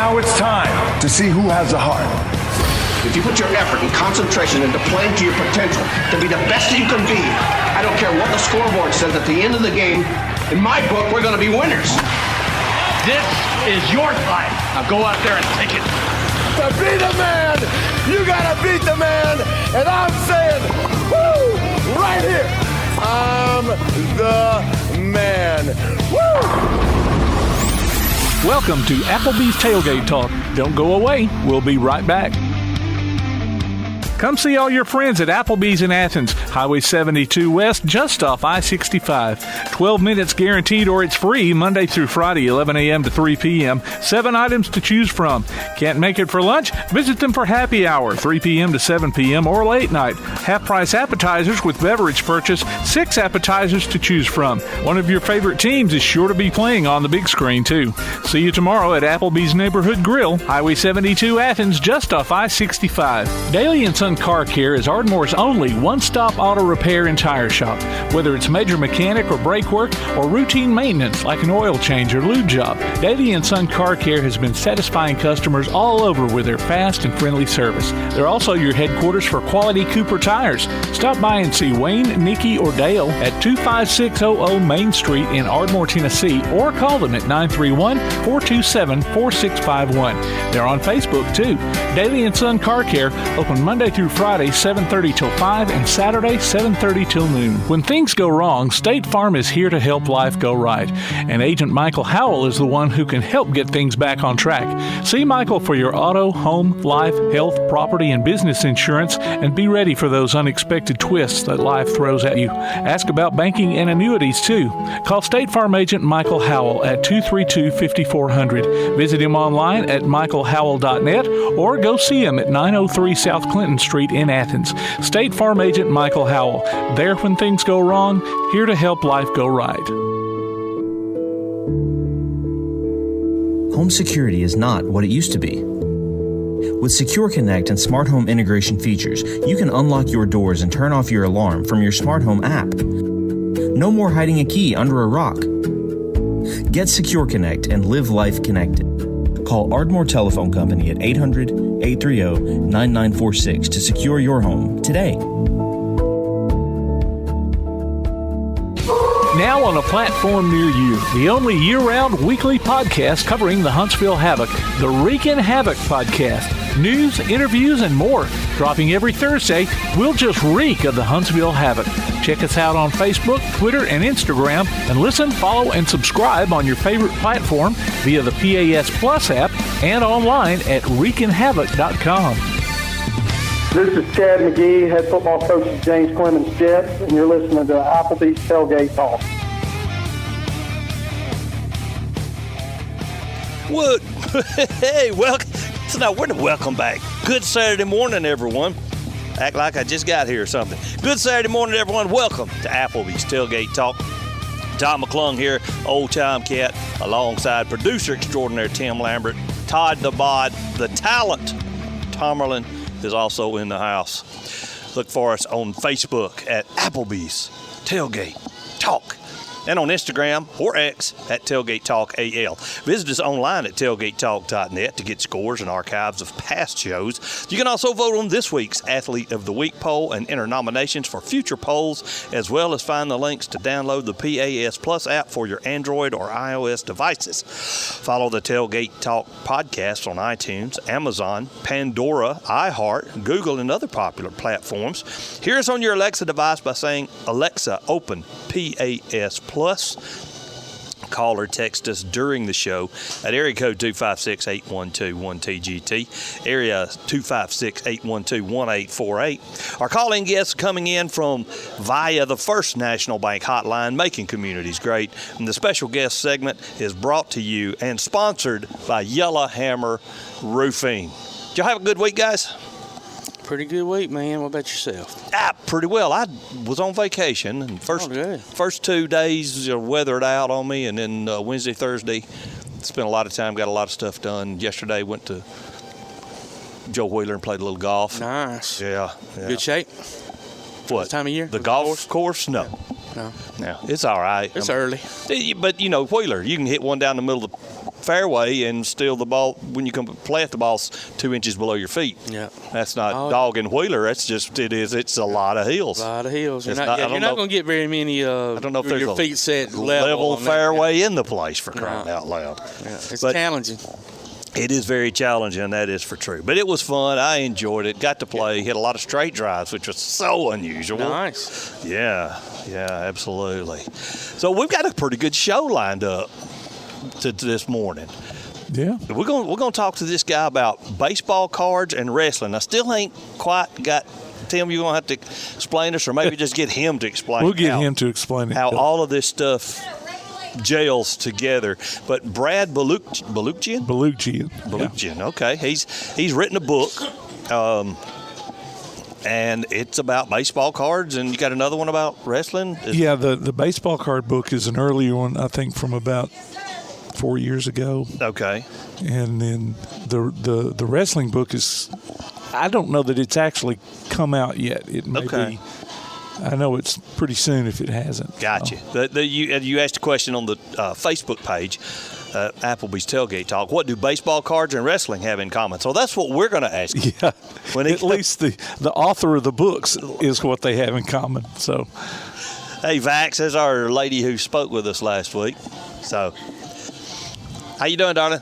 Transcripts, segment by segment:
Now it's time to see who has the heart. If you put your effort and concentration into playing to your potential, to be the best that you can be, I don't care what the scoreboard says at the end of the game, in my book, we're going to be winners. This is your fight. Now go out there and take it. To be the man, you got to beat the man. And I'm saying, woo, right here, I'm the man. Woo! Welcome to Applebee's Tailgate Talk. Don't go away. We'll be right back. Come see all your friends at Applebee's in Athens, Highway 72 West, just off I-65. 12 minutes guaranteed or it's free Monday through Friday, 11 a.m. to 3 p.m. 7 items to choose from. Can't make it for lunch? Visit them for happy hour, 3 p.m. to 7 p.m. or late night. Half-price appetizers with beverage purchase, 6 appetizers to choose from. One of your favorite teams is sure to be playing on the big screen, too. See you tomorrow at Applebee's Neighborhood Grill, Highway 72 Athens, just off I-65. Daily and Son Car Care is Ardmore's only one-stop auto repair and tire shop. Whether it's major mechanic or brake work or routine maintenance like an oil change or lube job, Daily & Son Car Care has been satisfying customers all over with their fast and friendly service. They're also your headquarters for quality Cooper tires. Stop by and see Wayne, Nikki, or Dale at 25600 Main Street in Ardmore, Tennessee, or call them at 931-427-4651. They're on Facebook, too. Daily & Son Car Care, open Monday through Friday, 7:30 till 5, and Saturday, 7:30 till noon. When things go wrong, State Farm is here to help life go right. And Agent Michael Howell is the one who can help get things back on track. See Michael for your auto, home, life, health, property, and business insurance, and be ready for those unexpected twists that life throws at you. Ask about banking and annuities, too. Call State Farm Agent Michael Howell at 232-5400. Visit him online at michaelhowell.net or go see him at 903 South Clinton Street in Athens. State Farm Agent Michael Howell. There when things go wrong, here to help life go right. Home security is not what it used to be. With Secure Connect and smart home integration features, you can unlock your doors and turn off your alarm from your smart home app. No more hiding a key under a rock. Get Secure Connect and live life connected. Call Ardmore Telephone Company at 800-830-9946 to secure your home today. Now on a platform near you, the only year-round weekly podcast covering the Huntsville Havoc, the Wreakin' Havoc podcast. News, interviews, and more. Dropping every Thursday, we'll just reek of the Huntsville Havoc. Check us out on Facebook, Twitter, and Instagram, and listen, follow, and subscribe on your favorite platform via the PAS Plus app and online at wreakinhavoc.com. This is Chad McGee, head football coach of James Clemens Jets, and you're listening to Applebee's Tailgate Talk. What? Hey, welcome. So now we're to welcome back. Good Saturday morning, everyone. Act like I just got here or something. Good Saturday morning, everyone. Welcome to Applebee's Tailgate Talk. Tom McClung here, old time cat, alongside producer extraordinaire Tim Lambert, Todd the Bod, the talent, Tomerlin is also in the house. Look for us on Facebook at Applebee's Tailgate Talk. And on Instagram or X at Tailgate Talk AL. Visit us online at tailgatetalk.net to get scores and archives of past shows. You can also vote on this week's Athlete of the Week poll and enter nominations for future polls, as well as find the links to download the PAS Plus app for your Android or iOS devices. Follow the Tailgate Talk podcast on iTunes, Amazon, Pandora, iHeart, Google, and other popular platforms. Hear us on your Alexa device by saying, Alexa, open PAS Plus. Call or text us during the show at area code 256-812-1TGT, area 256-812-1848. Our call-in guests coming in from via the First National Bank hotline, making communities great. And the special guest segment is brought to you and sponsored by Yellow Hammer Roofing. Did y'all have a good week, guys? Pretty good week, man. What about yourself? Pretty well. I was on vacation, and first 2 days weathered out on me, and then Wednesday, Thursday, spent a lot of time, got a lot of stuff done. Yesterday, went to Joe Wheeler and played a little golf. Nice. Yeah. Good shape? What? This time of year? The golf course? No. No, it's all right. It's early. But, Wheeler, you can hit one down the middle of the fairway and still the ball, when you come play it, the ball's 2 inches below your feet. Yeah. That's not dogging Wheeler. That's just, it's a lot of hills. A lot of hills. You're It's not, not- I don't you're not know- going to get very many I don't know if there's your a feet set level on that. fairway in the place, for crying out loud. Yeah, it's But challenging. It is very challenging, that is for true. But it was fun. I enjoyed it. Got to play. Hit a lot of straight drives, which was so unusual. Nice. Yeah, absolutely. So we've got a pretty good show lined up to this morning. Yeah. We're gonna talk to this guy about baseball cards and wrestling. I still ain't quite got. Tim, you're gonna have to explain this, or maybe just get him to explain. We'll get him to explain it. How all of this stuff gels together. But Brad Balukjian? Balukjian. Okay. He's written a book, and it's about baseball cards, and you got another one about wrestling? Yeah, the baseball card book is an earlier one, I think, from about 4 years ago. Okay. And then the wrestling book is, I don't know that it's actually come out yet. It may be. I know it's pretty soon if it hasn't. Gotcha. You asked a question on the Facebook page, Applebee's Tailgate Talk. What do baseball cards and wrestling have in common? So that's what we're going to ask. Yeah. At least the author of the books is what they have in common. So. Hey, Vax, there's our lady who spoke with us last week. So, how you doing, darling?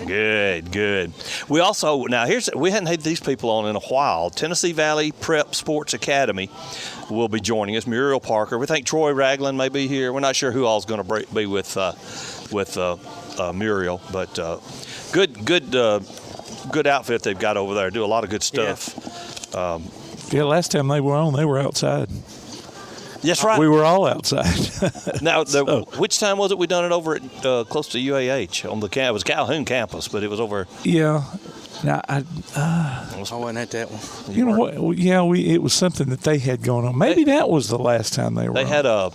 Good. We also we hadn't had these people on in a while. Tennessee Valley Prep Sports Academy will be joining us. Mirael Parker. We think Troy Ragland may be here. We're not sure who all's going to be with Mirael, but good outfit they've got over there. Do a lot of good stuff. Yeah. Last time they were on, they were outside. That's right. We were all outside. Now, which time was it we done it over at close to UAH on it was Calhoun campus, but it was over. Yeah. Now I wasn't at that one. You know what? Yeah, it was something that they had going on. Maybe that was the last time they were. They on. had the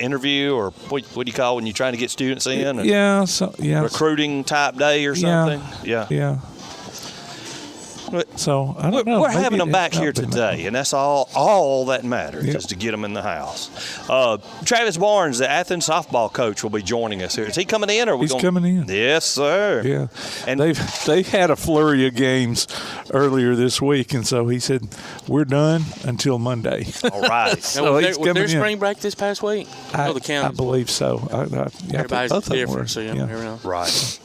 interview, or what do you call when you're trying to get students in? Recruiting type day or something. Yeah. So I don't know. We're having them back here today, and that's all that matters is to get them in the house. Travis Barnes, the Athens softball coach, will be joining us here. Is he coming in? Or He's coming in. Yes, sir. Yeah, and they've had a flurry of games earlier this week, and so he said we're done until Monday. All right. So was there spring break this past week? I believe so. Everybody's different, so you never know. Right.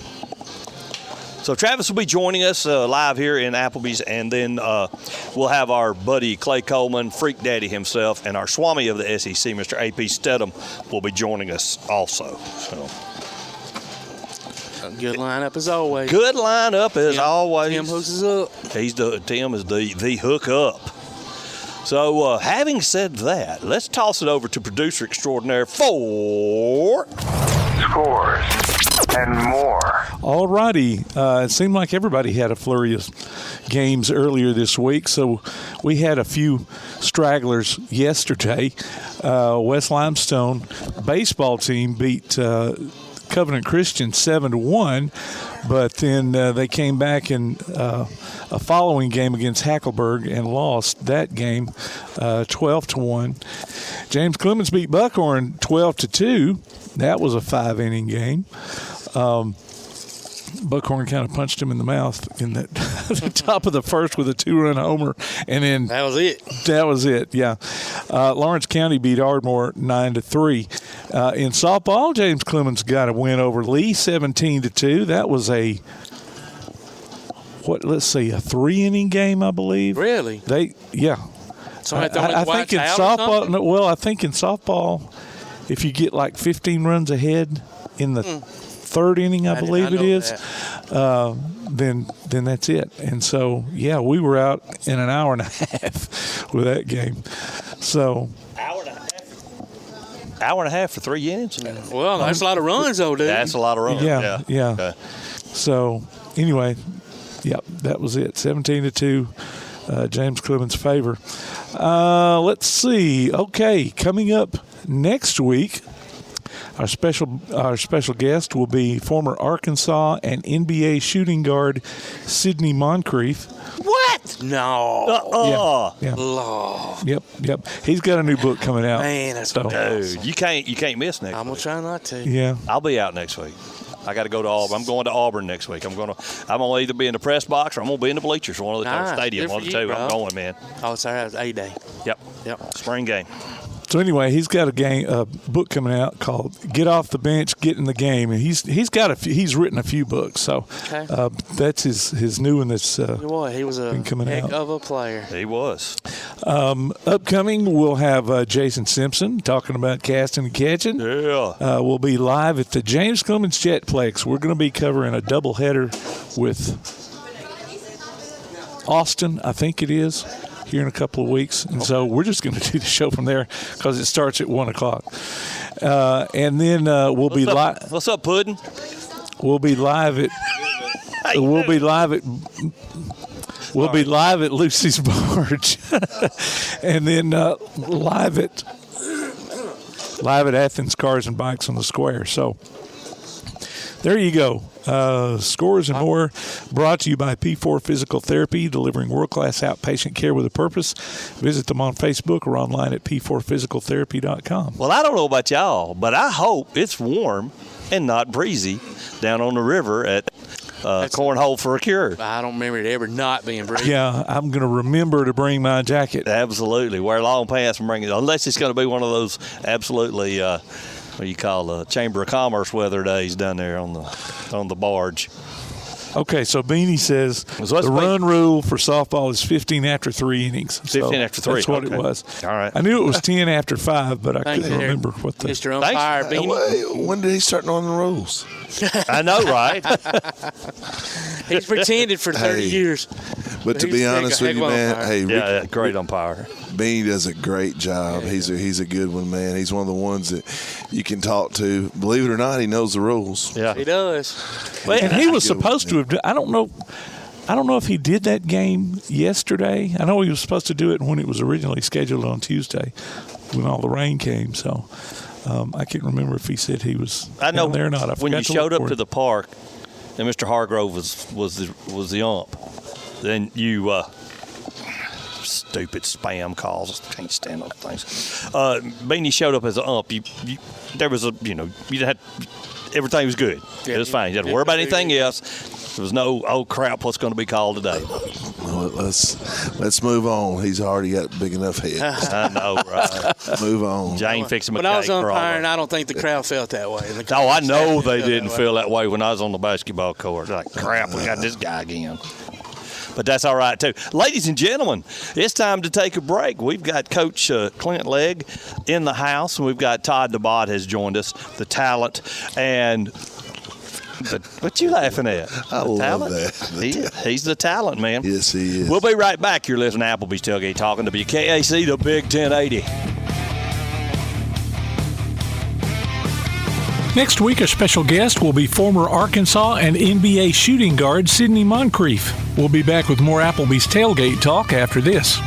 So Travis will be joining us live here in Applebee's, and then we'll have our buddy Clay Coleman, Freak Daddy himself, and our Swami of the SEC, Mr. A.P. Steadham, will be joining us also. So. Good lineup as always. Good lineup as always. Tim hooks us up. Tim is the hook up. So having said that, let's toss it over to producer extraordinaire for Scores and more. All righty. It seemed like everybody had a flurry of games earlier this week, so we had a few stragglers yesterday. West Limestone baseball team beat Covenant Christian 7-1, but then they came back in a following game against Hackleburg and lost that game 12-1. James Clemens beat Buckhorn 12-2. That was a 5-inning game. Buckhorn kind of punched him in the mouth in the top of the first with a 2-run homer, and then that was it. Yeah. Lawrence County beat Ardmore 9-3. In softball, James Clemens got a win over Lee 17-2. That was a 3-inning game, I believe. Really? So I think in softball. I think in softball, if you get like 15 runs ahead in the third inning, I believe it is, then that's it. And so, we were out in an hour and a half with that game. So hour and a half for 3 innings? Well, that's a lot of runs, though, dude. That's a lot of runs. Yeah. Okay. So, anyway, that was it. 17-2, James Clemens' favor. Let's see. Okay, coming up next week, our special guest will be former Arkansas and NBA shooting guard Sidney Moncrief. What? No. Yeah. Lord. Yep. He's got a new book coming out. Man, that's Dude, you can't miss next I'm week. going to try not to. Yeah. I'll be out next week. I got to go to Auburn. I'm going to Auburn next week. I'm gonna either be in the press box or I'm gonna be in the bleachers, one of the stadium, one of the two. I'm going, man. Oh, sorry, that was A-Day. Yep. Spring game. So anyway, he's got a book coming out called "Get Off the Bench, Get in the Game," and he's written a few books. So that's his new one that's He was a heck of a player. He was. Upcoming, we'll have Jason Simpson talking about casting and catching. Yeah. We'll be live at the James Clemens Jetplex. We're going to be covering a doubleheader with Austin, I think it is, here in a couple of weeks. And so we're just going to do the show from there because it starts at 1 o'clock. And then we'll be live. What's up, Puddin'? We'll be live at Lucy's Barge, and then live at Athens Cars and Bikes on the Square. So there you go. Scores and more brought to you by P4 Physical Therapy, delivering world-class outpatient care with a purpose. Visit them on Facebook or online at p4physicaltherapy.com. Well, I don't know about y'all, but I hope it's warm and not breezy down on the river at Cornhole for a Cure. I don't remember it ever not being breezy. Yeah, I'm going to remember to bring my jacket. Absolutely. Wear long pants and bring it, unless it's going to be one of those absolutely what do you call Chamber of Commerce weather days down there on the barge. Okay, so Beanie says the run rule for softball is 15 after 3 innings. 15 after 3. That's what it was. All right. I knew it was 10 after 5, but I couldn't remember what the... Mr. Umpire, Beanie. When did he start knowing the rules? I know, right? He's pretended for 30 years. But to be honest with you, man, great umpire. Beanie does a great job. He's a good one, man. He's one of the ones that you can talk to. Believe it or not, he knows the rules. Yeah, he does. And he was supposed to have. I don't know if he did that game yesterday. I know he was supposed to do it when it was originally scheduled on Tuesday, when all the rain came. So I can't remember if he said he was down there or not. When you showed up to the park, and Mr. Hargrove was the ump, then you. Stupid spam calls. Can't stand those things. Beanie showed up as an ump. There was everything was good. It was fine. You didn't worry about anything else. There was no, oh crap, what's going to be called today? Well, let's move on. He's already got a big enough head. I know, right? Move on. Jane fixed him a cake. When I was umpiring, I don't think the crowd felt that way. I know they didn't feel that way when I was on the basketball court. Like, crap, we got this guy again. But that's all right, too. Ladies and gentlemen, it's time to take a break. We've got Coach Clint Legg in the house, and we've got Todd DeBott has joined us, the talent. And what you laughing at? I love that. He's the talent, man. Yes, he is. We'll be right back. You're listening to Applebee's Tailgate Talking to WKAC, the Big 1080. Next week, a special guest will be former Arkansas and NBA shooting guard Sidney Moncrief. We'll be back with more Applebee's Tailgate Talk after this.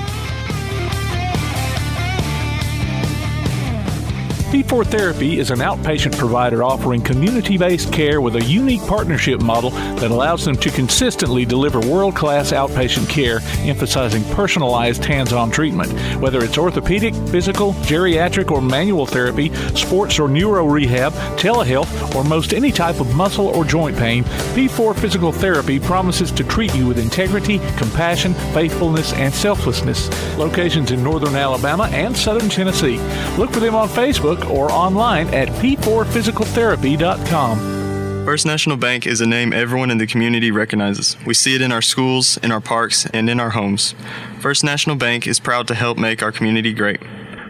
P4 Therapy is an outpatient provider offering community-based care with a unique partnership model that allows them to consistently deliver world-class outpatient care, emphasizing personalized hands-on treatment. Whether it's orthopedic, physical, geriatric, or manual therapy, sports or neuro rehab, telehealth, or most any type of muscle or joint pain, P4 Physical Therapy promises to treat you with integrity, compassion, faithfulness, and selflessness. Locations in northern Alabama and southern Tennessee. Look for them on Facebook or online at p4physicaltherapy.com. First National Bank is a name everyone in the community recognizes. We see it in our schools, in our parks, and in our homes. First National Bank is proud to help make our community great.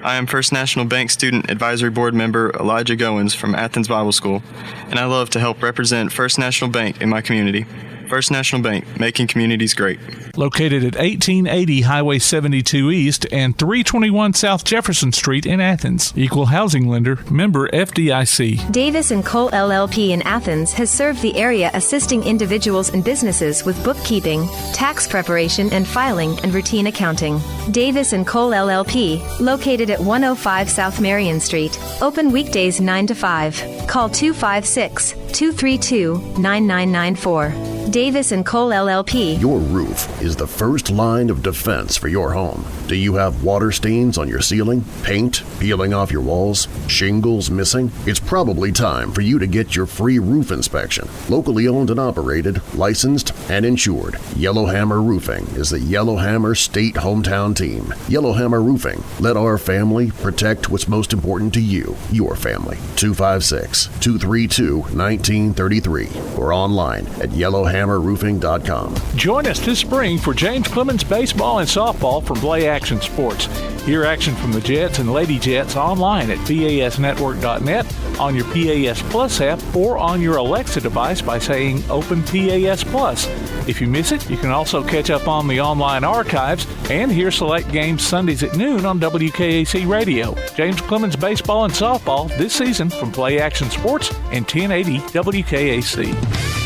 I am First National Bank Student Advisory Board member Elijah Goins from Athens Bible School, and I love to help represent First National Bank in my community. First National Bank, making communities great. Located at 1880 Highway 72 East and 321 South Jefferson Street in Athens. Equal housing lender, member FDIC. Davis & Cole LLP in Athens has served the area assisting individuals and businesses with bookkeeping, tax preparation and filing, and routine accounting. Davis & Cole LLP, located at 105 South Marion Street. Open weekdays 9 to 5. Call 256-232-9994. Davis & Cole LLP. Your roof is the first line of defense for your home. Do you have water stains on your ceiling? Paint peeling off your walls? Shingles missing? It's probably time for you to get your free roof inspection. Locally owned and operated, licensed, and insured. Yellowhammer Roofing is the Yellowhammer State hometown team. Yellowhammer Roofing. Let our family protect what's most important to you, your family. 256-232-1933 or online at yellowhammerroofing.com. Join us this spring for James Clemens Baseball and Softball from Play Action Sports. Hear action from the Jets and Lady Jets online at PASnetwork.net, on your PAS Plus app, or on your Alexa device by saying Open PAS Plus. If you miss it, you can also catch up on the online archives and hear select games Sundays at noon on WKAC Radio. James Clemens Baseball and Softball this season from Play Action Sports and 1080 WKAC.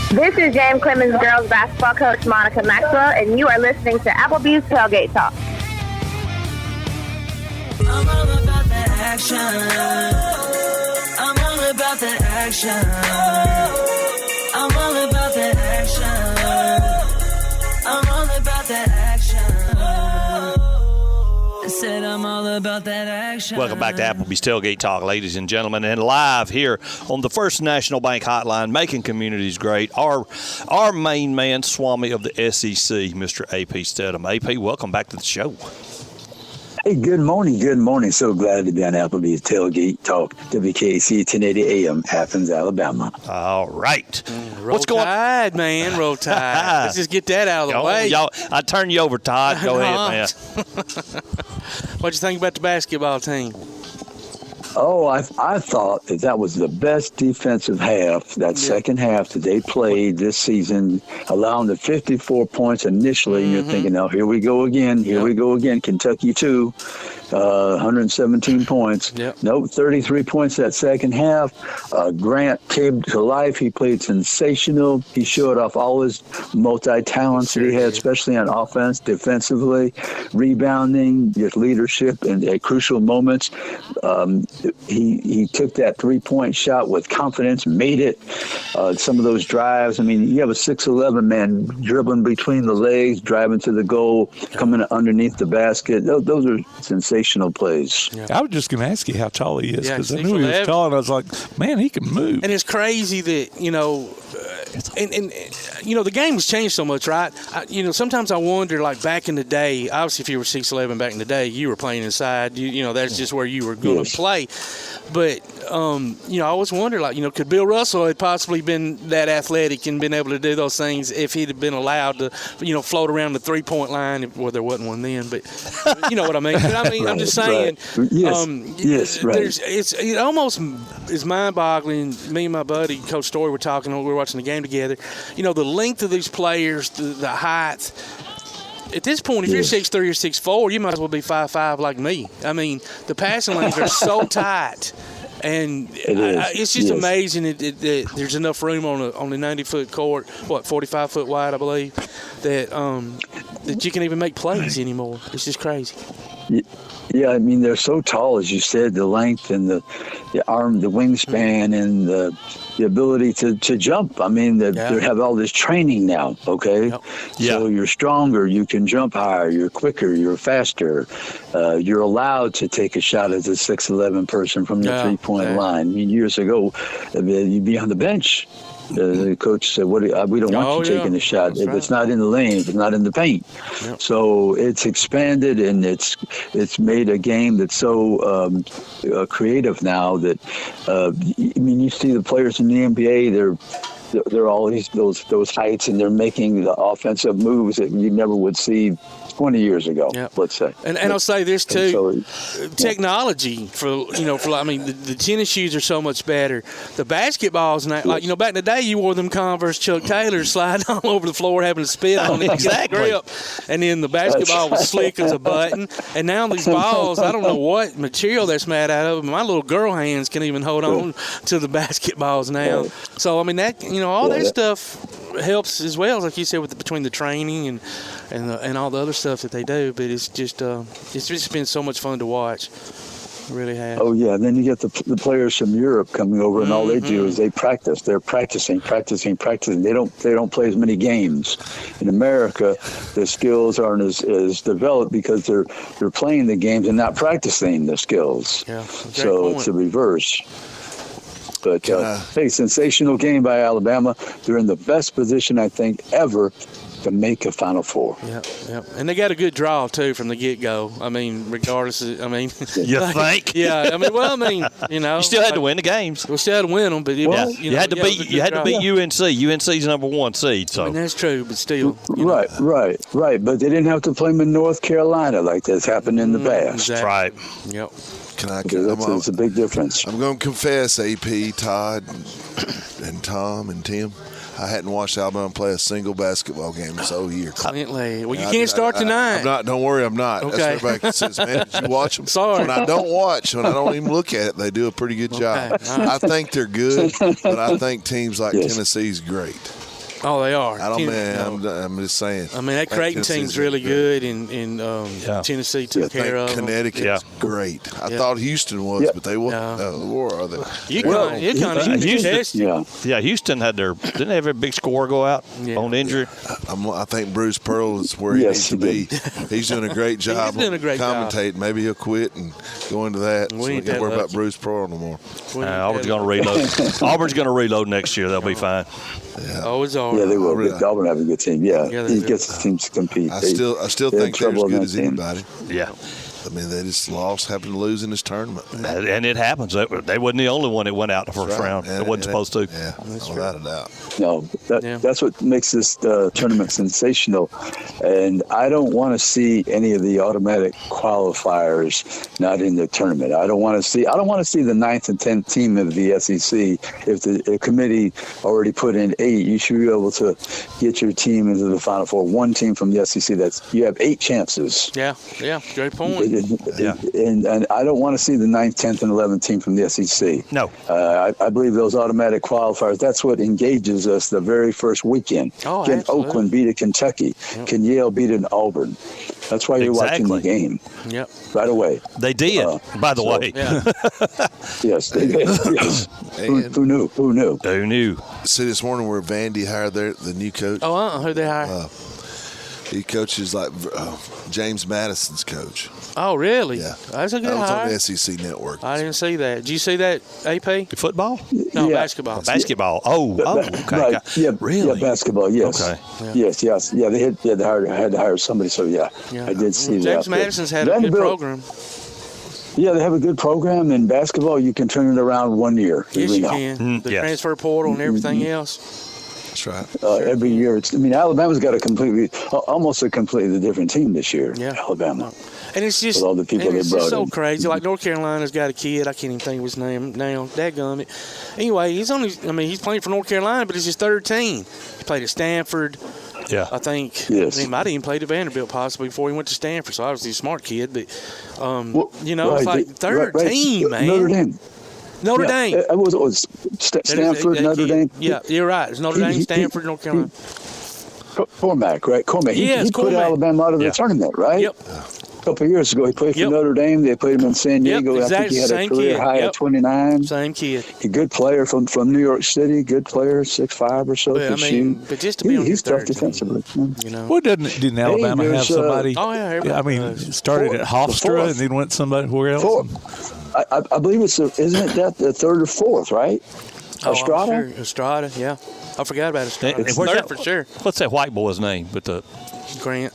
This is James Clemens girls basketball coach Monica Maxwell, and you are listening to Applebee's Tailgate Talk. I'm all about the action. I'm all about the action. I'm all about the action. I'm all about that action. I said I'm all about that action. Welcome back to Applebee's Tailgate Talk, ladies and gentlemen, and live here on the First National Bank Hotline, making communities great. Our main man, Swami of the SEC, Mr. AP Steadham. AP, welcome back to the show. Hey, good morning. Good morning. So glad to be on Applebee's Tailgate Talk, WKAC 1080 AM, Athens, Alabama. All right. What's going on, man? Roll Tide. Let's just get that out of the way. Y'all, I turn you over, Todd. Go ahead, man. What'd you think about the basketball team? Oh, I thought that was the best defensive half, that second half that they played this season, allowing the 54 points initially. And you're thinking, oh, here we go again. Here we go again. Kentucky, too. 117 points. Nope, 33 points that second half. Grant came to life. He played sensational. He showed off all his multi-talents that he had, especially on offense, defensively, rebounding, his leadership, and at crucial moments. He took that three-point shot with confidence, made it. Some of those drives, I mean, you have a 6'11" man dribbling between the legs, driving to the goal, coming underneath the basket. Those are sensational plays. I was just going to ask you how tall he is, because I knew he was tall, and I was like, man, he can move. And it's crazy that, and the game has changed so much, right? Sometimes I wonder, like back in the day, obviously if you were 6'11" back in the day, you were playing inside. That's just where you were going to play. But, I always wonder, could Bill Russell have possibly been that athletic and been able to do those things if he'd have been allowed to, float around the three-point line? Well, there wasn't one then, but you know what I mean. But I'm just saying. Right. It almost is mind-boggling. Me and my buddy, Coach Story, were talking when we were watching the game together. The length of these players, the height. At this point, if you're 6'3" or 6'4", you might as well be 5'5" like me. I mean, the passing lanes are so tight. And it's just amazing that there's enough room on the 90-foot court, 45-foot wide, I believe, that you can even make plays anymore. It's just crazy. Yeah, I mean, they're so tall, as you said, the length and the arm, the wingspan, and the ability to jump. I mean, they have all this training now, okay? Yep. So you're stronger, you can jump higher, you're quicker, you're faster. You're allowed to take a shot as a 6'11" person from the three-point line. I mean, years ago, you'd be on the bench. The coach said, we don't want you taking the shot if it's not in the lane, if it's not in the paint. Yep. So it's expanded, and it's made a game that's so creative now that, you see the players in the NBA, they're always those heights, and they're making the offensive moves that you never would see 20 years ago, let's say. And I'll say this too, technology the tennis shoes are so much better. The basketballs now, back in the day, you wore them Converse Chuck Taylors sliding all over the floor, having to spit on it, exactly. Grip. And then the basketball was slick as a button. And now these balls, I don't know what material that's made out of. My little girl hands can even hold on to the basketballs now. So I mean that all that stuff helps as well, like you said, between the training and all the other stuff that they do. But it's just been so much fun to watch. really has. Oh yeah, and then you get the players from Europe coming over, and all they do is they practice. They're practicing. They don't play as many games. In America, the skills aren't as developed because they're playing the games and not practicing the skills. Yeah, so it's the reverse. But hey, sensational game by Alabama. They're in the best position I think ever to make a Final Four. Yeah. And they got a good draw, too, from the get-go. I mean, regardless of, You think? Yeah. I mean, you know. You still had to win the games. We still had to win them, but you had to beat UNC. UNC's number 1 seed. So. I mean, that's true, but still. Right. But they didn't have to play them in North Carolina like that's happened in the past. Exactly. Right. Yep. It's a big difference. I'm going to confess, AP, Todd, and Tom, and Tim, I hadn't watched Alabama play a single basketball game this whole year. Well, you can't start tonight. I'm not. Don't worry, I'm not. Okay. That's what everybody says, man, did you watch them? Sorry. When I don't watch, when I don't even look at it, they do a pretty good job. I think they're good, but I think teams like Tennessee's great. Oh, they are. I'm just saying. I mean, that Creighton team's really good, and Tennessee took care of them. Connecticut's great. I thought Houston was, but they weren't. Houston had didn't they have a big score go out on injury? I think Bruce Pearl is where he needs to be. He's doing a great job. He's doing a great commentating. Maybe he'll quit and go into that. So we can't worry about Bruce Pearl no more. Auburn's going to reload. Auburn's going to reload next year. They'll be fine. Yeah. Always are. Yeah, they will. Auburn have a good team. Yeah, he gets his teams to compete. I still think they're as good as anybody. Yeah. I mean, they just happened to lose in this tournament. And it happens. They wasn't the only one that went out in the first round. It wasn't supposed to. Yeah, without a doubt. No, that's what makes this tournament sensational. And I don't want to see any of the automatic qualifiers not in the tournament. I don't want to see the 9th and 10th team of the SEC. If the committee already put in 8, you should be able to get your team into the Final Four. One team from the SEC, you have 8 chances. Yeah, great point. And I don't want to see the 9th, 10th, and 11th team from the SEC. No. I believe those automatic qualifiers, that's what engages us the very first weekend. Oh, Can absolutely. Oakland beat a Kentucky? Yep. Can Yale beat an Auburn? That's why you're watching the game. Yep. Right away. They did, by the way. Yeah. Yes, they did. Yes. Who knew? Who knew? See, this morning where Vandy hired the new coach. Who'd they hire? He coaches like James Madison's coach. Oh, really? Yeah. That's a good hire. That was on the SEC Network. I didn't see that. Did you see that, AP? Football? No, basketball. Basketball. Okay. Right. Yeah, really? Yeah, basketball, yes. Okay. Yeah. Yes. Yeah, they had to hire somebody, so I did see that. James Madison's had a good program. Yeah, they have a good program. In basketball, you can turn it around 1 year. Yes, you can. The transfer portal and everything else. That's right. Every year. Alabama's got almost a completely different team this year. Yeah. Alabama. And it's just, with all the people they brought so in. crazy. Like North Carolina's got a kid. I can't even think of his name now. Dadgummit. Anyway, he's playing for North Carolina, but it's his third team. He played at Stanford. Yeah. I think. Yes. He might have even played at Vanderbilt possibly before he went to Stanford. So obviously a smart kid. But, it's like third team, man. Notre Dame. It was Stanford, Notre Dame. Yeah, you're right. It's Notre Dame, Stanford, North Carolina. Cormac, right? Cormac. He put Alabama out of the tournament, right? Yep. A couple of years ago, he played for Notre Dame. They played him in San Diego. Yep, exactly. I think he had a career high at 29. Same kid. A good player from New York City. Good player, 6'5" or so. But just to be on he's tough team, defensively. Well, didn't Alabama have somebody? Started at Hofstra and then went somewhere else. I believe isn't it that the third or fourth, right? Estrada? Sure. Estrada, yeah. I forgot about Estrada. And third for sure. What's that white boy's name? Grant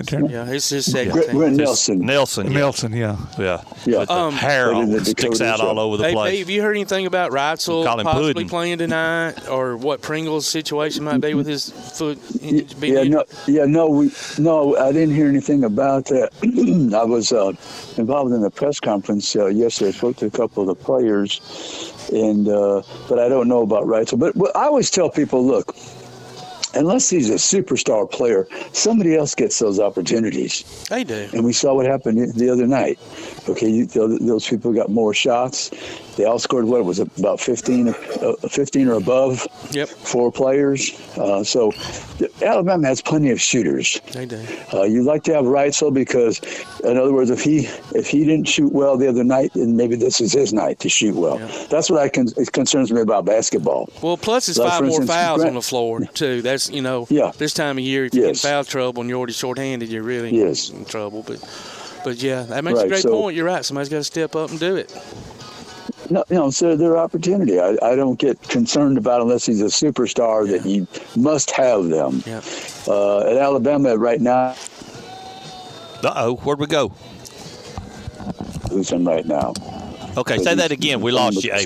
Turner? Yeah, it's his second team. Grant Nelson. Nelson, yeah. With the hair sticks out all over the place. Hey, have you heard anything about Reitzel possibly playing tonight, or what Pringle's situation might be with his foot? No, I didn't hear anything about that. I was involved in the press conference yesterday. I spoke to a couple of the players, but I don't know about Reitzel. But I always tell people, look, unless he's a superstar player, somebody else gets those opportunities. They do. And we saw what happened the other night. Okay, those people got more shots. They all scored, what was it, about 15 or above? Yep. 4 players. So Alabama has plenty of shooters. They do. You'd like to have Reitzel because, in other words, if he didn't shoot well the other night, then maybe this is his night to shoot well. Yeah. That's what it concerns me about basketball. Well, plus it's 5 more fouls on the floor, too. That's, this time of year, if you get in foul trouble and you're already shorthanded, you're really in trouble. But yeah, that makes a great point. You're right. Somebody's got to step up and do it. No, so their opportunity. I don't get concerned about unless he's a superstar that you must have them. Yeah. At Alabama right now. Where'd we go? Losing right now. Okay, say that again. We lost you, AP.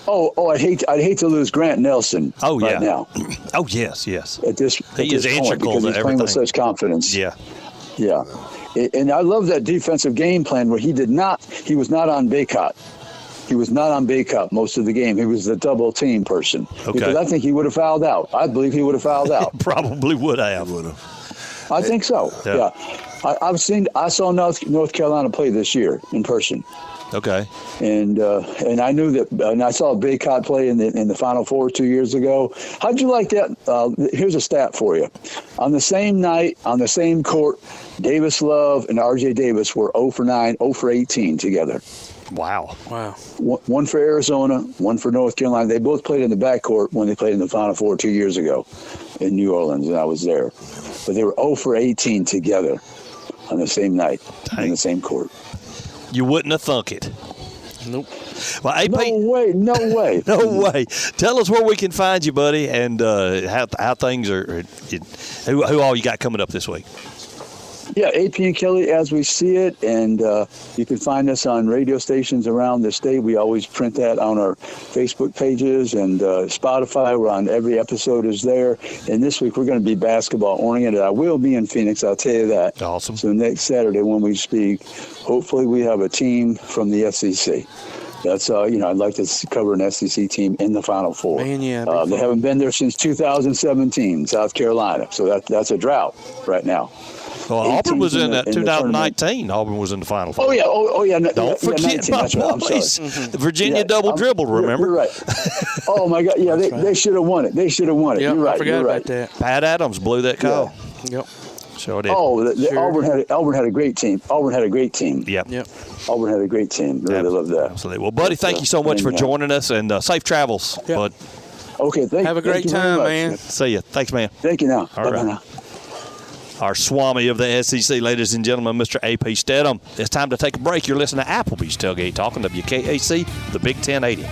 I'd hate to lose Grant Nelson. Right now. Oh yes. At this he is integral to everything. He's playing with such confidence. Yeah. And I love that defensive game plan where he was not on Baycott. He was not on Baycott most of the game. He was the double team person. Okay. Because I think he would have fouled out. I believe he would have fouled out. Probably would have. I think so. Yeah. I saw North Carolina play this year in person. Okay. And I knew that, and I saw Baycott play in the Final Four 2 years ago. How'd you like that? Here's a stat for you. On the same night, on the same court, Davis Love and R.J. Davis were 0 for 9, 0 for 18 together. Wow. One for Arizona, one for North Carolina. They both played in the backcourt when they played in the Final Four 2 years ago in New Orleans, and I was there. But they were 0 for 18 together on the same night in the same court. You wouldn't have thunk it. Nope. Well, AP, no way. No way. Tell us where we can find you, buddy, and how things are. Who all you got coming up this week? Yeah, AP and Kelly as we see it, and you can find us on radio stations around the state. We always print that on our Facebook pages and Spotify. We're on every episode is there. And this week we're going to be basketball oriented. I will be in Phoenix, I'll tell you that. Awesome. So next Saturday when we speak, hopefully we have a team from the SEC. That's I'd like to cover an SEC team in the Final Four. Man, yeah, they haven't been there since 2017, South Carolina. So that's a drought right now. Well, Auburn was in 2019. Auburn was in the Final Four. Oh yeah. Don't forget my boys. Virginia double dribbled. Remember? You're right. Oh my God. Yeah, they should have won it. Yep, you're right. I forgot about that. Pat Adams blew that call. Yep. Sure did. Auburn had a great team. Yep. Auburn had a great team. Really love that. Absolutely. Well, buddy, thank you so much for joining us, and safe travels. Yep. Bud. Okay. Have a great time, man. See you. Thanks, man. Thank you. Now. All right. Now. Our Swami of the SEC, ladies and gentlemen, Mr. AP Steadham. It's time to take a break. You're listening to Applebee's Tailgate Talk on WKAC, the Big 1080.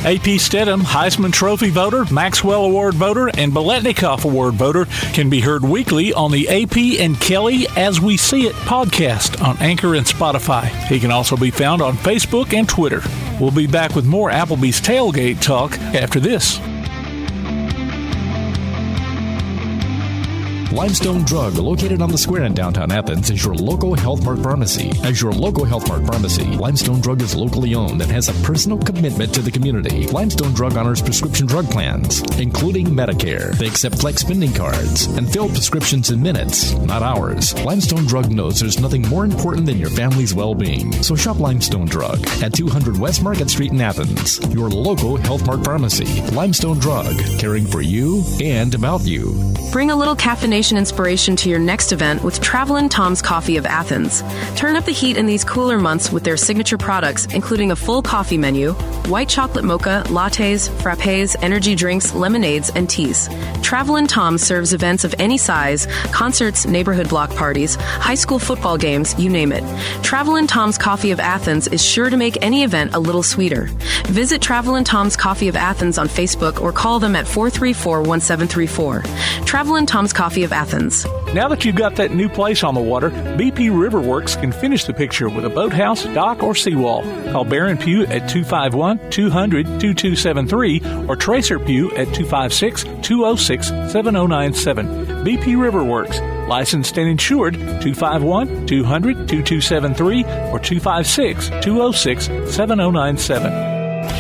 AP Steadham, Heisman Trophy voter, Maxwell Award voter, and Biletnikoff Award voter can be heard weekly on the AP and Kelly As We See It podcast on Anchor and Spotify. He can also be found on Facebook and Twitter. We'll be back with more Applebee's Tailgate Talk after this. Limestone Drug, located on the square in downtown Athens, is your local Health Mart pharmacy. As your local Health Mart pharmacy, Limestone Drug is locally owned and has a personal commitment to the community. Limestone Drug honors prescription drug plans, including Medicare. They accept flex spending cards and fill prescriptions in minutes, not hours. Limestone Drug knows there's nothing more important than your family's well-being. So shop Limestone Drug at 200 West Market Street in Athens, your local Health Mart pharmacy. Limestone Drug, caring for you and about you. Bring a little caffeination inspiration to your next event with Travelin' Tom's Coffee of Athens. Turn up the heat in these cooler months with their signature products, including a full coffee menu, white chocolate mocha, lattes, frappes, energy drinks, lemonades, and teas. Travelin' Tom serves events of any size, concerts, neighborhood block parties, high school football games, you name it. Travelin' Tom's Coffee of Athens is sure to make any event a little sweeter. Visit Travelin' Tom's Coffee of Athens on Facebook or call them at 434-1734. Travelin' Tom's Coffee of Athens. Now that you've got that new place on the water, BP Riverworks can finish the picture with a boathouse, dock, or seawall. Call Barron Pugh at 251-200-2273 or Tracer Pugh at 256-206-7097. BP Riverworks, licensed and insured, 251-200-2273 or 256-206-7097.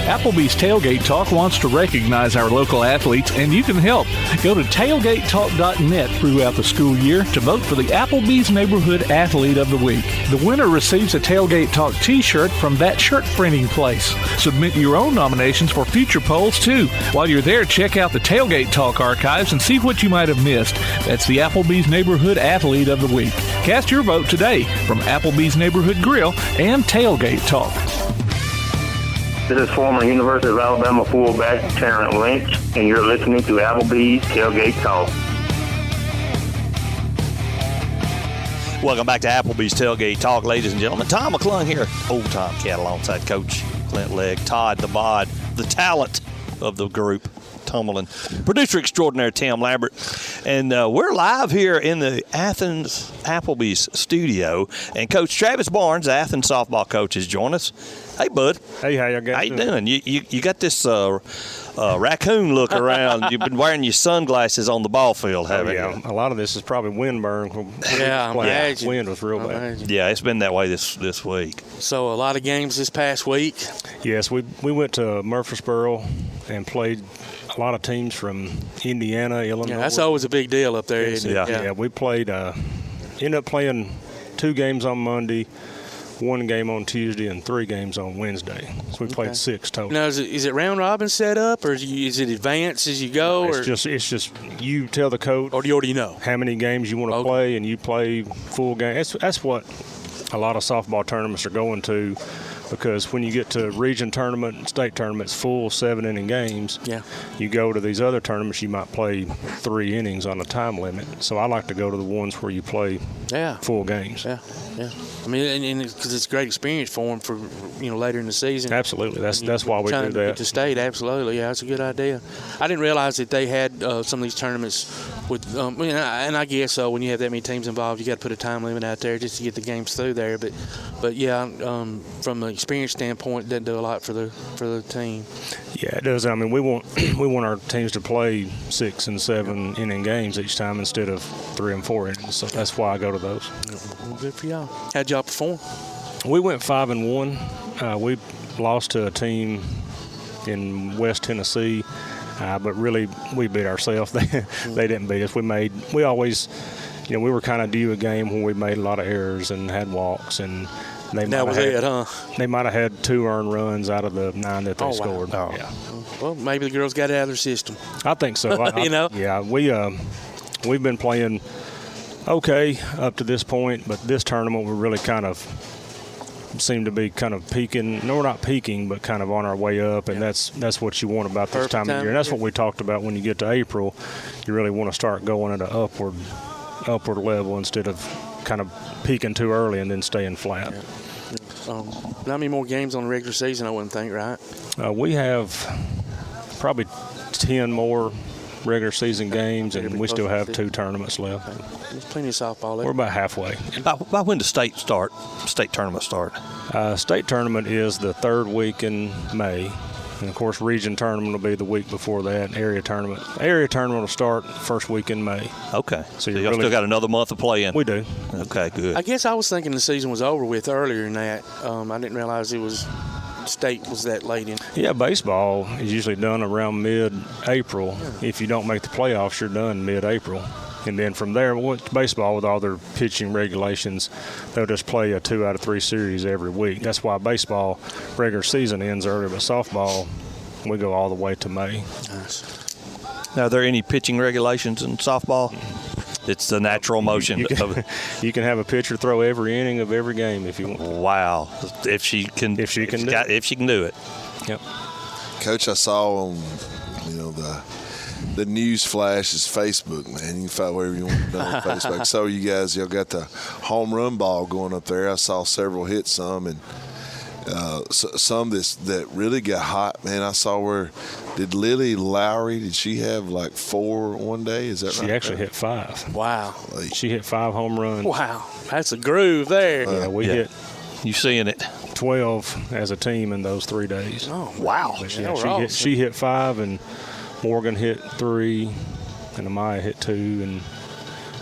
Applebee's Tailgate Talk wants to recognize our local athletes, and you can help. Go to tailgatetalk.net throughout the school year to vote for the Applebee's Neighborhood Athlete of the Week. The winner receives a Tailgate Talk t-shirt from that shirt printing place. Submit your own nominations for future polls, too. While you're there, check out the Tailgate Talk archives and see what you might have missed. That's the Applebee's Neighborhood Athlete of the Week. Cast your vote today from Applebee's Neighborhood Grill and Tailgate Talk. This is former University of Alabama fullback Terrence Lynch, and you're listening to Applebee's Tailgate Talk. Welcome back to Applebee's Tailgate Talk, ladies and gentlemen. Tom McClung here, old-time cat alongside Coach Clint Legg, Todd the Bod, the talent of the group, Tumbling, producer extraordinaire Tim Lambert, and we're live here in the Athens Applebee's studio, and Coach Travis Barnes, Athens softball coach, has joined us. Hey, bud. Hey, how you guys How you doing? You got this raccoon look around. You've been wearing your sunglasses on the ball field, haven't you? A lot of this is probably windburn. Wind was real bad. Yeah, it's been that way this week. So a lot of games this past week. Yes, we went to Murfreesboro and played a lot of teams from Indiana, Illinois. Yeah, that's always a big deal up there, isn't it? Yeah, we played, ended up playing 2 games on Monday, 1 game on Tuesday, and 3 games on Wednesday. So we played 6 total. Now, is it round robin set up, or is it advanced as you go? It's just you tell the coach. Or do you already know how many games you want to play, and you play full game. That's what a lot of softball tournaments are going to. Because when you get to region tournament, state tournaments, full 7-inning games, you go to these other tournaments, you might play 3 innings on a time limit. So I like to go to the ones where you play full games. Yeah. I mean, because it's a great experience for them for later in the season. Absolutely, that's why we do that. Get to state, absolutely, yeah, that's a good idea. I didn't realize that they had some of these tournaments with, and I guess when you have that many teams involved, you got to put a time limit out there just to get the games through there. But yeah, from an experience standpoint, it doesn't do a lot for the team. Yeah, it does. I mean, we want our teams to play 6 and 7 inning games each time instead of 3 and 4 innings. So that's why I go to those. Well, good for y'all. How'd y'all perform? We went 5-1. We lost to a team in West Tennessee, but really we beat ourselves. They didn't beat us. We always, we were kind of due a game where we made a lot of errors and had walks, and they might have had 2 earned runs out of the 9 that they scored. Wow. Yeah. Well, maybe the girls got it out of their system. I think so. Yeah, we've been playing okay up to this point, but this tournament we really kind of seem to be kind of peaking. No, we're not peaking, but kind of on our way up, and that's what you want about this time of year. And that's what we talked about when you get to April. You really want to start going at an upward level instead of kind of peaking too early and then staying flat. Not many more games on the regular season, I wouldn't think, right? We have probably 10 more regular season games, and we still have 2 tournaments left. There's plenty of softball there. We're about halfway. By when does state tournament start? State tournament is the 3rd week in May. And, of course, region tournament will be the week before that. Area tournament will start first week in May. Okay. So y'all still got another month of playing? We do. Okay, good. I guess I was thinking the season was over with earlier than that. I didn't realize state was that late in. Yeah, baseball is usually done around mid-April. If you don't make the playoffs, you're done mid-April. And then from there, baseball, with all their pitching regulations, they'll just play a 2 out of 3 series every week. That's why baseball regular season ends early, but softball, we go all the way to May. Nice. Now, are there any pitching regulations in softball? It's the natural motion. You can have a pitcher throw every inning of every game if you want. Wow, if she can do it. Yep. Coach, I saw on the news flash is Facebook, man. You can find whatever you want to do on Facebook. So y'all got the home run ball going up there. I saw several hit some, and some that really got hot, man. I saw did Lily Lowry, did she have like 4 one day? Is that right? She actually hit 5. Wow. She hit 5 home runs. Wow. That's a groove there. Yeah, we hit. You seeing it? 12 as a team in those 3 days. Oh, wow. Yeah, she hit 5, and Morgan hit 3, and Amaya hit 2, and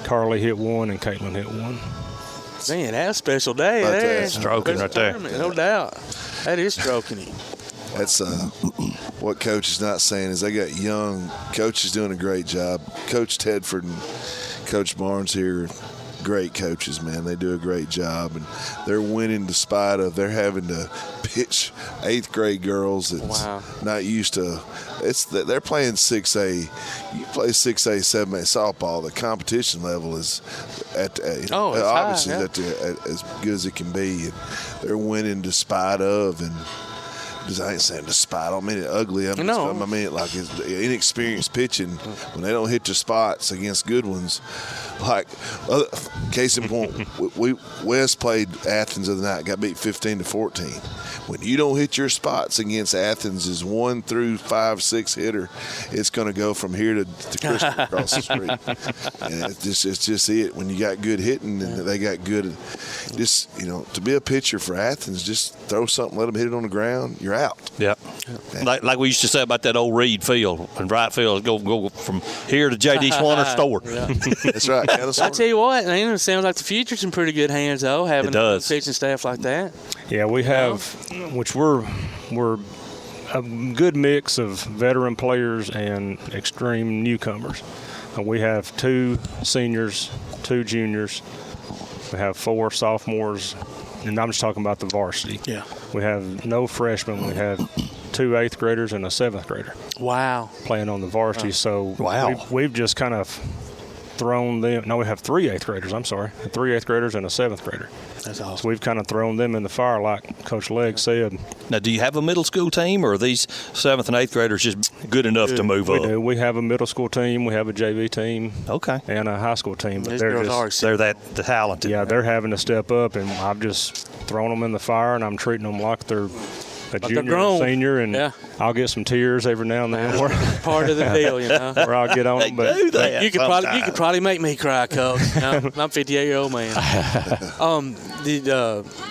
Carly hit 1, and Caitlin hit 1. Man, that's a special day there. Stroking right there. No doubt. That is stroking it. that's what Coach is not saying is they got young coaches doing a great job. Coach Tedford and Coach Barnes here, great coaches, man. They do a great job, and they're winning despite of they're having to pitch 8th grade girls that's not used to. They're playing 6A. You play 6A, 7A softball. The competition level is obviously high, as good as it can be. And they're winning despite of, and I ain't saying despite. I don't mean it ugly. I mean it like it's inexperienced pitching when they don't hit their spots against good ones. Like case in point, West played Athens the other night, got beat 15-14. When you don't hit your spots against Athens' 1 through 5, 6 hitter, it's going to go from here to Christian across the street. And it's just it. When you got good hitting and they got good, to be a pitcher for Athens, just throw something, let them hit it on the ground, you're out. Yep. Like we used to say about that old Reed Field and right field, go from here to J.D. Swanner's store. That's right. I tell you what, man, it sounds like the future's in pretty good hands, though, having a pitching staff like that. Yeah, we have, which we're a good mix of veteran players and extreme newcomers. We have 2 seniors, 2 juniors. We have 4 sophomores, and I'm just talking about the varsity. Yeah. We have no freshmen. We have 2 8th graders and a 7th grader. Wow. Playing on the varsity. So we've just kind of thrown them. No, we have 3 8th graders. I'm sorry, 3 8th graders and a 7th grader. That's awesome. So we've kind of thrown them in the fire, like Coach Legg said. Now, do you have a middle school team, or are these 7th and 8th graders just good enough to move up? We do. We have a middle school team. We have a JV team. Okay. And a high school team. But they're that talented. Yeah, they're having to step up, and I've just thrown them in the fire, and I'm treating them like they're a junior or senior, and I'll get some tears every now and then. Part of the deal, you know. Where I'll get on them. But you could probably make me cry, Coach. You know, I'm a 58-year-old man.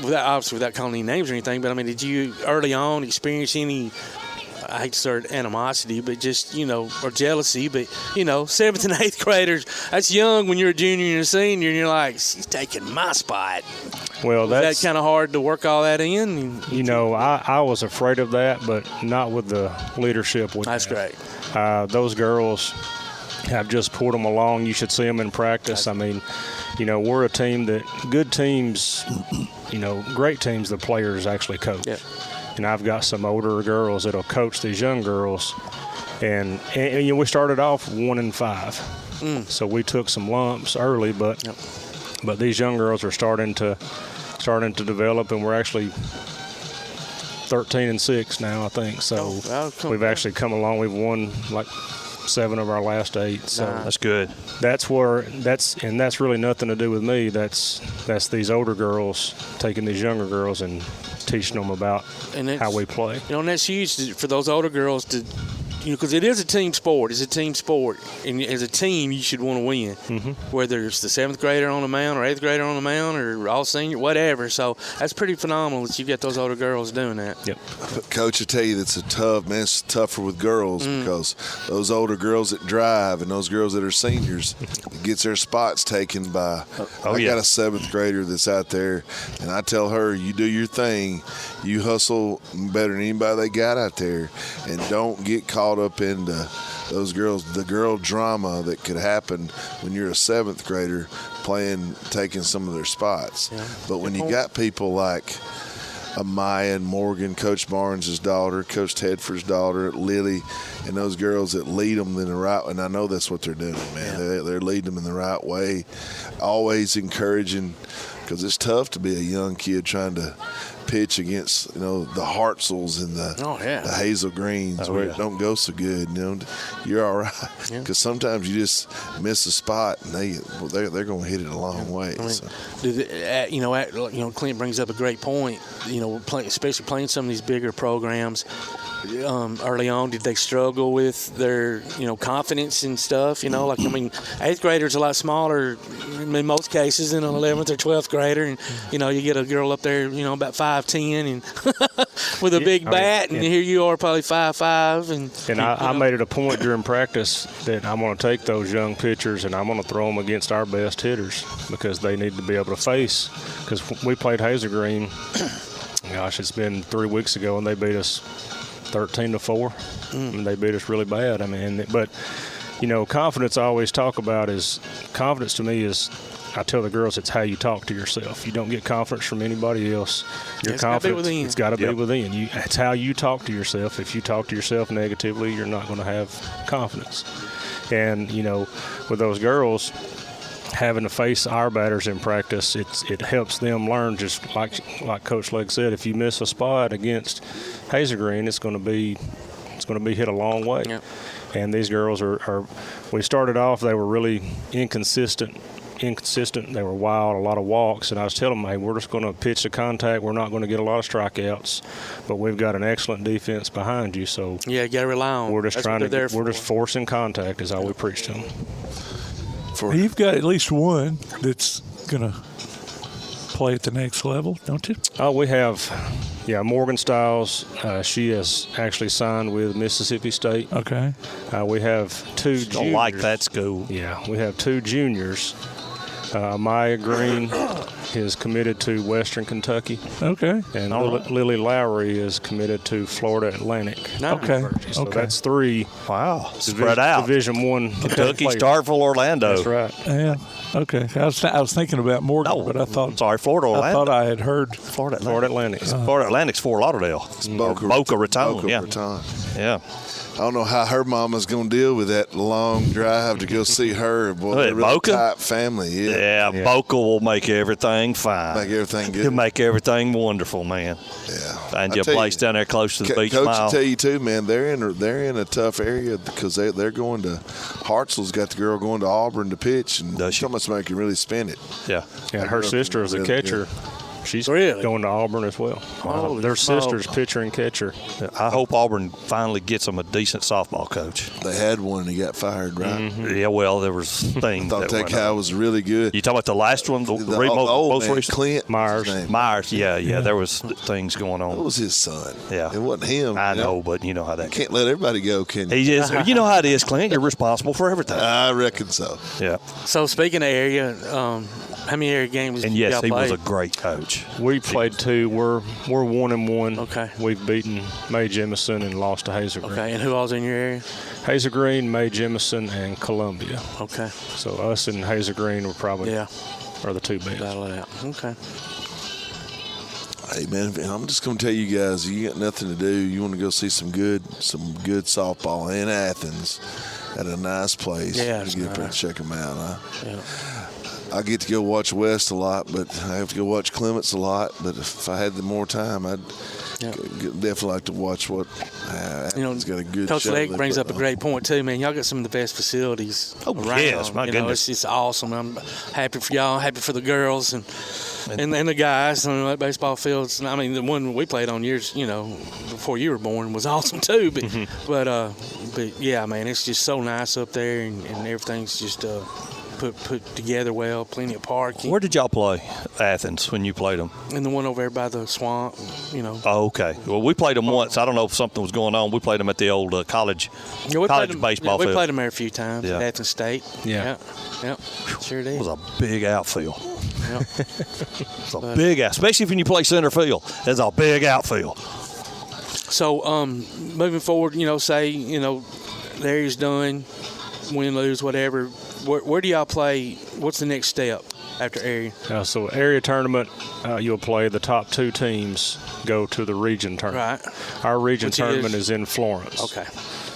Without calling any names or anything, but I mean, did you early on experience any, I hate to start animosity, but just, or jealousy, but, 7th and 8th graders, that's young when you're a junior and a senior, and you're like, she's taking my spot. Well, that's kind of hard to work all that in. I was afraid of that, but not with the leadership. That's great. Those girls have just pulled them along. You should see them in practice. I mean, we're a team that good teams, great teams, the players actually coach. Yeah. And I've got some older girls that'll coach these young girls. And we started off 1-5. So we took some lumps early, but these young girls are starting to develop, and we're actually 13-6 now, I think. So we've actually come along. We've won like 7 of our last 8. So that's good. That's really nothing to do with me. That's these older girls taking these younger girls and teaching them about how we play. And that's huge for those older girls to, because it is a team sport. It's a team sport. And as a team, you should want to win. Mm-hmm. Whether it's the 7th grader on the mound or 8th grader on the mound or all senior, whatever. So that's pretty phenomenal that you get those older girls doing that. Yep. Coach, I tell you, it's it's tougher with girls because those older girls that drive and those girls that are seniors, it gets their spots taken by. I got a 7th grader that's out there, and I tell her, you do your thing, you hustle better than anybody they got out there, and don't get caught up into those girls, the girl drama that could happen when you're a 7th grader taking some of their spots. Yeah. But when you got people like Amaya and Morgan, Coach Barnes' daughter, Coach Tedford's daughter, Lily, and those girls that lead them in the right way, and I know that's what they're doing, man. Yeah. They're leading them in the right way, always encouraging, because it's tough to be a young kid trying to pitch against the Hartzels and the Hazel Greens where it don't go so good. You're all right because sometimes you just miss a spot and they're going to hit it a long way. Clint brings up a great point. Especially playing some of these bigger programs. Early on, did they struggle with their confidence and stuff? 8th grader's a lot smaller in most cases than an 11th or 12th grader, and you get a girl up there about 5'10" and with a big bat, and here you are probably 5'5". And I made it a point during practice that I'm going to take those young pitchers and I'm going to throw them against our best hitters because they need to be able to face. Because we played Hazel Green, gosh, it's been 3 weeks ago, and they beat us 13-4. I mean, they beat us really bad. I mean, but confidence I always talk about is confidence to me is. I tell the girls it's how you talk to yourself. You don't get confidence from anybody else. Your confidence, it's got to be within. It's how you talk to yourself. If you talk to yourself negatively, you're not going to have confidence. And, with those girls, having to face our batters in practice, it helps them learn, just like Coach Legg said, if you miss a spot against Hazel Green, it's going to be hit a long way. Yep. And these girls are we started off, they were really inconsistent. They were wild, a lot of walks, and I was telling them, hey, we're just going to pitch the contact. We're not going to get a lot of strikeouts, but we've got an excellent defense behind you. So you got to rely on. We're just we're just forcing contact is how we preach to them. You've got at least one that's going to play at the next level, don't you? Oh, we have. Yeah, Morgan Stiles, she has actually signed with Mississippi State. Okay. We have two juniors. Don't like that school. Yeah, we have two juniors. Maya Green is committed to Western Kentucky. Okay. And Lily Lowry is committed to Florida Atlantic. Okay. So that's three. Wow. Spread out. Division I. Kentucky, Starkville, Orlando. That's right. Yeah. Okay. I was thinking about Morgan, but I thought. Florida, Orlando. I thought I had heard Florida Atlantic. Florida Atlantic's Fort Lauderdale. It's Boca Raton. Yeah. I don't know how her mama's going to deal with that long drive to go see her. Boy, they're a really tight family. Yeah, Boca will make everything fine. Make everything good. He'll make everything wonderful, man. Yeah. Find you a place down there close to the beach Coach mile. will tell you, too, man, they're in a tough area because they're going to – Hartzell's got the girl going to Auburn to pitch, and someone's making really spin it. Yeah. Yeah, her sister is a catcher. She's going to Auburn as well. Their sister's pitcher and catcher. I hope Auburn finally gets them a decent softball coach. They had one and he got fired, right? Mm-hmm. Yeah, well, there was things. I thought that guy was really good. You talking about the last one, the old man, recent? Clint Myers. Yeah. There was things going on. That was his son. Yeah, it wasn't him. I know, but you know how that. You can't let everybody go, can you? He is. You know how it is, Clint. You're responsible for everything. I reckon so. Yeah. So speaking of area, how many area games? And yes, he was a great coach. We played two. We're 1-1. Okay. We've beaten May Jemison and lost to Hazel Green. Okay. And who all's in your area? Hazel Green, May Jemison, and Columbia. Okay. So us and Hazel Green are probably are the two best. Battle it out. Okay. Hey man, I'm just gonna tell you guys, you got nothing to do. You want to go see some good softball in Athens at a nice place. Yeah, get up there and check them out. Huh? Yeah. I get to go watch West a lot, but I have to go watch Clements a lot. But if I had the more time, I'd definitely like to watch what Athens got a good Coach show. Legg brings up a great point too, man. Y'all got some of the best facilities around. Yes, my goodness. It's awesome. I'm happy for y'all. Happy for the girls and the guys. Like baseball fields. I mean, the one we played on years, before you were born was awesome too. But but yeah, man, it's just so nice up there, and everything's just put together well. Plenty of parking. Where did y'all play Athens when you played them? And the one over there by the swamp, Oh, okay. Well, we played them once. I don't know if something was going on. We played them at the old college baseball field. We played them there a few times at Athens State. Yeah. Yep. Sure did. It was a big outfield. Yep. It's a big out, especially when you play center field. It's a big outfield. So, moving forward, say, the area's done, win, lose, whatever. Where do y'all play? What's the next step after area? So area tournament, you'll play the top two teams go to the region tournament. Right. Our region tournament is in Florence. Okay.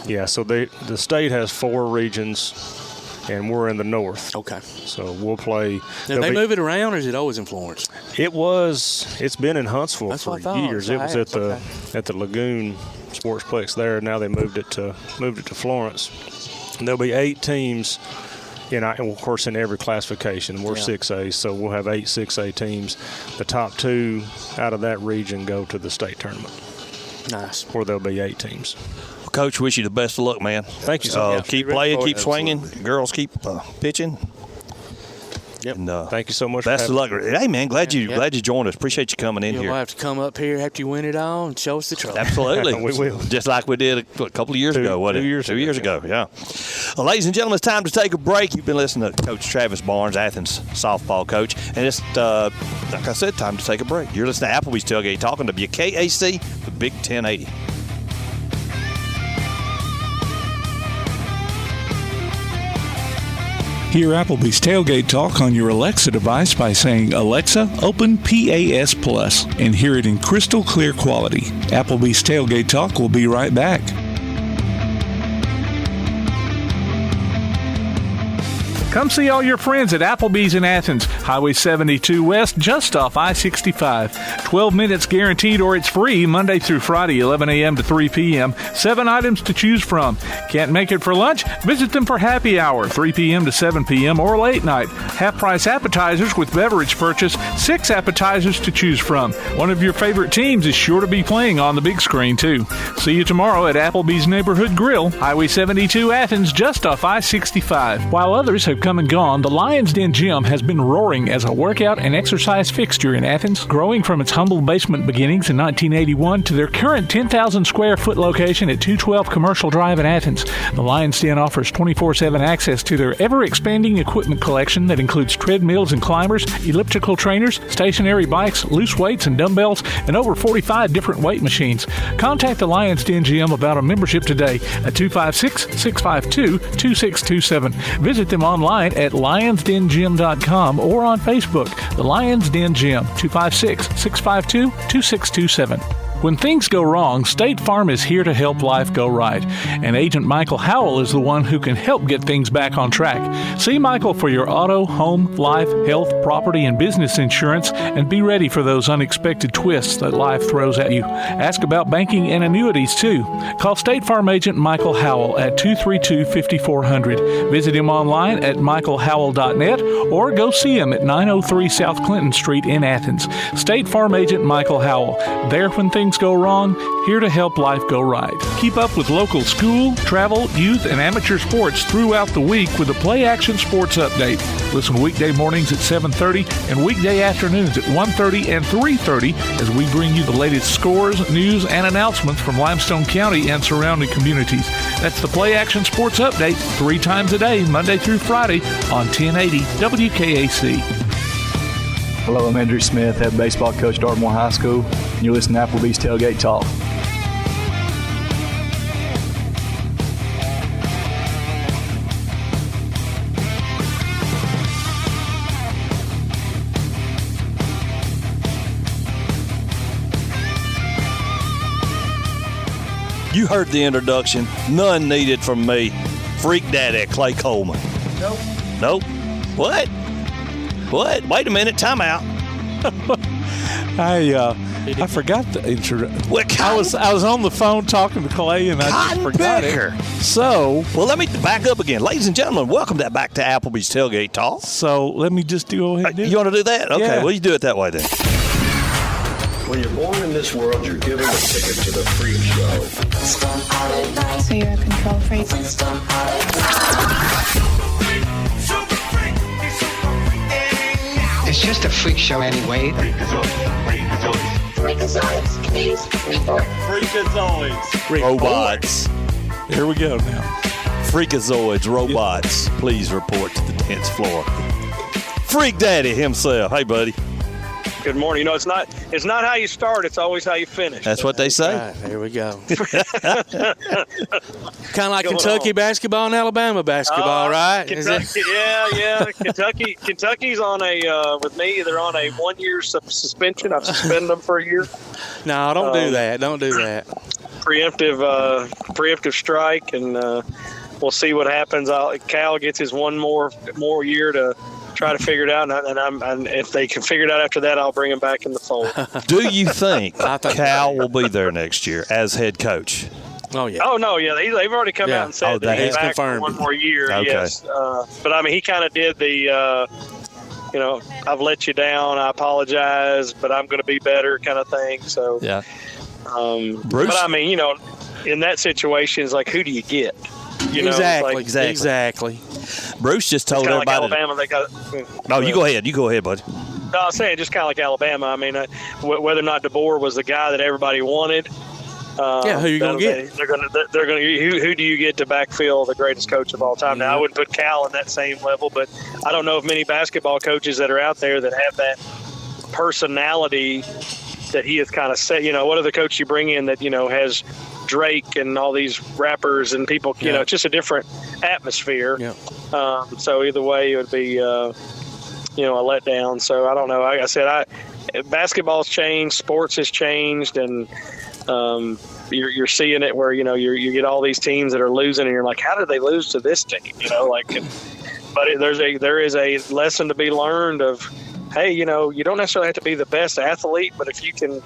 Yeah, so the state has 4 regions, and we're in the north. Okay. So we'll play. Now, they move it around, or is it always in Florence? It's been in Huntsville for years. It was at the Lagoon Sportsplex there. Now they moved it to Florence. And there'll be 8 teams. And of course, in every classification, we're 6A, so we'll have 8 6A teams. The top 2 out of that region go to the state tournament. Nice. Where there'll be 8 teams. Well, Coach, wish you the best of luck, man. Thank you, sir. Keep playing, keep swinging. Girls keep pitching. Yep. And, thank you so much. Best of luck. Hey, man, glad you joined us. Appreciate you coming in here. You'll have to come up here after you win it all and show us the trophy. Absolutely. We will. Just like we did a couple of years ago, wasn't it? 2 years ago, yeah. Well, ladies and gentlemen, it's time to take a break. You've been listening to Coach Travis Barnes, Athens softball coach. And it's, like I said, time to take a break. You're listening to Applebee's Tailgate Talking to WKAC, the Big 1080. Hear Applebee's Tailgate Talk on your Alexa device by saying, Alexa, open PAS Plus, and hear it in crystal clear quality. Applebee's Tailgate Talk will be right back. Come see all your friends at Applebee's in Athens, Highway 72 West, just off I-65. 12 minutes guaranteed or it's free Monday through Friday, 11 a.m. to 3 p.m. 7 items to choose from. Can't make it for lunch? Visit them for happy hour, 3 p.m. to 7 p.m. or late night. Half-price appetizers with beverage purchase, 6 appetizers to choose from. One of your favorite teams is sure to be playing on the big screen, too. See you tomorrow at Applebee's Neighborhood Grill, Highway 72 Athens, just off I-65. While others have come and gone, the Lions Den Gym has been roaring as a workout and exercise fixture in Athens, growing from its humble basement beginnings in 1981 to their current 10,000 square foot location at 212 Commercial Drive in Athens. The Lions Den offers 24/7 access to their ever-expanding equipment collection that includes treadmills and climbers, elliptical trainers, stationary bikes, loose weights and dumbbells, and over 45 different weight machines. Contact the Lions Den Gym about a membership today at 256-652-2627. Visit them online at lionsdengym.com or on Facebook. The Lions Den Gym, 256-652-2627. When things go wrong, State Farm is here to help life go right. And Agent Michael Howell is the one who can help get things back on track. See Michael for your auto, home, life, health, property, and business insurance, and be ready for those unexpected twists that life throws at you. Ask about banking and annuities, too. Call State Farm Agent Michael Howell at 232-5400. Visit him online at michaelhowell.net or go see him at 903 South Clinton Street in Athens. State Farm Agent Michael Howell. There when things go wrong, here to help life go right. Keep up with local school, travel, youth, and amateur sports throughout the week with the Play Action Sports Update. Listen weekday mornings at 7:30 and weekday afternoons at 1:30 and 3:30 as we bring you the latest scores, news, and announcements from Limestone County and surrounding communities. That's the Play Action Sports Update 3 times a day, Monday through Friday on 1080 WKAC. Hello, I'm Andrew Smith, head baseball coach at Ardmore High School, and you're listening to Applebee's Tailgate Talk. You heard the introduction. None needed from me. Freak Daddy Clay Coleman. Nope. What? Wait a minute. Time out. I forgot the intro. I was on the phone talking to Clay and I just forgot it. So, well, let me back up again, ladies and gentlemen. Welcome back to Applebee's Tailgate Talk. So let me just go ahead and do it. You want to do that? Okay. Yeah. Well, you do it that way then. When you're born in this world, you're given a ticket to the freak show. So you're a control freak? It's just a freak show anyway. Freakazoids. Robots. Here we go now. Freakazoids, robots. Please report to the dance floor. Freak Daddy himself. Hey, buddy. Good morning. You know, it's not how you start, it's always how you finish. That's what they say. Right, there we go. Kind of like Kentucky basketball and Alabama basketball, right? Kentucky, yeah. Kentucky's on with me, they're on a 1-year suspension. I've suspended them for a year. No, don't do that. Don't do that. Preemptive strike, and we'll see what happens. Cal gets his one more year to try to figure it out, and if they can figure it out after that, I'll bring him back in the fold. Do you think Cal will be there next year as head coach? Oh, yeah. Oh, no, yeah. They've already come out and said that he's back for one more year, okay. Yes. But, I mean, he kind of did the, I've let you down, I apologize, but I'm going to be better kind of thing. So, yeah. Bruce? But, I mean, in that situation, it's like, who do you get? Exactly. Bruce just told everybody. Like Alabama, they got. No, you go ahead. You go ahead, buddy. No, I was saying just kind of like Alabama. I mean, whether or not DeBoer was the guy that everybody wanted. Who are you going to get? They're going to. Who do you get to backfill the greatest coach of all time? Now, I wouldn't put Cal in that same level, but I don't know of many basketball coaches that are out there that have that personality that he has kind of set. What other coach you bring in that has Drake and all these rappers and people. You know, it's just a different atmosphere. Yeah. So either way, it would be a letdown. So I don't know. Like I said, basketball's changed, sports has changed, and you're seeing it where you get all these teams that are losing, and you're like, how did they lose to this team? But there is a lesson to be learned of, hey, you don't necessarily have to be the best athlete, but if you can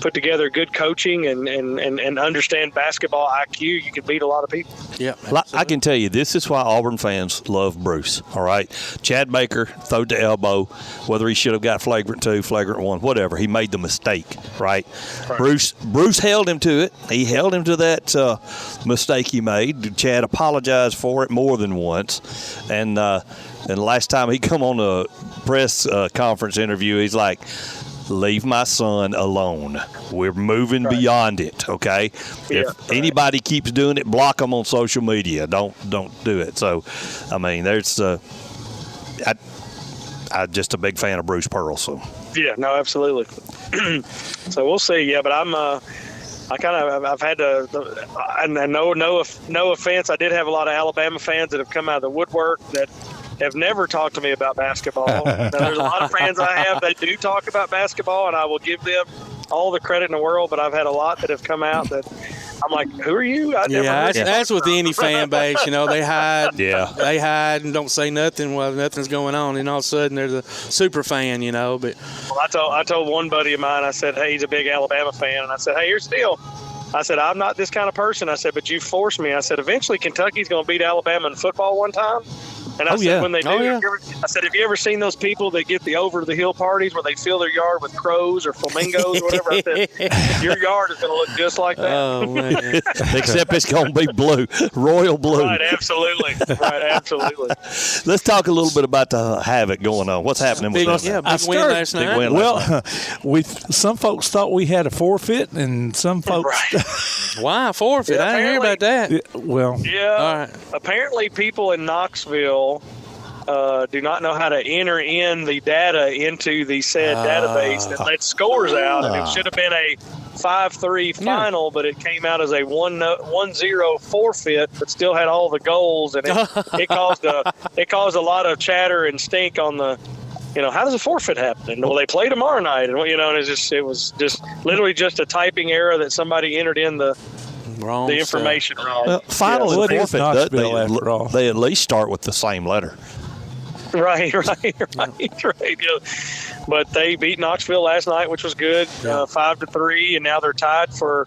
put together good coaching and understand basketball IQ, you can beat a lot of people. Yeah, I can tell you, this is why Auburn fans love Bruce, all right? Chad Baker throwed the elbow, whether he should have got flagrant 2, flagrant 1, whatever. He made the mistake, right? Bruce held him to it. He held him to that mistake he made. Chad apologized for it more than once. And last time he come on a press conference interview, he's like, leave my son alone. We're moving beyond it, okay? If anybody keeps doing it, block them on social media. Don't do it. So, I mean, there's I'm just a big fan of Bruce Pearl. So. Yeah, no, absolutely. So we'll see. Yeah, but I've had to, and no offense, I did have a lot of Alabama fans that have come out of the woodwork that have never talked to me about basketball. Now, there's a lot of fans I have that do talk about basketball, and I will give them all the credit in the world, but I've had a lot that have come out that I'm like, who are you? That's with any fan base. They hide. They hide and don't say nothing while nothing's going on, and all of a sudden they're the super fan, But I told one buddy of mine, I said, hey, he's a big Alabama fan, and I said, hey, here's the deal. I said, I'm not this kind of person. I said, but you forced me. I said, eventually Kentucky's going to beat Alabama in football one time. And I said, when they do, I said, have you ever seen those people that get the over-the-hill parties where they fill their yard with crows or flamingos or whatever? I said, your yard is going to look just like that. Oh, man. Except it's going to be blue, royal blue. Right, absolutely. Let's talk a little bit about the Havoc going on. What's happening with them? Yeah, big win last night. Some folks thought we had a forfeit, and some folks. Why forfeit? I didn't hear about that. All right. Apparently, people in Knoxville do not know how to enter in the data into the said database that lets scores out. And it should have been a 5-3 final, but it came out as a 1-0 forfeit, but still had all the goals, and it caused a lot of chatter and stink on the. How does a forfeit happen? Well, they play tomorrow night, and it was just literally just a typing error that somebody entered in the information wrong. Well, final and forfeit, they at least start with the same letter. Right. But they beat Knoxville last night, which was good, 5-3, and now they're tied for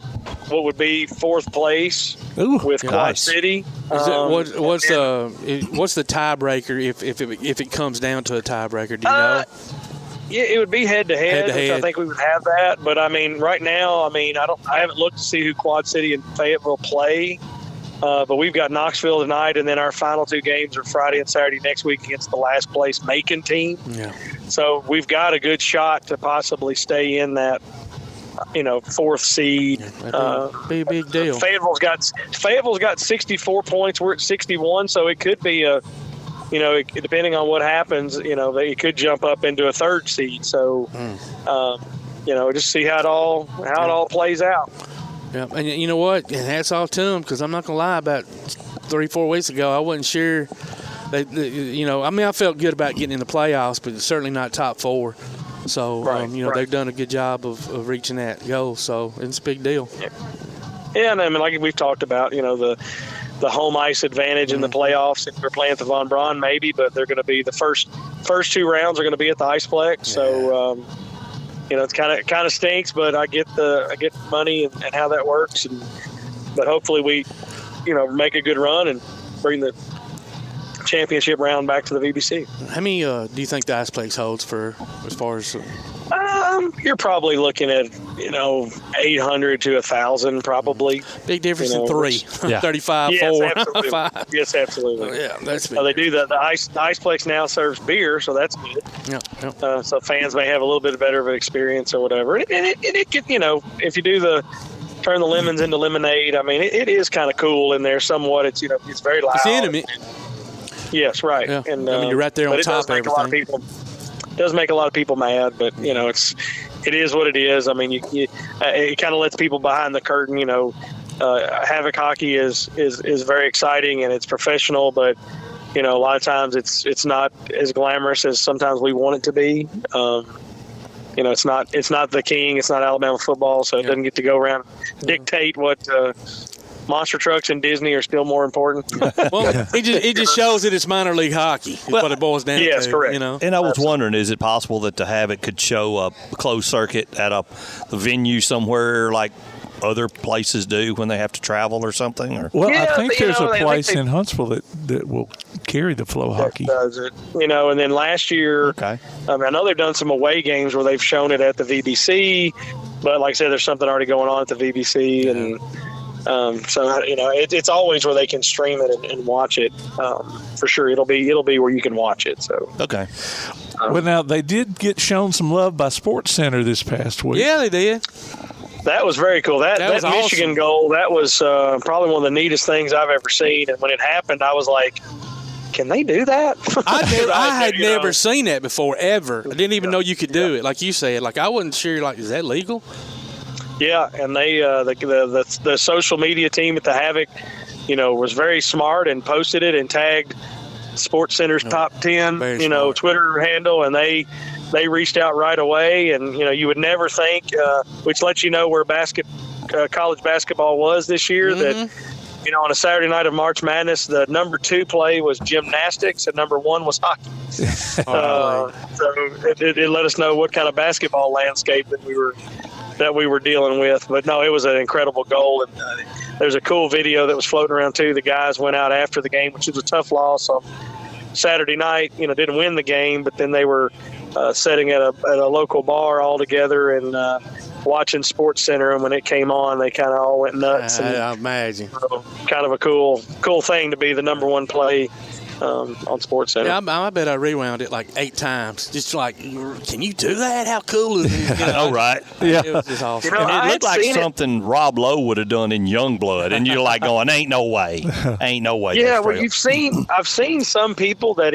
what would be fourth place with Quad City. What's the tiebreaker if it comes down to a tiebreaker? Do you know? Yeah, it would be head-to-head, which I think we would have that. But I mean, right now, I haven't looked to see who Quad City and Fayetteville play. But we've got Knoxville tonight, and then our final 2 games are Friday and Saturday next week against the last place Macon team. Yeah. So we've got a good shot to possibly stay in that, 4th seed. That'd be a big deal. Fayetteville's got 64 points. We're at 61, so it could be depending on what happens, they could jump up into a 3rd seed. So, just see how it all plays out. Yeah, and you know what? And hats off to them, because I'm not gonna lie. About 3-4 weeks ago, I wasn't sure. I felt good about getting in the playoffs, but certainly not top 4. So, they've done a good job of reaching that goal. So it's a big deal. Yeah, and I mean, like we've talked about, the home ice advantage in the playoffs. If we're playing at the Von Braun, maybe, but they're going to be the first 2 rounds are going to be at the Iceplex. So. It's kind of stinks, but I get the money and how that works, but hopefully we, make a good run and bring the championship round back to the VBC. How many do you think the Iceplex holds for as far as? You're probably looking at 800 to 1,000 probably. Big difference in 3. 35, yes, 4, absolutely. 5. Yes, absolutely. Yeah, that's big. They do the Iceplex now serves beer, so that's good. Yeah. So fans may have a little bit better of an experience or whatever. And it could, if you do turn the lemons into lemonade, I mean, it is kind of cool in there somewhat. It's it's very loud. It's intimate. Yes, right. Yeah. And you're right there on top of everything. It does make a lot of people mad, but it is what it is. I mean, it kind of lets people behind the curtain, Havoc hockey is very exciting and it's professional, but a lot of times it's not as glamorous as sometimes we want it to be. It's not the King, it's not Alabama football, so it doesn't get to go around and dictate what monster trucks and Disney are still more important. Well, it just shows that it's minor league hockey. Is what it boils down to. Yes, correct. And I was wondering, is it possible that the Havoc could show a closed circuit at a venue somewhere like other places do when they have to travel or something? Or? Well, I think there's a place in Huntsville that will carry the flow hockey. Does it? And then last year, I know they've done some away games where they've shown it at the VBC, but like I said, there's something already going on at the VBC, and so it's always where they can stream it and watch it. For sure, it'll be where you can watch it. So okay. Well, now they did get shown some love by Sports Center this past week. Yeah, they did. That was very cool. That Michigan awesome. goal, that was probably one of the neatest things I've ever seen. And when it happened, I was like, can they do that? I had never seen that before, ever. I didn't even know you could do it. Like you said, like I wasn't sure, like, is that legal? Yeah, and they the social media team at the Havoc, was very smart and posted it and tagged Sports Center's top 10, Twitter handle, and they reached out right away. And you would never think, which lets you know where college basketball was this year. That on a Saturday night of March Madness, the number 2 play was gymnastics and number 1 was hockey. So it let us know what kind of basketball landscape that we were dealing with. But no, it was an incredible goal. And there's a cool video that was floating around too. The guys went out after the game, which was a tough loss on Saturday night. Didn't win the game, but then they were sitting at a local bar all together and watching Sports Center. And when it came on, they kind of all went nuts. I imagine. Kind of a cool thing to be the number 1 play on Sports Center. Yeah, I bet I rewound it like 8 times. Just like, can you do that? How cool is it? I know, right? Yeah. It was just awesome. And it looked like something Rob Lowe would have done in Youngblood, and you're like going, ain't no way. Yeah, well, I've seen some people that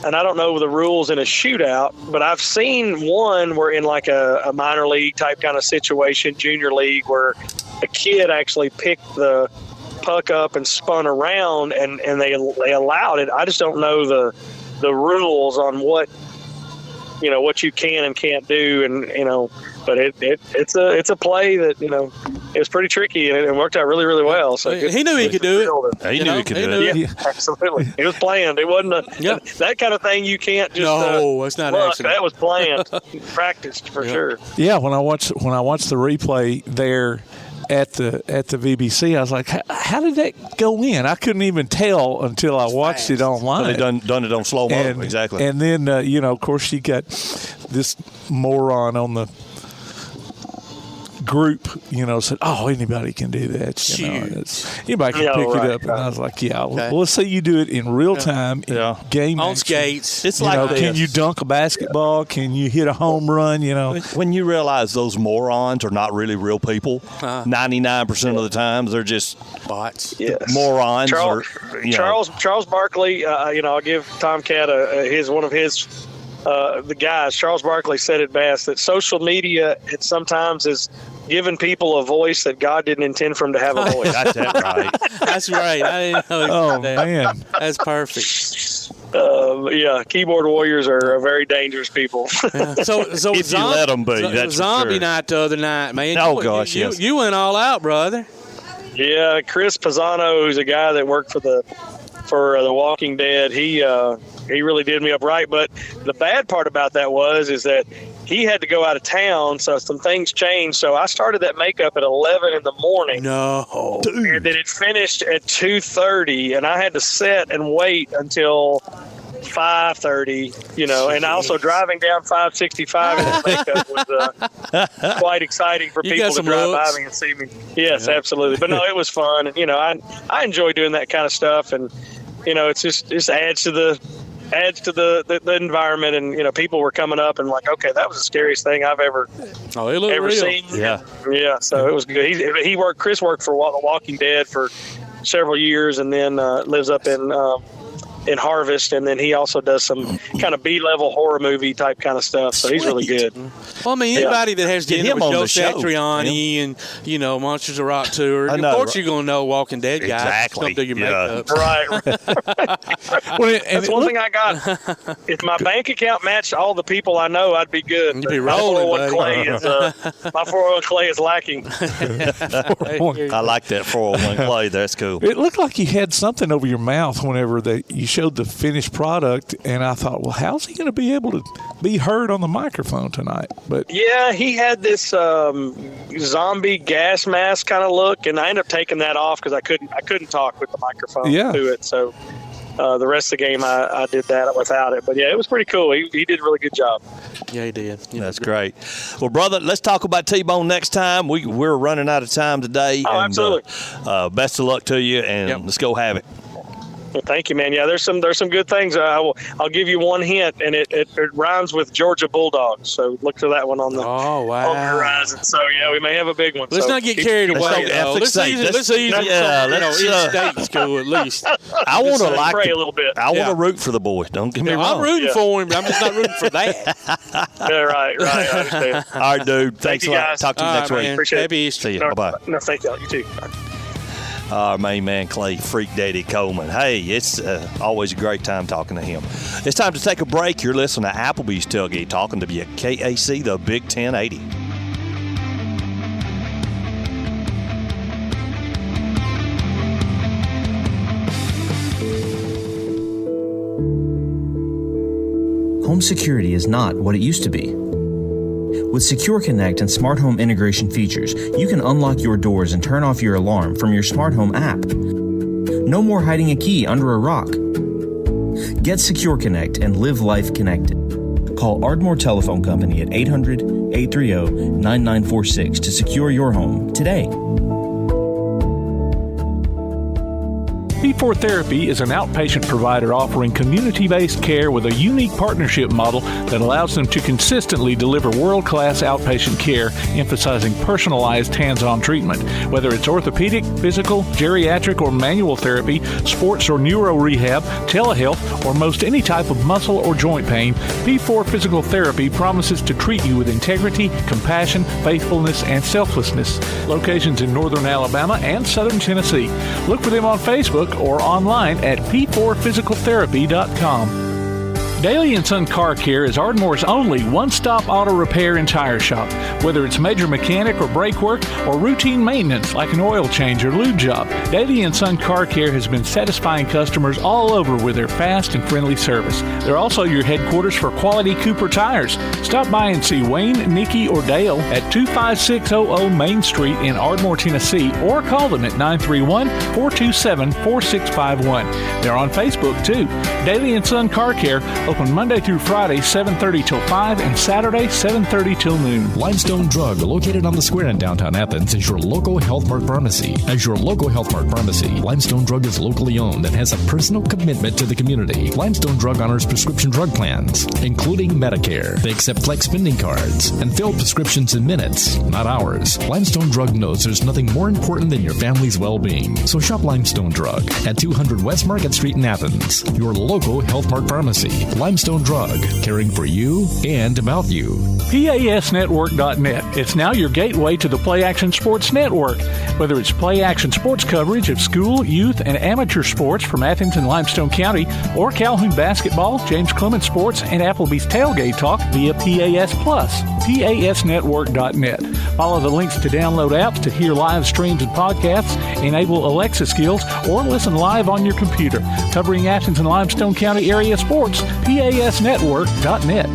and I don't know the rules in a shootout, but I've seen one where in like a minor league type kind of situation, junior league, where a kid actually picked the puck up and spun around and they allowed it. I just don't know the rules on what you can and can't do, and but it's a play that it was pretty tricky and it worked out really, really well. So he knew he could do it. He knew he could do it. Yeah, absolutely. It was planned. It wasn't that kind of thing. You can't just it's not accident. That was planned, practiced for sure. Yeah, when I watched the replay there at the VBC, I was like, how did that go in? I couldn't even tell until I watched it online. So they done it on slow mo, exactly. And then of course, you got this moron on the group, said, "Oh, anybody can do that. Anybody can pick it up." And I was like, "Yeah, well, let's say you do it in real time, in game on action. skates. It's like this. Can you dunk a basketball? Can you hit a home run? When you realize those morons are not really real people, 99% of the times they're just bots. Yes. Morons. Charles Barkley. I'll give Tomcat one of his. The guys, Charles Barkley said it best, that social media, it sometimes is giving people a voice that God didn't intend for them to have a voice. That's right. That's right. I didn't know man. That's perfect. Keyboard warriors are very dangerous people. So if you let them be, that's Zombie for sure. Night the other night, man. Oh, gosh, yes. You went all out, brother. Yeah, Chris Pisano, who's a guy that worked for the Walking Dead, he really did me up right. But the bad part about that is that he had to go out of town, so some things changed. So I started that makeup at 11 in the morning. No, and then it finished at 2:30, and I had to sit and wait until 5:30. And also driving down 565 in that makeup was quite exciting for people to drive by me and see me. Yes, absolutely. But no, it was fun, and I enjoy doing that kind of stuff, and it's just adds to the environment, and people were coming up and like, okay, that was the scariest thing I've ever seen. Yeah. So it was good. Chris worked for The Walking Dead for several years, and then lives up in in Harvest, and then he also does some kind of B-level horror movie type kind of stuff. So he's really good. Well, I mean, anybody that has dinner with Joe Satriani yeah. and, you know, Monsters of Rock Tour, of course you're going to know Walking Dead guy. Exactly. Come through your makeup. Right. That's one thing I got. If my bank account matched all the people I know, I'd be good. You'd be rolling, my 401 Clay is lacking. I like that 401 Clay. That's cool. It looked like you had something over your mouth whenever you showed the finished product, and I thought, well, how's he going to be able to be heard on the microphone tonight? But yeah, he had this zombie gas mask kind of look, and I ended up taking that off because I couldn't talk with the microphone to it. So the rest of the game I did that without it. But yeah, it was pretty cool. He did a really good job. Yeah, he did. That's great. Well, brother, let's talk about T-Bone next time. We're running out of time today. Oh, absolutely. Best of luck to you, and let's go have it. Well, thank you, man. Yeah, there's some good things. I'll give you one hint, and it rhymes with Georgia Bulldogs. So look for that one on the horizon. So yeah, we may have a big one. Let's not get carried away. Let's ease state school at least. I want to pray a little bit. I want to root for the boys. Don't get me wrong. I'm rooting for him, but I'm just not rooting for that. Yeah, right. I understand. All right, dude. Thanks a lot. Guys. Talk to you next week. Appreciate it. Happy Easter. See you. Bye-bye. No, thank y'all. You too. Our main man, Clay Freak Daddy Coleman. Hey, it's always a great time talking to him. It's time to take a break. You're listening to Applebee's Tailgate Talk on WKAC, the Big 1080. Home security is not what it used to be. With Secure Connect and smart home integration features, you can unlock your doors and turn off your alarm from your smart home app. No more hiding a key under a rock. Get Secure Connect and live life connected. Call Ardmore Telephone Company at 800-830-9946 to secure your home today. P4 Therapy is an outpatient provider offering community-based care with a unique partnership model that allows them to consistently deliver world-class outpatient care, emphasizing personalized hands-on treatment. Whether it's orthopedic, physical, geriatric, or manual therapy, sports or neuro rehab, telehealth, or most any type of muscle or joint pain, P4 Physical Therapy promises to treat you with integrity, compassion, faithfulness, and selflessness. Locations in northern Alabama and southern Tennessee. Look for them on Facebook or online at p4physicaltherapy.com. Daly & Son Car Care is Ardmore's only one-stop auto repair and tire shop. Whether it's major mechanic or brake work or routine maintenance like an oil change or lube job, Daly & Son Car Care has been satisfying customers all over with their fast and friendly service. They're also your headquarters for quality Cooper tires. Stop by and see Wayne, Nikki, or Dale at 25600 Main Street in Ardmore, Tennessee, or call them at 931-427-4651. They're on Facebook, too. Daly & Son Car Care, open Monday through Friday, 7:30 till 5, and Saturday, 7:30 till noon. Limestone Drug, located on the square in downtown Athens, is your local Health Mart pharmacy. As your local Health Mart pharmacy, Limestone Drug is locally owned and has a personal commitment to the community. Limestone Drug honors prescription drug plans, including Medicare. They accept flex spending cards and fill prescriptions in minutes, not hours. Limestone Drug knows there's nothing more important than your family's well-being. So shop Limestone Drug at 200 West Market Street in Athens, your local Health Mart pharmacy. Limestone Drug, caring for you and about you. PASnetwork.net. It's now your gateway to the Play Action Sports Network. Whether it's Play Action Sports coverage of school, youth, and amateur sports from Athens and Limestone County, or Calhoun basketball, James Clement Sports, and Applebee's Tailgate Talk via PAS Plus. PASnetwork.net. Follow the links to download apps to hear live streams and podcasts, enable Alexa skills, or listen live on your computer. Covering Athens and Limestone County area sports, PASnetwork.net.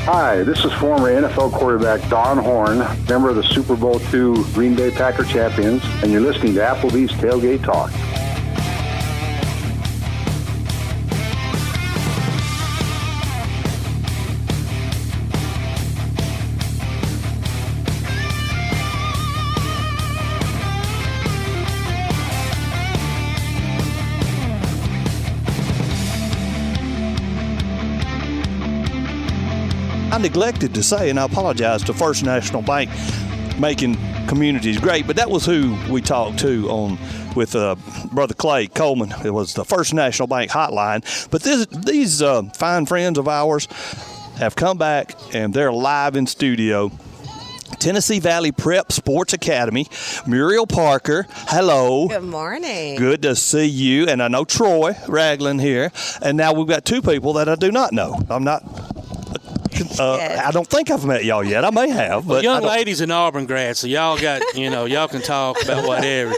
Hi, this is former NFL quarterback Don Horn, member of the Super Bowl II Green Bay Packer champions, and you're listening to Applebee's Tailgate Talk. I neglected to say, and I apologize to First National Bank, making communities great. But that was who we talked to with Brother Clay Coleman. It was the First National Bank hotline. But these fine friends of ours have come back, and they're live in studio. Tennessee Valley Prep Sports Academy. Muriel Parker, hello. Good morning. Good to see you. And I know Troy Ragland here. And now we've got two people that I do not know. I don't think I've met y'all yet. I may have. But young ladies in Auburn grad, so y'all got, y'all can talk about whatever.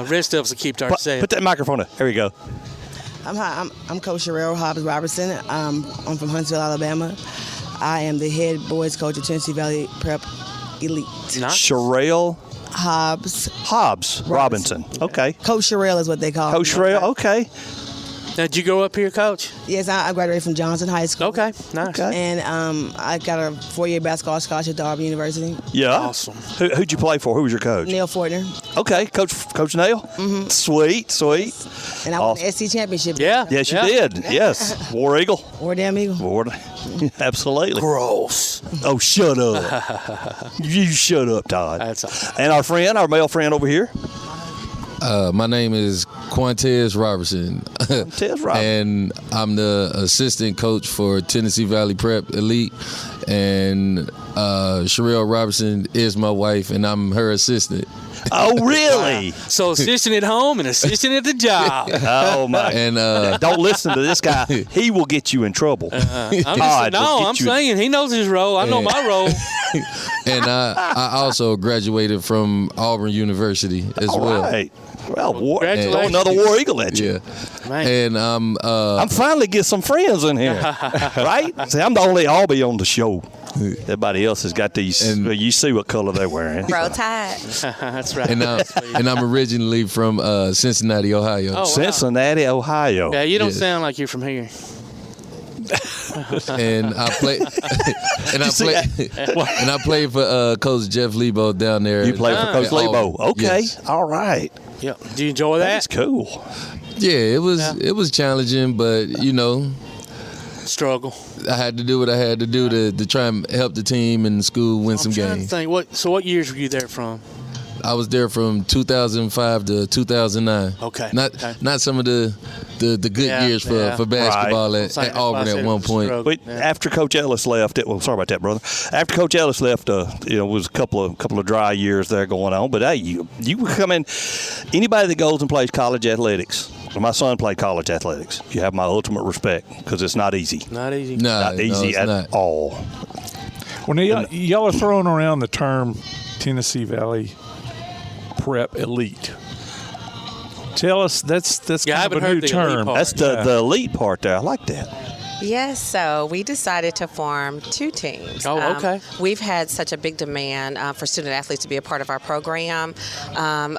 Rest of us will keep to ourselves. Put that microphone up. There we go. I'm Coach Sherell Robertson. I'm from Huntsville, Alabama. I am the head boys coach at Tennessee Valley Prep Elite. Sherell Hobbs Robinson. Okay. Coach Sherell is what they call Coach Sherell. Okay. Now, did you grow up here, Coach? Yes, I graduated from Johnson High School. Okay, nice. Okay. And I got a 4-year basketball scholarship to Auburn University. Yeah. Awesome. Who'd you play for? Who was your coach? Neil Fortner. Okay, Coach Neil? Mm-hmm. Sweet. And I won the SC championship. Yeah. Yes, you did. Yes. War Eagle. War Damn Eagle. Absolutely. Gross. Oh, shut up. You shut up, Todd. That's all right. And our male friend over here. My name is Quantez Robertson. And I'm the assistant coach for Tennessee Valley Prep Elite. And Sherell Robertson is my wife, and I'm her assistant. Oh, really? So assistant at home and assistant at the job. Oh, my. And don't listen to this guy. He will get you in trouble. I'm saying he knows his role. I know my role. And I also graduated from Auburn University as well. Right. Well, another War Eagle at you. Yeah. And I'm finally get some friends in here, right? See, I'm the only Albie on the show. Everybody else has got these. And you see what color they're wearing. Roll Tide. That's right. And I'm originally from Cincinnati, Ohio. Oh, wow. Cincinnati, Ohio. Yeah, you don't sound like you're from here. And I played for Coach Jeff Lebo down there. You played for Coach Lebo. Okay. Yes. All right. Yeah. Do you enjoy that? That's cool. Yeah, it was challenging, but struggle. I had to do what I had to do to try and help the team and the school win some games. What years were you there from? I was there from 2005 to 2009. Okay. Not some of the good years for basketball at Auburn at one point. But after Coach Ellis left, sorry about that, brother. After Coach Ellis left, it was a couple of dry years there going on. But hey, you come in. Anybody that goes and plays college athletics. My son played college athletics. You have my ultimate respect because it's not easy. Not easy. Not easy at all. Well, now y'all are throwing around the term Tennessee Valley Prep Elite. Tell us, that's kind of a new term. That's the elite part there. I like that. Yes, so we decided to form two teams. Oh, okay. We've had such a big demand for student athletes to be a part of our program.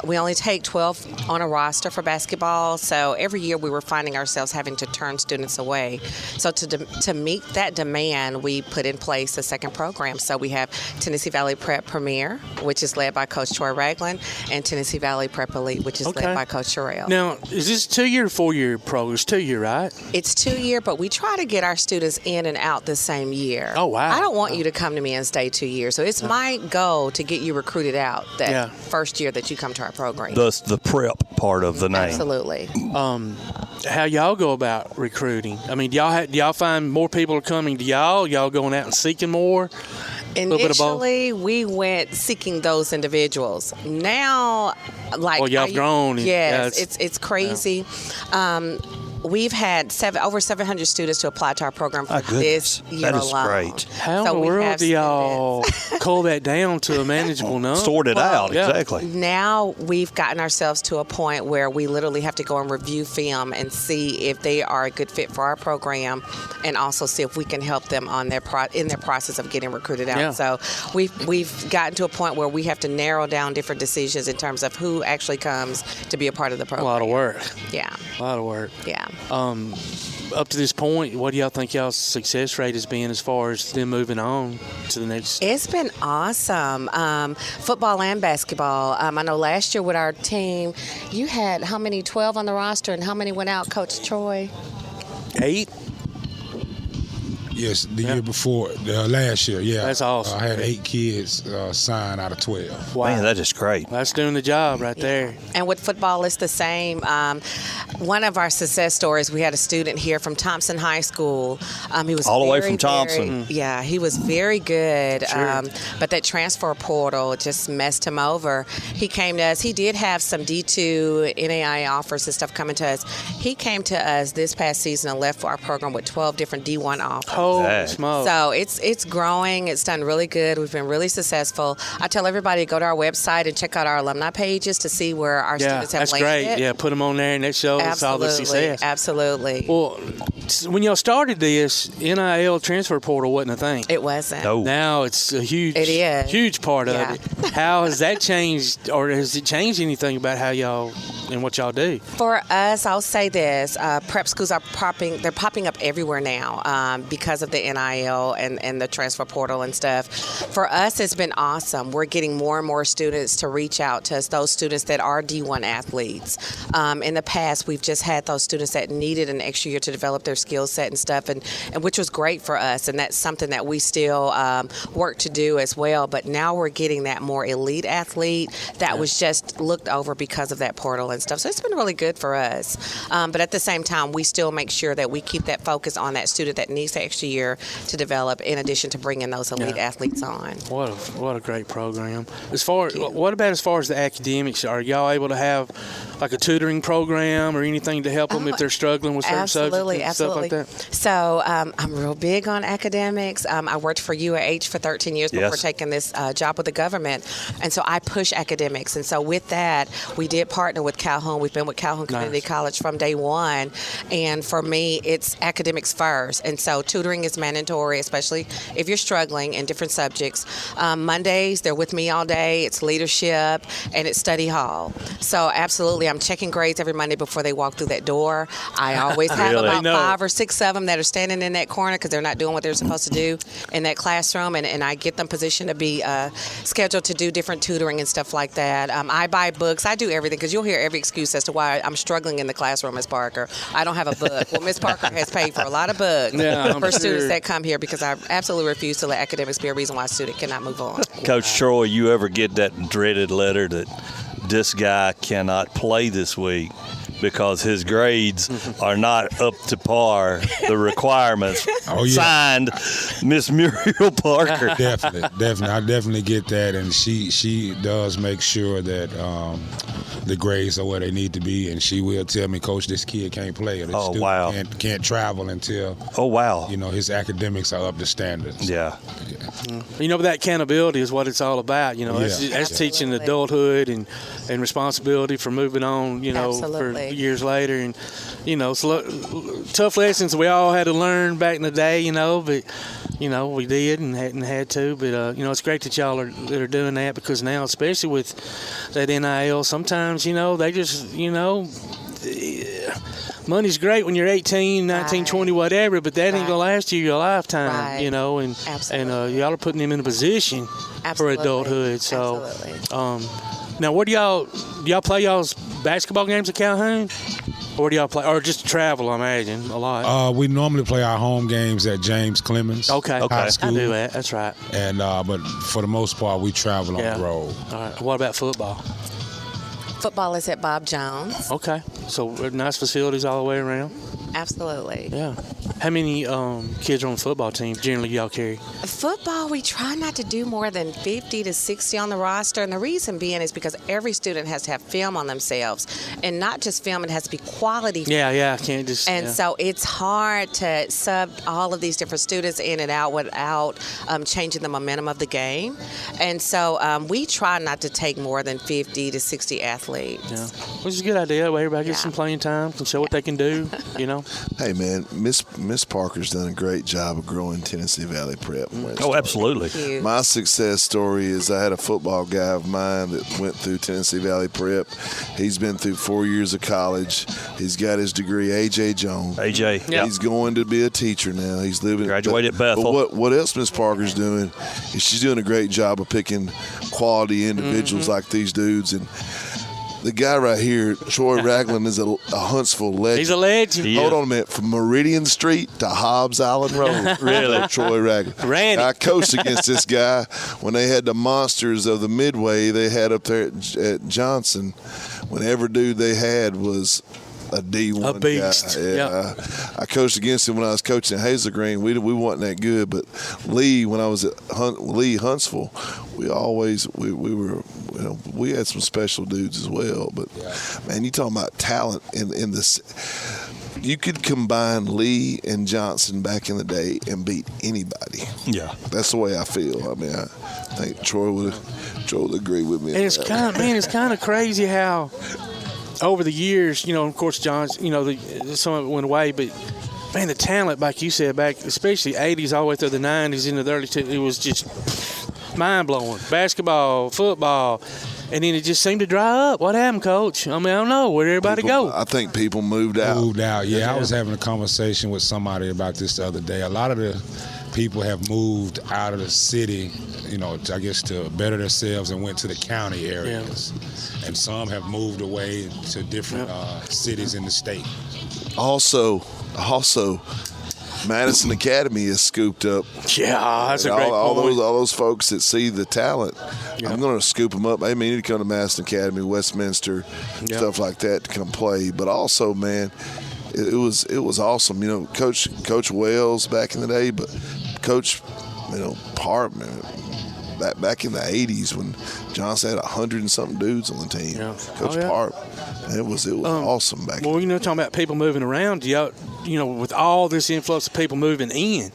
We only take 12 on a roster for basketball, so every year we were finding ourselves having to turn students away. So to meet that demand, we put in place a second program. So we have Tennessee Valley Prep Premier, which is led by Coach Troy Ragland, and Tennessee Valley Prep Elite, which is led by Coach Sherell. Now, is this 2-year or 4-year program? It's 2-year, right? It's 2-year, but we try to get our students in and out the same year. Oh, wow. I don't want you to come to me and stay 2 years. So it's my goal to get you recruited out that first year that you come to our program. Thus the prep part of the name. Absolutely. How y'all go about recruiting? I mean, do y'all find more people are coming to y'all? Y'all going out and seeking more? Initially, we went seeking those individuals. Now, y'all have grown. Yes, it's crazy. We've had over 700 students to apply to our program for this year alone. That is great. How in the world do y'all cull that down to a manageable number? Sort it out, exactly. Now we've gotten ourselves to a point where we literally have to go and review film and see if they are a good fit for our program, and also see if we can help them on their process of getting recruited out. Yeah. So we've gotten to a point where we have to narrow down different decisions in terms of who actually comes to be a part of the program. A lot of work. Yeah. A lot of work. Yeah. Up to this point, what do y'all think y'all's success rate has been as far as them moving on to the next? It's been awesome. Football and basketball. I know last year with our team, you had how many? 12 on the roster, and how many went out, Coach Troy? 8. Yes, the year before, last year, yeah. That's awesome. I had 8 kids signed out of 12. Wow. Man, that is great. That's doing the job right there. And with football, it's the same. One of our success stories, we had a student here from Thompson High School. He was all the way from Thompson. Yeah, he was very good. Sure. But that transfer portal just messed him over. He came to us. He did have some D2 NAIA offers and stuff coming to us. He came to us this past season and left for our program with 12 different D1 offers. Holy smokes. So it's growing. It's done really good. We've been really successful. I tell everybody to go to our website and check out our alumni pages to see where our students have landed. That's great. Yeah, put them on there and that shows all the success. Absolutely. Well, when y'all started this, NIL transfer portal wasn't a thing. It wasn't. No. Now it's a huge part of it. How has that changed, or has it changed anything about how y'all and what y'all do? For us, I'll say this: prep schools are popping up everywhere now because of the NIL and the transfer portal and stuff. For us, it's been awesome. We're getting more and more students to reach out to us, those students that are D1 athletes. In the past, we've just had those students that needed an extra year to develop their skill set and stuff, and which was great for us, and that's something that we still work to do as well. But now we're getting that more elite athlete that was just looked over because of that portal and stuff. So it's been really good for us. But at the same time, we still make sure that we keep that focus on that student that needs the extra year to develop, in addition to bringing those elite athletes on. What a great program. What about as far as the academics? Are y'all able to have like a tutoring program or anything to help them if they're struggling with certain subjects and stuff like that? So I'm real big on academics. I worked for UAH for 13 years before taking this job with the government, and so I push academics. And so with that, we did partner with Calhoun. We've been with Calhoun Community College from day one, and for me, it's academics first. And so tutoring is mandatory, especially if you're struggling in different subjects. Mondays, they're with me all day. It's leadership, and it's study hall. So absolutely, I'm checking grades every Monday before they walk through that door. I always have about 5 or 6 of them that are standing in that corner because they're not doing what they're supposed to do in that classroom, and I get them positioned to be scheduled to do different tutoring and stuff like that. I buy books. I do everything because you'll hear every excuse as to why I'm struggling in the classroom, Miss Parker. I don't have a book. Well, Miss Parker has paid for a lot of books for students that come here because I absolutely refuse to let academics be a reason why a student cannot move on. Coach Troy, you ever get that dreaded letter that this guy cannot play this week because his grades are not up to par, the requirements? Signed, Miss Mirael Parker. Definitely. I definitely get that, and she does make sure that the grades are where they need to be, and she will tell me, Coach, this kid can't play, or this student can't travel until his academics are up to standards. Yeah. But that accountability is what it's all about. That's teaching adulthood and responsibility for moving on. For years later, and tough lessons we all had to learn back in the day. But we did and had to. But it's great that y'all are doing that, because now, especially with that NIL, sometimes they just money's great when you're 18, 19, 20, whatever, but that ain't gonna last you your lifetime. And y'all are putting them in a position for adulthood. So now, where do y'all play y'all's basketball games at Calhoun? Or do y'all play, or just travel? I imagine a lot. We normally play our home games at James Clemens High School. I do that. That's right. And but for the most part, we travel on the road. All right. What about football? Football is at Bob Jones. Okay. So nice facilities all the way around. Absolutely. Yeah. How many kids are on the football team generally y'all carry? Football, we try not to do more than 50 to 60 on the roster, and the reason being is because every student has to have film on themselves, and not just film, it has to be quality film. Yeah, can't just. And so it's hard to sub all of these different students in and out without changing the momentum of the game, and so we try not to take more than 50 to 60 athletes. Yeah, which is a good idea. Everybody gets some playing time, can show what they can do. Hey man, Miss Parker's done a great job of growing Tennessee Valley Prep. Oh, absolutely. My success story is I had a football guy of mine that went through Tennessee Valley Prep. He's been through 4 years of college. He's got his degree, A.J. Jones. He's going to be a teacher now. He's living. Graduated at Bethel. But what else Miss Parker's doing is she's doing a great job of picking quality individuals like these dudes. And The guy right here, Troy Ragland, is a Huntsville legend. He's a legend. Hold on a minute. From Meridian Street to Hobbs Island Road. Really? Troy Ragland. Randy. I coached against this guy when they had the monsters of the Midway they had up there at Johnson. Whenever dude they had was a D1 a beast. guy. Yeah. I coached against him when I was coaching at Hazel Green. We wasn't that good, but Lee, when I was at Huntsville, we were, we had some special dudes as well. But man, you talking about talent in this. You could combine Lee and Johnson back in the day and beat anybody. Yeah, that's the way I feel. I mean, I think Troy would agree with me. And it's kind of crazy how over the years, of course, John's, some of it went away, but man, the talent, like you said, back especially 80s all the way through the 90s into the early 2000s, it was just mind blowing. Basketball, football. And then it just seemed to dry up. What happened, Coach? I mean, I don't know. Where'd everybody go? I think people moved out. Yeah, I was having a conversation with somebody about this the other day. A lot of the people have moved out of the city, I guess to better themselves and went to the county areas. Yeah. And some have moved away to different cities in the state. Also, Madison Academy is scooped up. Yeah, that's a great point. All those folks that see the talent, I'm going to scoop them up. They need to come to Madison Academy, Westminster, stuff like that to come play. But also, man, it was awesome. Coach Wells back in the day, but Coach, Park, man, back in the 80s when Johnson had 100 and something dudes on the team. Yeah. Coach Park, man, it was awesome back. Well, talking about people moving around, with all this influx of people moving in,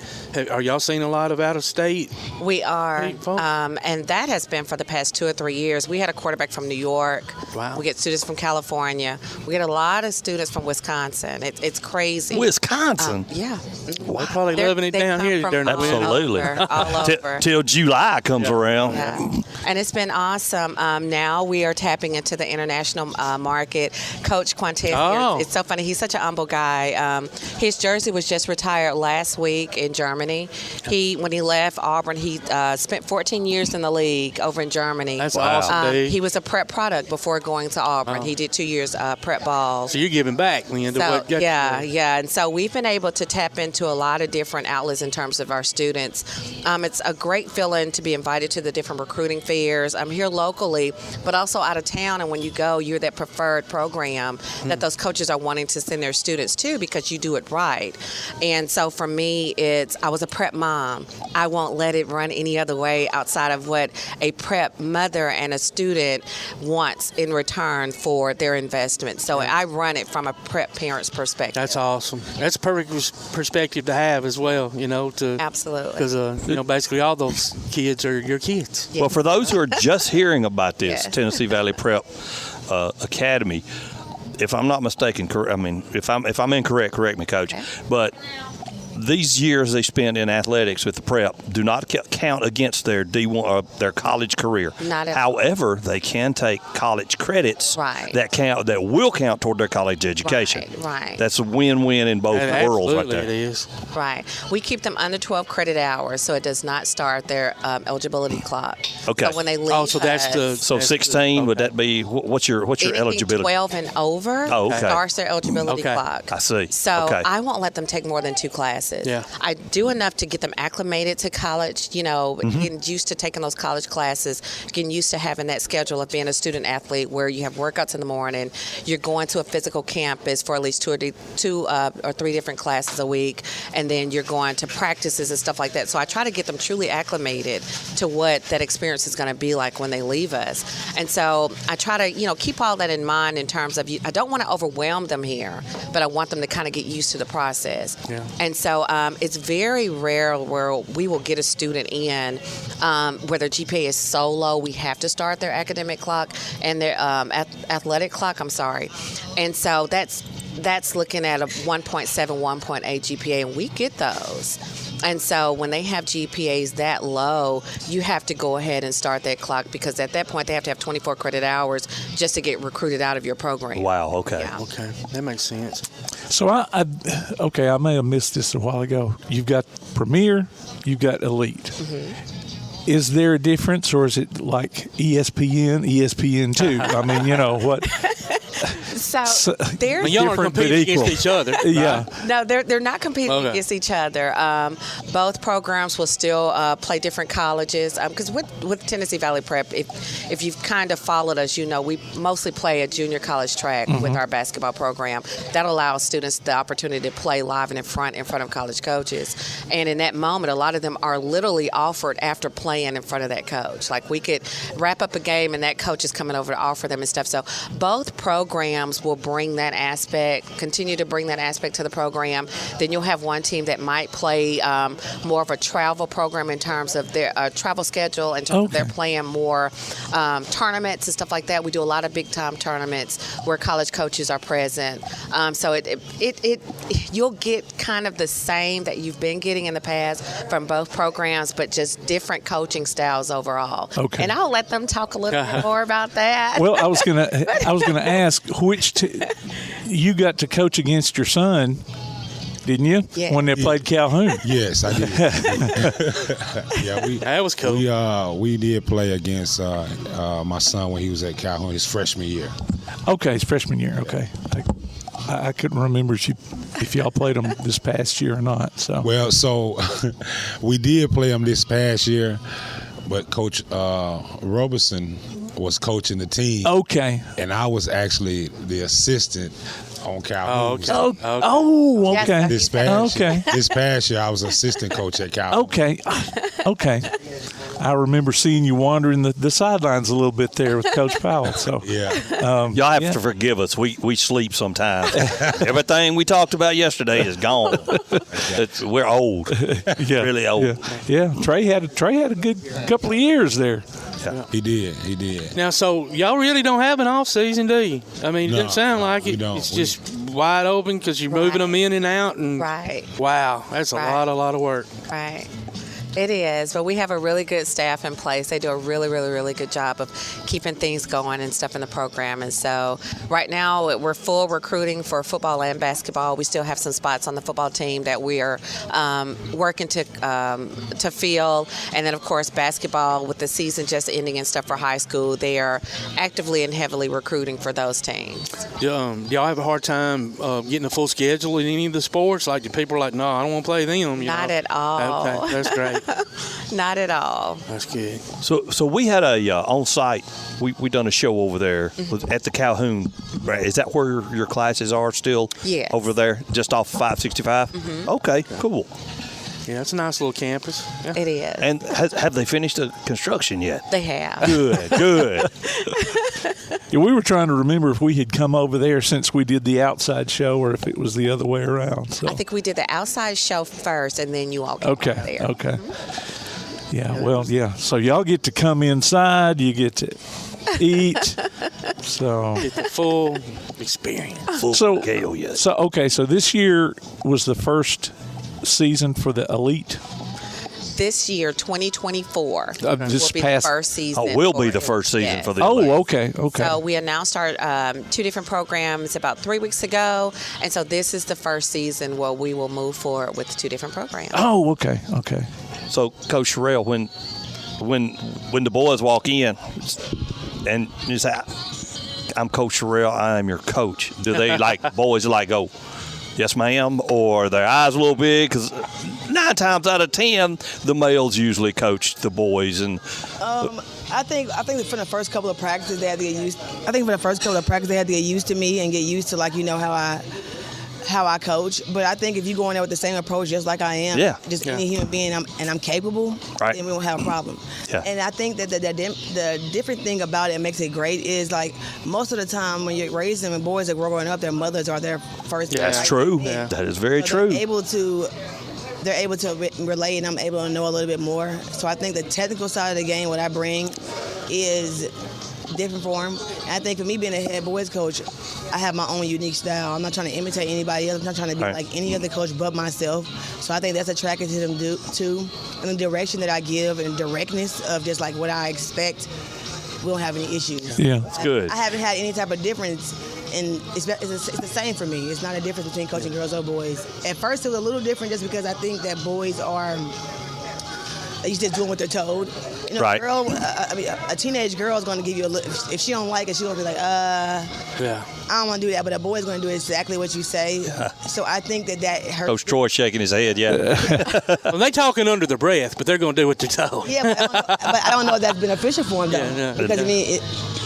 are y'all seeing a lot of out of state? We are, and that has been for the past 2 or 3 years. We had a quarterback from New York. Wow. We get students from California. We get a lot of students from Wisconsin. It's crazy. Wisconsin? Yeah. Well, they're probably loving it down here. Absolutely. All over. Till July comes around. Yeah. And it's been awesome. Now we are tapping into the international market. Coach Quantez, it's so funny. He's such an humble guy. His jersey was just retired last week in Germany. When he left Auburn, he spent 14 years in the league over in Germany. That's awesome. He was a prep product before going to Auburn. He did 2 years prep ball. So you're giving back, man. Yeah. And so we've been able to tap into a lot of different outlets in terms of our students. It's a great feeling to be invited to the different recruiting fairs. I'm here locally, but also out of town. And when you go, you're that preferred program that those coaches are wanting to send their students to because you do it right. And so for me, I was a prep mom. I won't let it run any other way outside of what a prep mother and a student wants in return for their investment. So I run it from a prep parent's perspective. That's awesome. That's a perfect perspective to have as well, Absolutely. Because, basically all those kids are your kids. Yeah. Well, for those who are just hearing about this Tennessee Valley Prep Academy, if I'm not mistaken, if I'm incorrect, correct me, Coach. Okay. But these years they spend in athletics with the prep do not count against their D1 their college career. Not at all. However, they can take college credits that will count toward their college education. Right. That's a win-win in both worlds right there. It is. Right. We keep them under 12 credit hours, so it does not start their eligibility clock. Okay. So when they leave so 16 would that be what's your eligibility? 12 and over starts their eligibility clock. I see. So I won't let them take more than 2 classes. Yeah. I do enough to get them acclimated to college, getting used to taking those college classes, getting used to having that schedule of being a student athlete where you have workouts in the morning, you're going to a physical campus for at least 2 or 3 different classes a week, and then you're going to practices and stuff like that. So I try to get them truly acclimated to what that experience is going to be like when they leave us. And so I try to, keep all that in mind in terms of, I don't want to overwhelm them here, but I want them to kind of get used to the process. Yeah. And so it's very rare where we will get a student in where their GPA is so low we have to start their academic clock and their athletic clock. And so that's looking at a 1.7, 1.8 GPA, and we get those. And so when they have GPAs that low, you have to go ahead and start that clock because at that point they have to have 24 credit hours just to get recruited out of your program. Wow, okay. Yeah. Okay, that makes sense. So I may have missed this a while ago. You've got Premier, you've got Elite. Mm-hmm. Is there a difference, or is it like ESPN, ESPN2? I mean, you know what? So they're y'all are competing against each other. Right? Yeah. No, they're not competing against each other. Both programs will still play different colleges. Because with Tennessee Valley Prep, if you've kind of followed us, you know we mostly play a junior college track with our basketball program. That allows students the opportunity to play live and in front of college coaches. And in that moment, a lot of them are literally offered after playing in front of that coach. Like we could wrap up a game and that coach is coming over to offer them and stuff. So both programs will bring that aspect, continue to bring that aspect to the program. Then you'll have one team that might play more of a travel program in terms of their travel schedule, in terms of they're playing more tournaments and stuff like that. We do a lot of big-time tournaments where college coaches are present. So you'll get kind of the same that you've been getting in the past from both programs, but just different coaching styles overall. Okay. And I'll let them talk a little bit more about that. Well, I was gonna ask which you got to coach against your son, didn't you? Yeah. When they played Calhoun. Yes, I did. That was cool. We did play against my son when he was at Calhoun his freshman year. Okay, his freshman year. Okay. I couldn't remember if y'all played them this past year or not. So we did play them this past year, but Coach Robertson was coaching the team. Okay. And I was actually the assistant on Calhoun. Okay. This past year, I was assistant coach at Calhoun. Okay. I remember seeing you wandering the sidelines a little bit there with Coach Powell. So y'all have to forgive us. We sleep sometimes. Everything we talked about yesterday is gone. We're old. Really old. Yeah. Trey had a good couple of years there. Yeah. He did. Now, so y'all really don't have an off season, do you? I mean, it doesn't sound like it. It's just wide open because you're moving them in and out. And wow, that's a lot of work. Right. It is, but we have a really good staff in place. They do a really, really, really good job of keeping things going and stuff in the program. And so right now we're full recruiting for football and basketball. We still have some spots on the football team that we are working to fill. And then, of course, basketball with the season just ending and stuff for high school, they are actively and heavily recruiting for those teams. Do y'all have a hard time getting a full schedule in any of the sports? Like, do people are like, no, I don't want to play them? Not at all. Okay, that's great. Not at all. That's good. So we had a on-site. We done a show over there at the Calhoun. Is that where your classes are still? Yeah. Over there, just off 565. Okay, cool. Yeah, it's a nice little campus. Yeah. It is. And have they finished the construction yet? They have. Good. Yeah, we were trying to remember if we had come over there since we did the outside show or if it was the other way around. So. I think we did the outside show first, and then you all came over there. Okay. Yeah, well, yeah. So y'all get to come inside. You get to eat. So get the full experience. So this year was the first season for the elite. This year, 2024, will be the first season. Will be the first season for the elite. Okay. So we announced our two different programs about 3 weeks ago, and so this is the first season where we will move forward with two different programs. Oh, okay. So, Coach Sherell, when the boys walk in and you say, "I'm Coach Sherell, I am your coach," do they boys go, "Yes, ma'am," or their eyes a little big? Because 9 times out of 10, the males usually coach the boys. And I think for the first couple of practices they had to get used. I think for the first couple of practices they had to get used to me and get used to how I coach. But I think if you go in there with the same approach just like I am, any human being, I'm capable, then we won't have a problem. Yeah. And I think that the different thing about it makes it great is most of the time when you're raising them and boys that are growing up, their mothers are their first. Yeah, that's true. Yeah. That is very true. They're able to relate, and I'm able to know a little bit more. So I think the technical side of the game, what I bring, is different for them. And I think for me being a head boys coach, I have my own unique style. I'm not trying to imitate anybody else. I'm not trying to be like any other coach but myself. So I think that's attractive to them too. And the direction that I give and directness of just what I expect, we don't have any issues. Yeah, that's good. I haven't had any type of difference. And it's the same for me. It's not a difference between coaching girls or boys. At first, it was a little different just because I think that boys are you just doing what they're told. You know, Right. A teenage girl is going to give you a look. If she don't like it, she's going to be like, Yeah. I don't want to do that. But a boy's going to do exactly what you say. So I think that hurts. Coach Troy shaking his head, yeah. Well, they talking under their breath, but they're going to do what they're told. Yeah, but I don't know if that's beneficial for them, though. Yeah, because, I mean,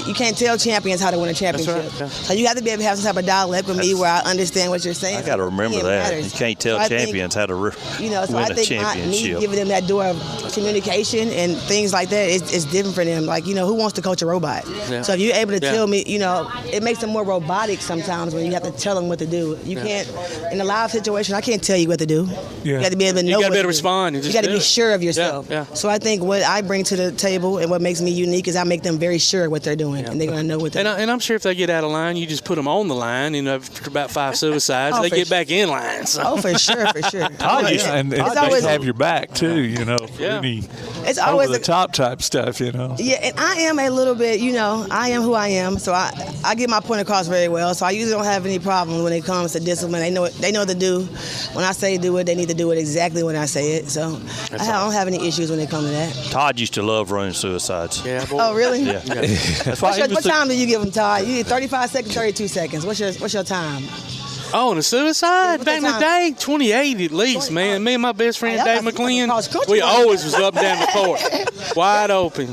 you can't tell champions how to win a championship. That's right, yeah. So you have to be able to have some type of dialogue with me where I understand what you're saying. I got to remember that. Matters. You can't tell So I think, champions how to so win I a think me championship. giving them that door of communication and things like that is different for them. Like, who wants to coach a robot? Yeah. So if you're able to Yeah. tell me, it makes them more robotic sometimes when you have to tell them what to do. You can't, in a live situation, I can't tell you what to do. Yeah. You got to be able to know You got to what be able to do. respond. You got to be sure of yourself. Yeah. So I think what I bring to the table and what makes me unique is I make them very sure what they're doing, and they're going to know what they're doing. And I'm sure if they get out of line, you just put them on the line. After about 5 suicides, Oh, they for get sure. back in line. So. Oh, for sure. And It's they always- have your back too, for Yeah. any It's always over the top type stuff, Yeah, and I am a little bit, I am who I am, so I get my point across very well. So I usually don't have any problem when it comes to discipline. They know what to do. When I say do it, they need to do it exactly when I say it. So I don't have any issues when it comes to that. Todd used to love running suicides. Yeah, boy. Oh, really? Yeah. That's why What time do you give them, Todd? You need 35 seconds, 32 seconds. What's your time? Oh, and a suicide? What's Back in the the day, 28 at least, man. Me and my best friend, Hey, Dave that's McLean, cross country. we always was up and down the court. Wide open.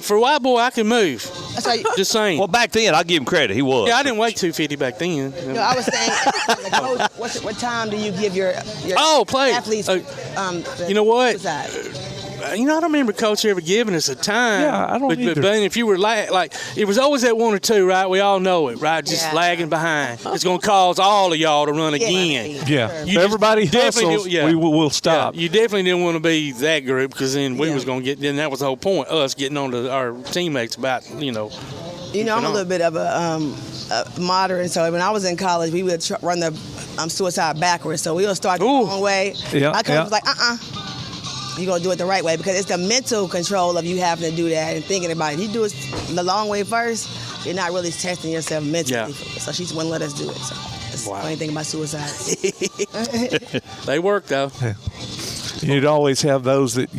For a white boy, I can move. That's right. Just saying. Well, back then, I'll give him credit. He was. Yeah, I didn't weigh 250 back then. No, I was saying, Coach, what time do you give your play. athletes? You know what? Suicide? I don't remember Coach ever giving us a time. Yeah, I don't either. But if you were like, it was always at 1 or 2, right? We all know it, right? Just Yeah. lagging behind. It's going to cause all of y'all to run again. Yeah, You if just everybody definitely hustles, do- yeah. we'll stop. Yeah, you definitely didn't want to be that group because then we was going to get. Then that was the whole point. Us getting on to our teammates about I'm a little bit of a modern. So when I was in college, we would run the suicide backwards. So we would start the wrong way. Yeah, My coach was like, you're going to do it the right way, because it's the mental control of you having to do that and thinking about it. If you do it the long way first, you're not really testing yourself mentally. Yeah. So she wouldn't let us do it. So that's the funny thing about suicide. They work though. You'd always have those that,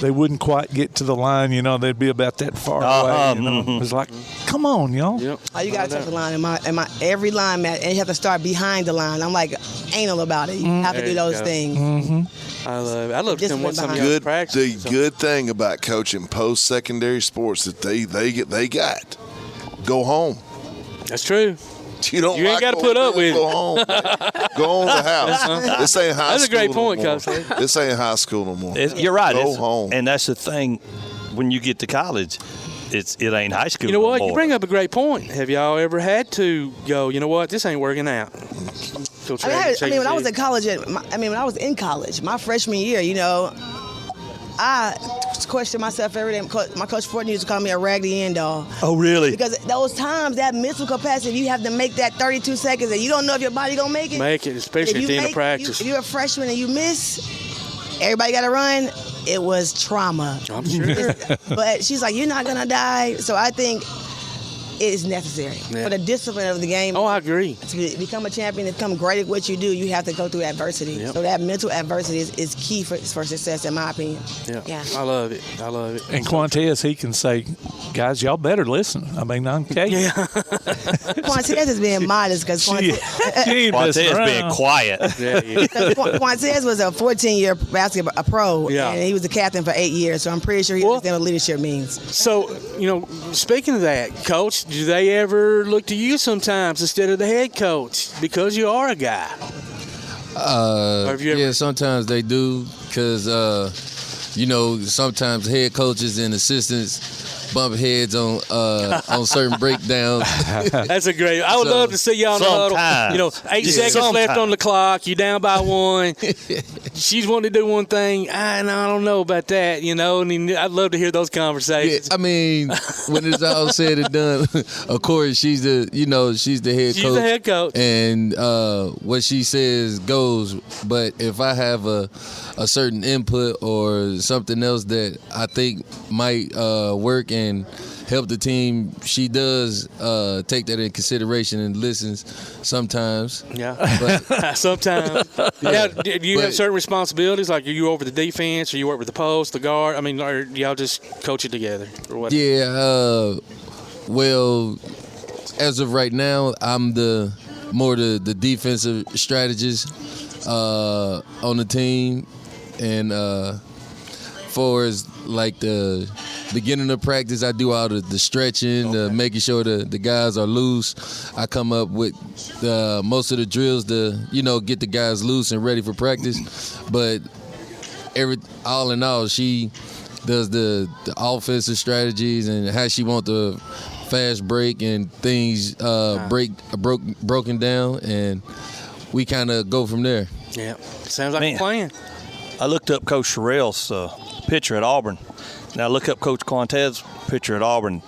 they wouldn't quite get to the line, they'd be about that far away. It was like, come on, y'all. Yep. Oh, you got to touch the line. In my every line, Matt, and you have to start behind the line. I'm like anal about it. You have to There do you those go. things. Mm-hmm. I love it. I love to Discipline watch some of behind y'all Good. practice. The good thing about coaching post-secondary sports that they got. Go home. That's true. You don't. You ain't got to put up with Go it. home. Go on to the house. This ain't high That's a school. great point, no more. Coach. This ain't high school no more. You're right. Go home. And that's the thing. When you get to college, it ain't high school. You know no what? more. You bring up a great point. Have y'all ever had to go, you know what? This ain't working out. Go When I was in college, when I was in college, my freshman year, I question myself every day. My coach Fortin used to call me a raggedy end doll. Oh, really? Because those times, that mental capacity, you have to make that 32 seconds, and you don't know if your body gonna make it. Make it, especially at the end of practice. If you're a freshman and you miss, everybody got to run. It was trauma. I'm sure. But she's like, you're not gonna die. So I think it is necessary for the discipline of the game. Oh, I agree. To become a champion, to become great at what you do, you have to go through adversity. Yep. So that mental adversity is key for success, in my opinion. Yeah. I love it. And Quantez, he can say, guys, y'all better listen. Okay. Yeah. Quantez is being modest because Quantez being quiet. Quantez was a 14-year basketball pro, Yeah. and he was the captain for 8 years. So I'm pretty sure he understands what leadership means. So, speaking of that, Coach, do they ever look to you sometimes instead of the head coach because you are a guy? Yeah, sometimes they do because, sometimes head coaches and assistants bump heads on certain breakdowns. That's a great. I would love to see y'all in the huddle. 8 seconds left on the clock. You down by 1. She's wanting to do one thing. I don't know about that. And I'd love to hear those conversations. Yeah, I mean, when it's all said and done, of course she's the head coach. She's the head coach, and what she says goes. But if I have a certain input or something else that I think might work and help the team. She does take that in consideration and listens sometimes. Yeah, but, sometimes. Yeah. Do you have certain responsibilities? Like, are you over the defense, or you work with the post, the guard? I mean, or y'all just coach it together, or what? Yeah. Well, as of right now, I'm the defensive strategist on the team, and far as like the beginning of practice, I do all the stretching, making sure the guys are loose. I come up with most of the drills to get the guys loose and ready for practice. But all in all, she does the offensive strategies and how she want the fast break and things broken down, and we kind of go from there. Yeah, sounds like a plan. I looked up Coach Sherell's picture at Auburn. Now look up Coach Quantez picture at Auburn.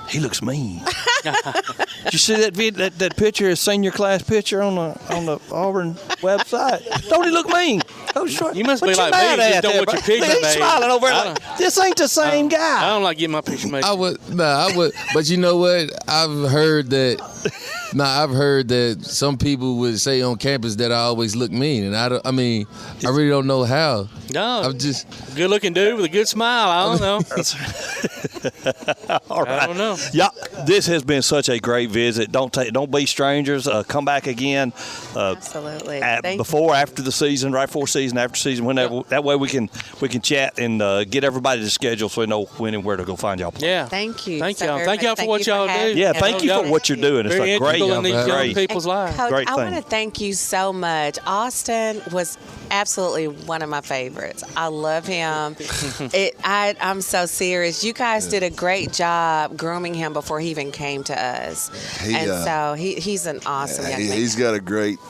He looks mean. Did you see that picture, his senior class picture on the Auburn website? Don't he look mean? You must be like me. Just don't want your picture made. He's smiling over there like, this ain't the same guy. I don't like getting my picture made. I would, but you know what? I've heard that some people would say on campus that I always look mean, and I really don't know how. No, I'm just good-looking dude with a good smile. I don't know. All right. I don't know. Yeah, this has been such a great visit. Don't be strangers. Come back again. Absolutely. After the season, right before season, after season, whenever. Yeah. That way we can chat and get everybody to schedule so we know when and where to go find y'all. Yeah. Thank you. Thank y'all. Thank y'all for what y'all do. Yeah. Thank you for what you're doing. It's a great in these young people's lives. Coach, great I thing. want to thank you so much. Austin was absolutely one of my favorites. I love him. I'm so serious. You guys did a great job grooming him before he even came to us. He's an awesome young man. He's got a great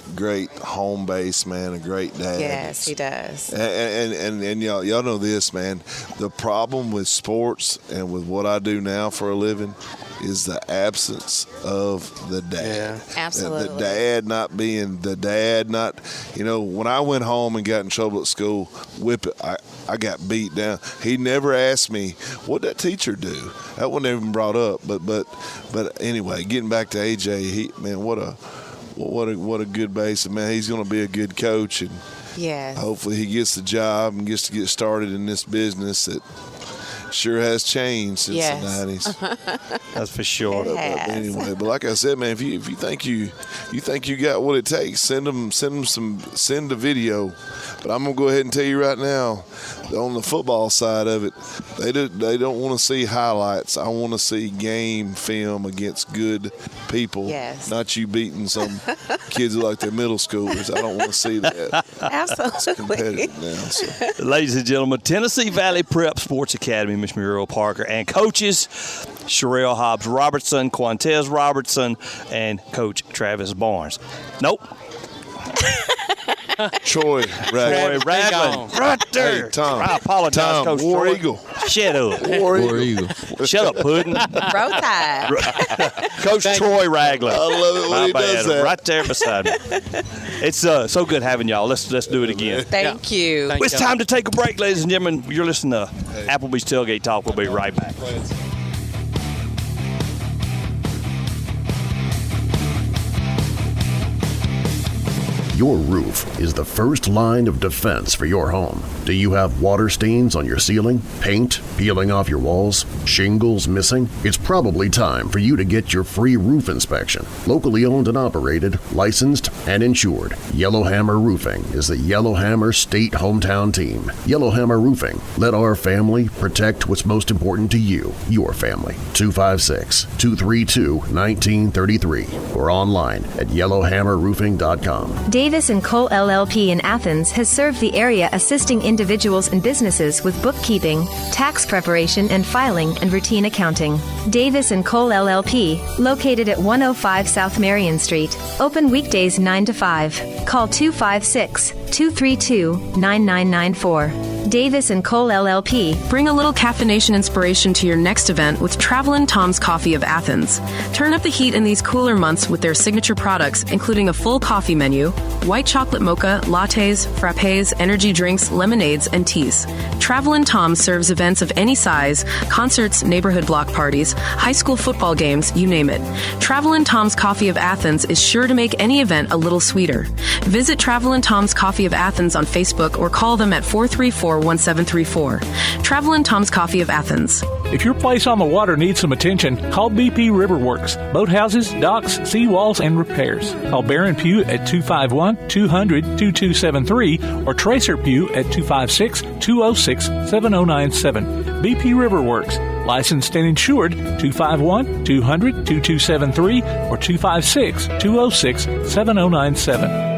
home base, man, a great dad. Yes, he does. And y'all know this, man. The problem with sports and with what I do now for a living is the absence of the dad. Yeah, absolutely. The dad not being the dad, not, when I went home and got in trouble at school, I got beat down. He never asked me, what'd that teacher do? That wasn't even brought up. But anyway, getting back to AJ, what a good base. Man, he's going to be a good coach, and yes, hopefully he gets the job and gets to get started in this business that sure has changed since the 90s. That's for sure. But anyway, but like I said, man, if you think you got what it takes, send the video. But I'm gonna go ahead and tell you right now, on the football side of it, they don't want to see highlights. I want to see game film against good people. Yes. Not you beating some kids like they're middle schoolers. I don't want to see that. Absolutely. It's competitive now. So. Ladies and gentlemen, Tennessee Valley Prep Sports Academy, Miss Mirael Parker, and coaches Sherell Hobbs Robertson, Quantez Robertson, and Coach Travis Barnes. Nope. Troy Ragland. Right there. Hey, Tom. I apologize, Tom, Coach War Troy. Eagle. Shut up. War Eagle. Shut up, Puddin'. Row Tide. Coach Troy Ragland. I love it when he does that. Right there beside me. It's so good having y'all. Let's do it again. Thank you. It's time to take a break, ladies and gentlemen. You're listening to Applebee's Tailgate Talk. We'll be right back. Your roof is the first line of defense for your home. Do you have water stains on your ceiling, paint peeling off your walls, shingles missing? It's probably time for you to get your free roof inspection. Locally owned and operated, licensed, and insured, Yellowhammer Roofing is the Yellowhammer State hometown team. Yellowhammer Roofing. Let our family protect what's most important to you, your family. 256-232-1933 or online at yellowhammerroofing.com. Davis & Cole LLP in Athens has served the area assisting individuals and businesses with bookkeeping, tax preparation and filing, and routine accounting. Davis & Cole LLP, located at 105 South Marion Street. Open weekdays 9 to 5. Call 256-232-9994. Davis & Cole LLP. Bring a little caffeination inspiration to your next event with Travelin' Tom's Coffee of Athens. Turn up the heat in these cooler months with their signature products, including a full coffee menu, white chocolate mocha, lattes, frappes, energy drinks, lemonades, and teas. Travelin' Tom serves events of any size, concerts, neighborhood block parties, high school football games, you name it. Travelin' Tom's Coffee of Athens is sure to make any event a little sweeter. Visit Travelin' Tom's Coffee of Athens on Facebook or call them at 434-1734. Travelin' Tom's Coffee of Athens. If your place on the water needs some attention, call BP Riverworks. Boathouses, docks, seawalls, and repairs. Call Baron Pugh at 251-200-2273 or Tracer Pugh at 256-206-7097. BP Riverworks. Licensed and insured 251-200-2273 or 256-206-7097.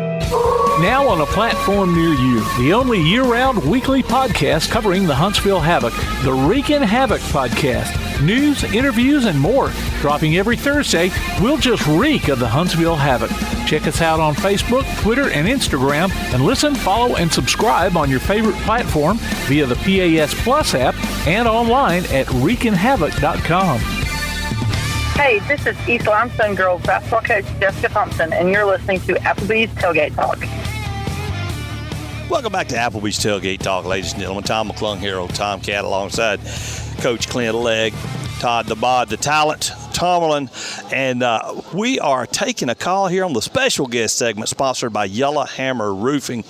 Now on a platform near you, the only year-round weekly podcast covering the Huntsville Havoc, the Wreakin' Havoc podcast. News, interviews, and more. Dropping every Thursday, we'll just reek of the Huntsville Havoc. Check us out on Facebook, Twitter, and Instagram, and listen, follow, and subscribe on your favorite platform via the PAS Plus app and online at wreakinhavoc.com. Hey, this is East Limestone Girls basketball coach Jessica Thompson, and you're listening to Applebee's Tailgate Talk. Welcome back to Applebee's Tailgate Talk, ladies and gentlemen. Tom McClung here on Tomcat alongside Coach Clint Legg, Todd the Bod, the Talent, Tomlin, and we are taking a call here on the special guest segment sponsored by Yellow Hammer Roofing.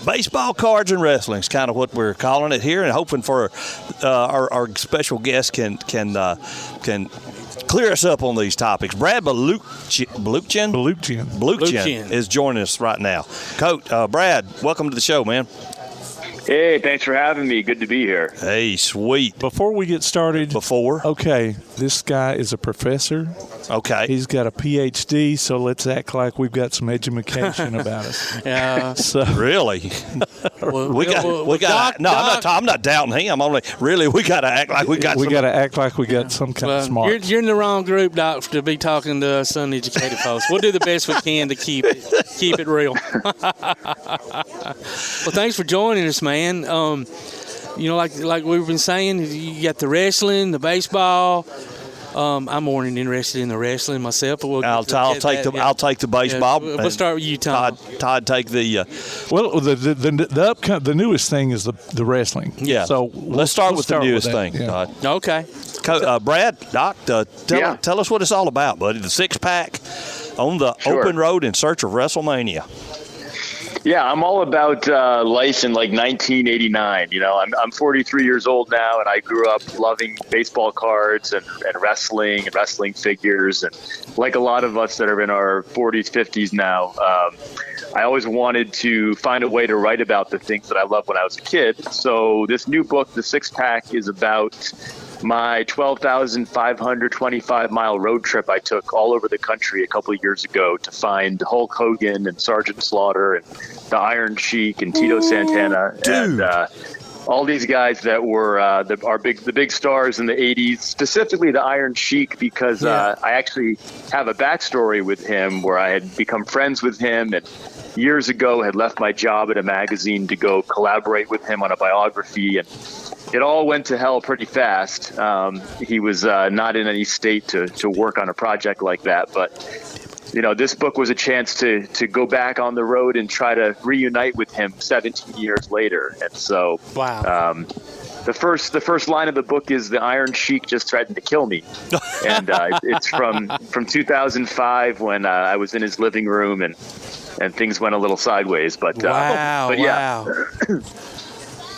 Baseball cards and wrestling is kind of what we're calling it here, and hoping for our special guest can clear us up on these topics. Brad Balukjian is joining us right now. Coach, Brad, welcome to the show, man. Hey, thanks for having me. Good to be here. Hey, sweet. Before we get started. Okay, this guy is a professor. Okay. He's got a PhD, so let's act like we've got some education about us. Yeah. So really? I'm not doubting him. We got to act like we got some kind of smart. You're in the wrong group, Doc, to be talking to us uneducated folks. We'll do the best we can to keep it real. Well, thanks for joining us, man. Like we've been saying, you got the wrestling, the baseball. I'm more interested in the wrestling myself. But I'll take the baseball. We'll start with you, Tom. Todd take the. The newest thing is the wrestling. Yeah. So let's start with the newest thing. Yeah. Todd. Okay. Brad, Doc, tell us what it's all about, buddy. The six-pack on the open road in search of Wrestlemania. Yeah, I'm all about life in like 1989. I'm 43 years old now, and I grew up loving baseball cards and wrestling figures. And like a lot of us that are in our 40s, 50s now, I always wanted to find a way to write about the things that I loved when I was a kid. So this new book, The Six Pack, is about my 12,525-mile road trip I took all over the country a couple of years ago to find Hulk Hogan and Sergeant Slaughter and the Iron Sheik and Tito Santana and all these guys that were the big stars in the 80s, specifically the Iron Sheik, because I actually have a backstory with him where I had become friends with him and years ago had left my job at a magazine to go collaborate with him on a biography, and it all went to hell pretty fast. He was not in any state to work on a project like that, but this book was a chance to go back on the road and try to reunite with him 17 years later. And so the first line of the book is the Iron Sheik just threatened to kill me. And it's from 2005 when I was in his living room and things went a little sideways. But yeah.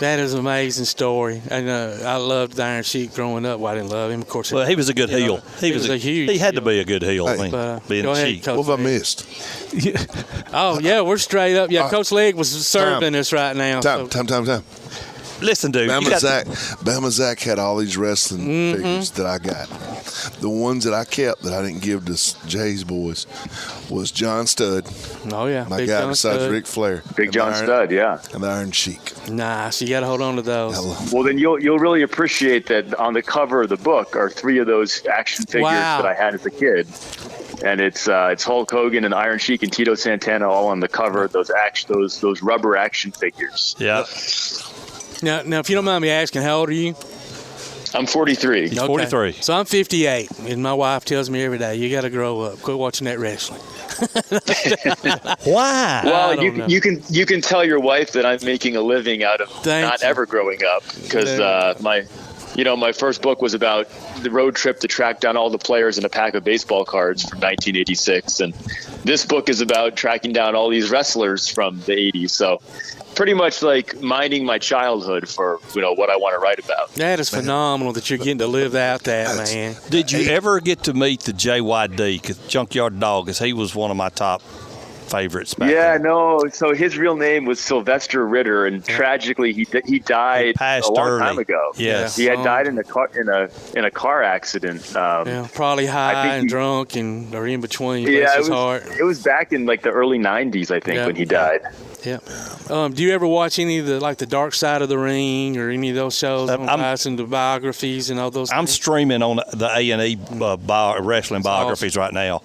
That is an amazing story. And I loved the Iron Sheik growing up. Well, I didn't love him, of course. Well, he was a good heel. He was a huge. He had to be a good heel. Being a Sheik. What have I missed? Oh yeah, we're straight up. Yeah, Coach Legg was serving us right now. Time. Listen, dude. Bama Zach had all these wrestling figures that I got. The ones that I kept that I didn't give to Jay's boys was John Studd. Oh, yeah. My guy besides Ric Flair. Big John Studd, yeah. And the Iron Sheik. Nice. You got to hold on to those. Well, then you'll really appreciate that on the cover of the book are three of those action figures that I had as a kid. and it's Hulk Hogan and Iron Sheik and Tito Santana all on the cover. Those rubber action figures. Yeah. Now, if you don't mind me asking, how old are you? I'm 43. He's 43. So I'm 58, and my wife tells me every day, you got to grow up. Quit watching that wrestling. Why? Well, you can tell your wife that I'm making a living out of ever growing up, because my first book was about the road trip to track down all the players in a pack of baseball cards from 1986, and this book is about tracking down all these wrestlers from the 80s. So pretty much like mining my childhood for what I want to write about. That is phenomenal that you're getting to live out that, man. Did you ever get to meet the JYD, Junkyard Dog? Because he was one of my top favorites back then. No. So his real name was Sylvester Ritter, and tragically he died a long time ago. Yes, he had died in a car accident. Probably high and drunk or in between. It was back in like the early '90s, I think, when he died. Yeah. Do you ever watch any of the Dark Side of the Ring or any of those shows? And the biographies and all those. I'm streaming on the A&E wrestling biographies right now.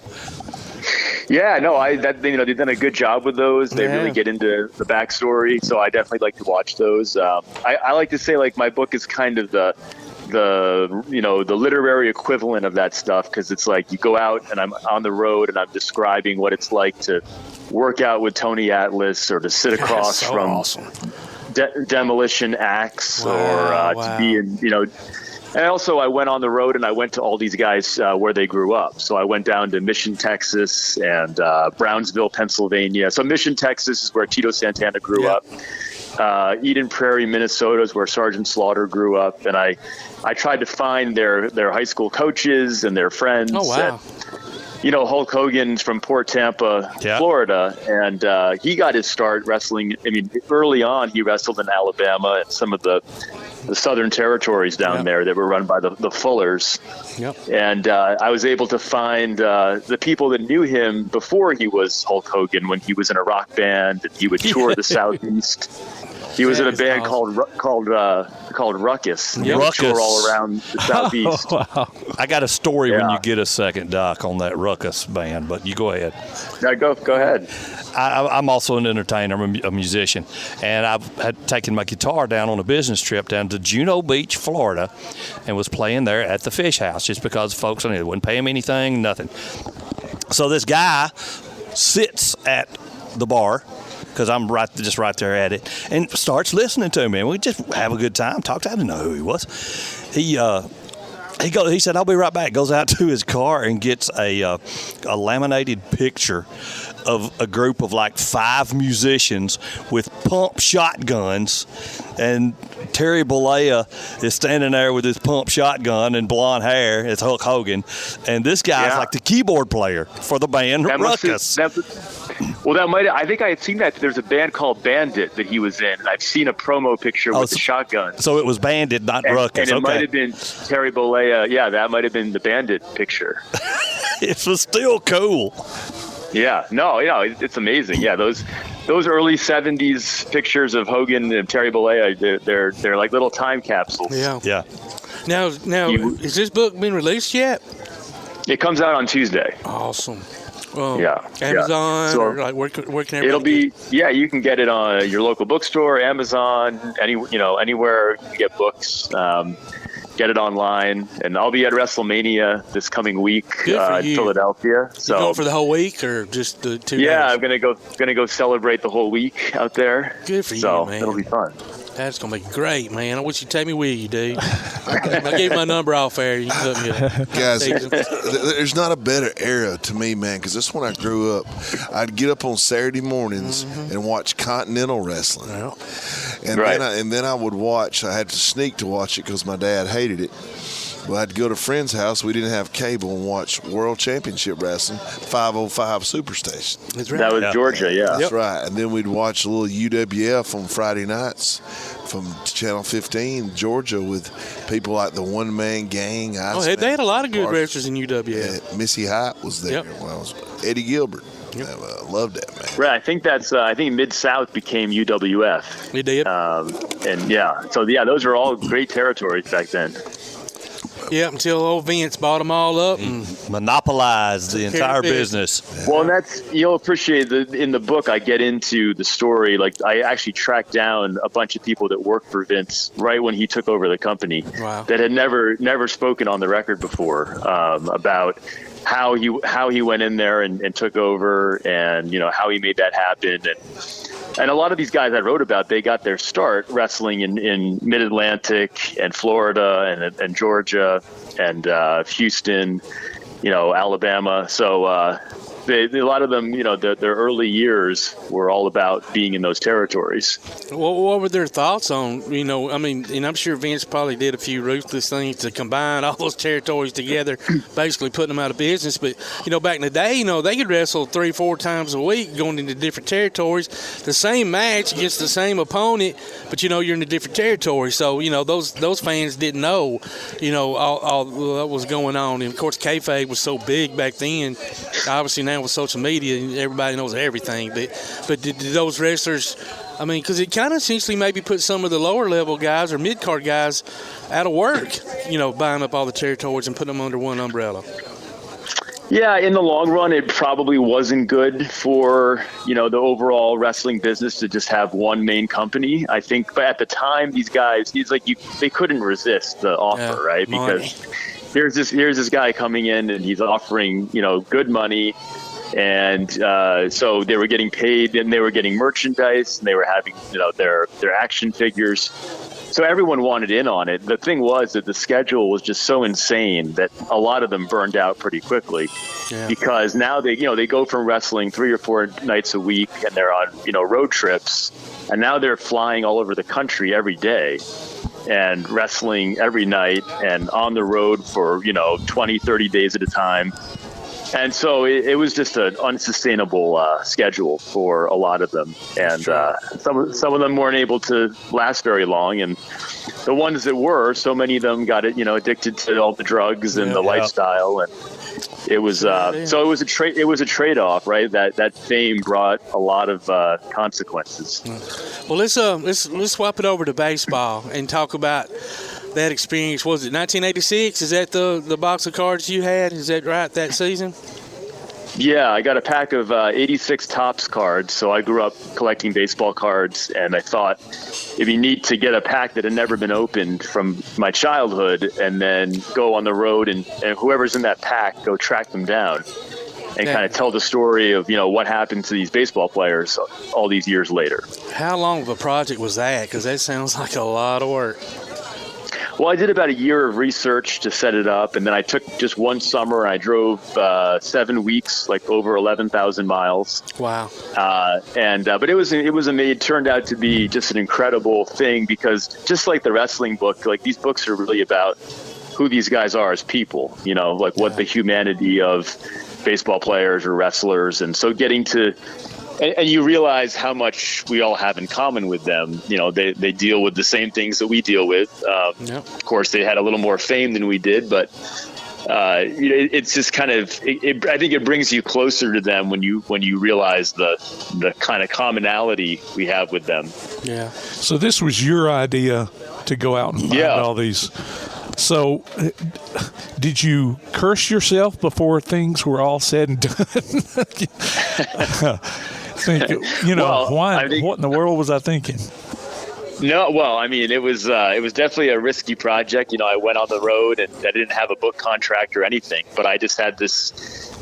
Yeah, no, they've done a good job with those. They really get into the backstory, so I definitely like to watch those. I like to say like my book is kind of the literary equivalent of that stuff, because it's like you go out and I'm on the road and I'm describing what it's like to work out with Tony Atlas, or to sit across from Demolition Axe, or to be in And also, I went on the road and I went to all these guys where they grew up. So I went down to Mission, Texas, and Brownsville, Pennsylvania. So Mission, Texas is where Tito Santana grew up. Eden Prairie, Minnesota is where Sergeant Slaughter grew up. And I tried to find their high school coaches and their friends. Oh, wow. Hulk Hogan's from Port Tampa, Florida, and he got his start wrestling. I mean, early on, he wrestled in Alabama and some of the southern territories down there that were run by the Fullers. Yep. And I was able to find the people that knew him before he was Hulk Hogan, when he was in a rock band and he would tour the Southeast. He was in a band called Ruckus. And they would tour all around the Southeast. Wow. I got a story when you get a second, Doc, on that Ruckus band, but you go ahead. Yeah, go ahead. I'm also an entertainer. I'm a musician, and I've had taken my guitar down on a business trip down to Juno Beach, Florida, and was playing there at the Fish House just because folks on it wouldn't pay him anything, nothing. So this guy sits at the bar, because I'm just right there at it, and starts listening to me, and we just have a good time. I didn't know who he was. He said, "I'll be right back." Goes out to his car and gets a laminated picture of a group of like 5 musicians with pump shotguns, and Terry Bollea is standing there with his pump shotgun and blonde hair. It's Hulk Hogan, and this guy's like the keyboard player for the band Ruckus. I think I had seen that. There's a band called Bandit that he was in, and I've seen a promo picture with the shotgun. So it was Bandit, not Ruckus. And it might have been Terry Bollea. Yeah, that might have been the Bandit picture. It was still cool. Yeah, it's amazing. Yeah, those early '70s pictures of Hogan and Terry Bollea, they're like little time capsules. Yeah. Now, is this book been released yet? It comes out on Tuesday. Awesome. So, Amazon, or like where can everybody? It'll be you can get it on your local bookstore, Amazon, anywhere you get books. Get it online, and I'll be at Wrestlemania this coming week in Philadelphia. So you going for the whole week or just the 2 days? Yeah, I'm gonna go celebrate the whole week out there. Good for you, man. It'll be fun. That's gonna be great, man. I wish you'd take me with you, dude. I gave my number off there. You can hook me up. Guys, there's not a better era to me, man, because this is when I grew up. I'd get up on Saturday mornings and watch Continental Wrestling. And then I would watch. I had to sneak to watch it because my dad hated it. Well, I'd go to a friend's house. We didn't have cable, and watch World Championship Wrestling, 505 Superstation. That's right. That was Georgia, yeah. That's right. And then we'd watch a little UWF on Friday nights from Channel 15, Georgia, with people like the One Man Gang. They had a lot of good wrestlers in UWF. Yeah, Missy Hyatt was there. Eddie Gilbert. I loved that, man. Right. I think I think Mid-South became UWF. It did. Those are all great territories back then. Yep, until old Vince bought them all up and monopolized the entire business. Well, and you'll appreciate in the book I get into the story. Like, I actually tracked down a bunch of people that worked for Vince right when he took over the company. Wow. That had never spoken on the record before about how he went in there and took over, and how he made that happen. And a lot of these guys I wrote about, they got their start wrestling in Mid-Atlantic and Florida and Georgia and Houston, Alabama. So a lot of them, their early years were all about being in those territories. What were their thoughts on, and I'm sure Vince probably did a few ruthless things to combine all those territories together, basically putting them out of business. But, back in the day, they could wrestle 3-4 times a week going into different territories, the same match against the same opponent, but, you're in a different territory. So, those fans didn't know, all that was going on. And, of course, kayfabe was so big back then. Obviously, now with social media, everybody knows everything. But did those wrestlers, because it kind of essentially maybe put some of the lower level guys or mid card guys out of work, buying up all the territories and putting them under one umbrella. Yeah, in the long run, it probably wasn't good for, the overall wrestling business to just have one main company. I think, but at the time, these guys, they couldn't resist the offer, right? Because here's this guy coming in and he's offering, good money. And so they were getting paid, and they were getting merchandise, and they were having, their action figures. So everyone wanted in on it. The thing was that the schedule was just so insane that a lot of them burned out pretty quickly, because now they go from wrestling 3 or 4 nights a week, and they're on, road trips, and now they're flying all over the country every day and wrestling every night and on the road for, 20, 30 days at a time. And so it was just an unsustainable schedule for a lot of them. And some of them weren't able to last very long. And the ones that were, so many of them got addicted to all the drugs and the lifestyle. And it was so it was a trade-off, right? That fame brought a lot of consequences. Well, let's swap it over to baseball and talk about that experience. Was it 1986? Is that the box of cards you had? Is that right, that season? Yeah, I got a pack of 86 Topps cards. So I grew up collecting baseball cards, and I thought it'd be neat to get a pack that had never been opened from my childhood, and then go on the road and whoever's in that pack, go track them down and kind of tell the story of, what happened to these baseball players all these years later. How long of a project was that? Because that sounds like a lot of work. Well, I did about a year of research to set it up, and then I took just one summer. I drove 7 weeks, like over 11,000 miles. Wow! But it turned out to be just an incredible thing, because just like the wrestling book, like these books are really about who these guys are as people. What the humanity of baseball players or wrestlers, and so getting to. And you realize how much we all have in common with them. They deal with the same things that we deal with. Of course, they had a little more fame than we did, but it's just kind of. I think it brings you closer to them when you realize the kind of commonality we have with them. Yeah. So this was your idea to go out and find all these. So, did you curse yourself before things were all said and done? What in the world was I thinking? No, well, it was definitely a risky project. I went on the road and I didn't have a book contract or anything, but I just had this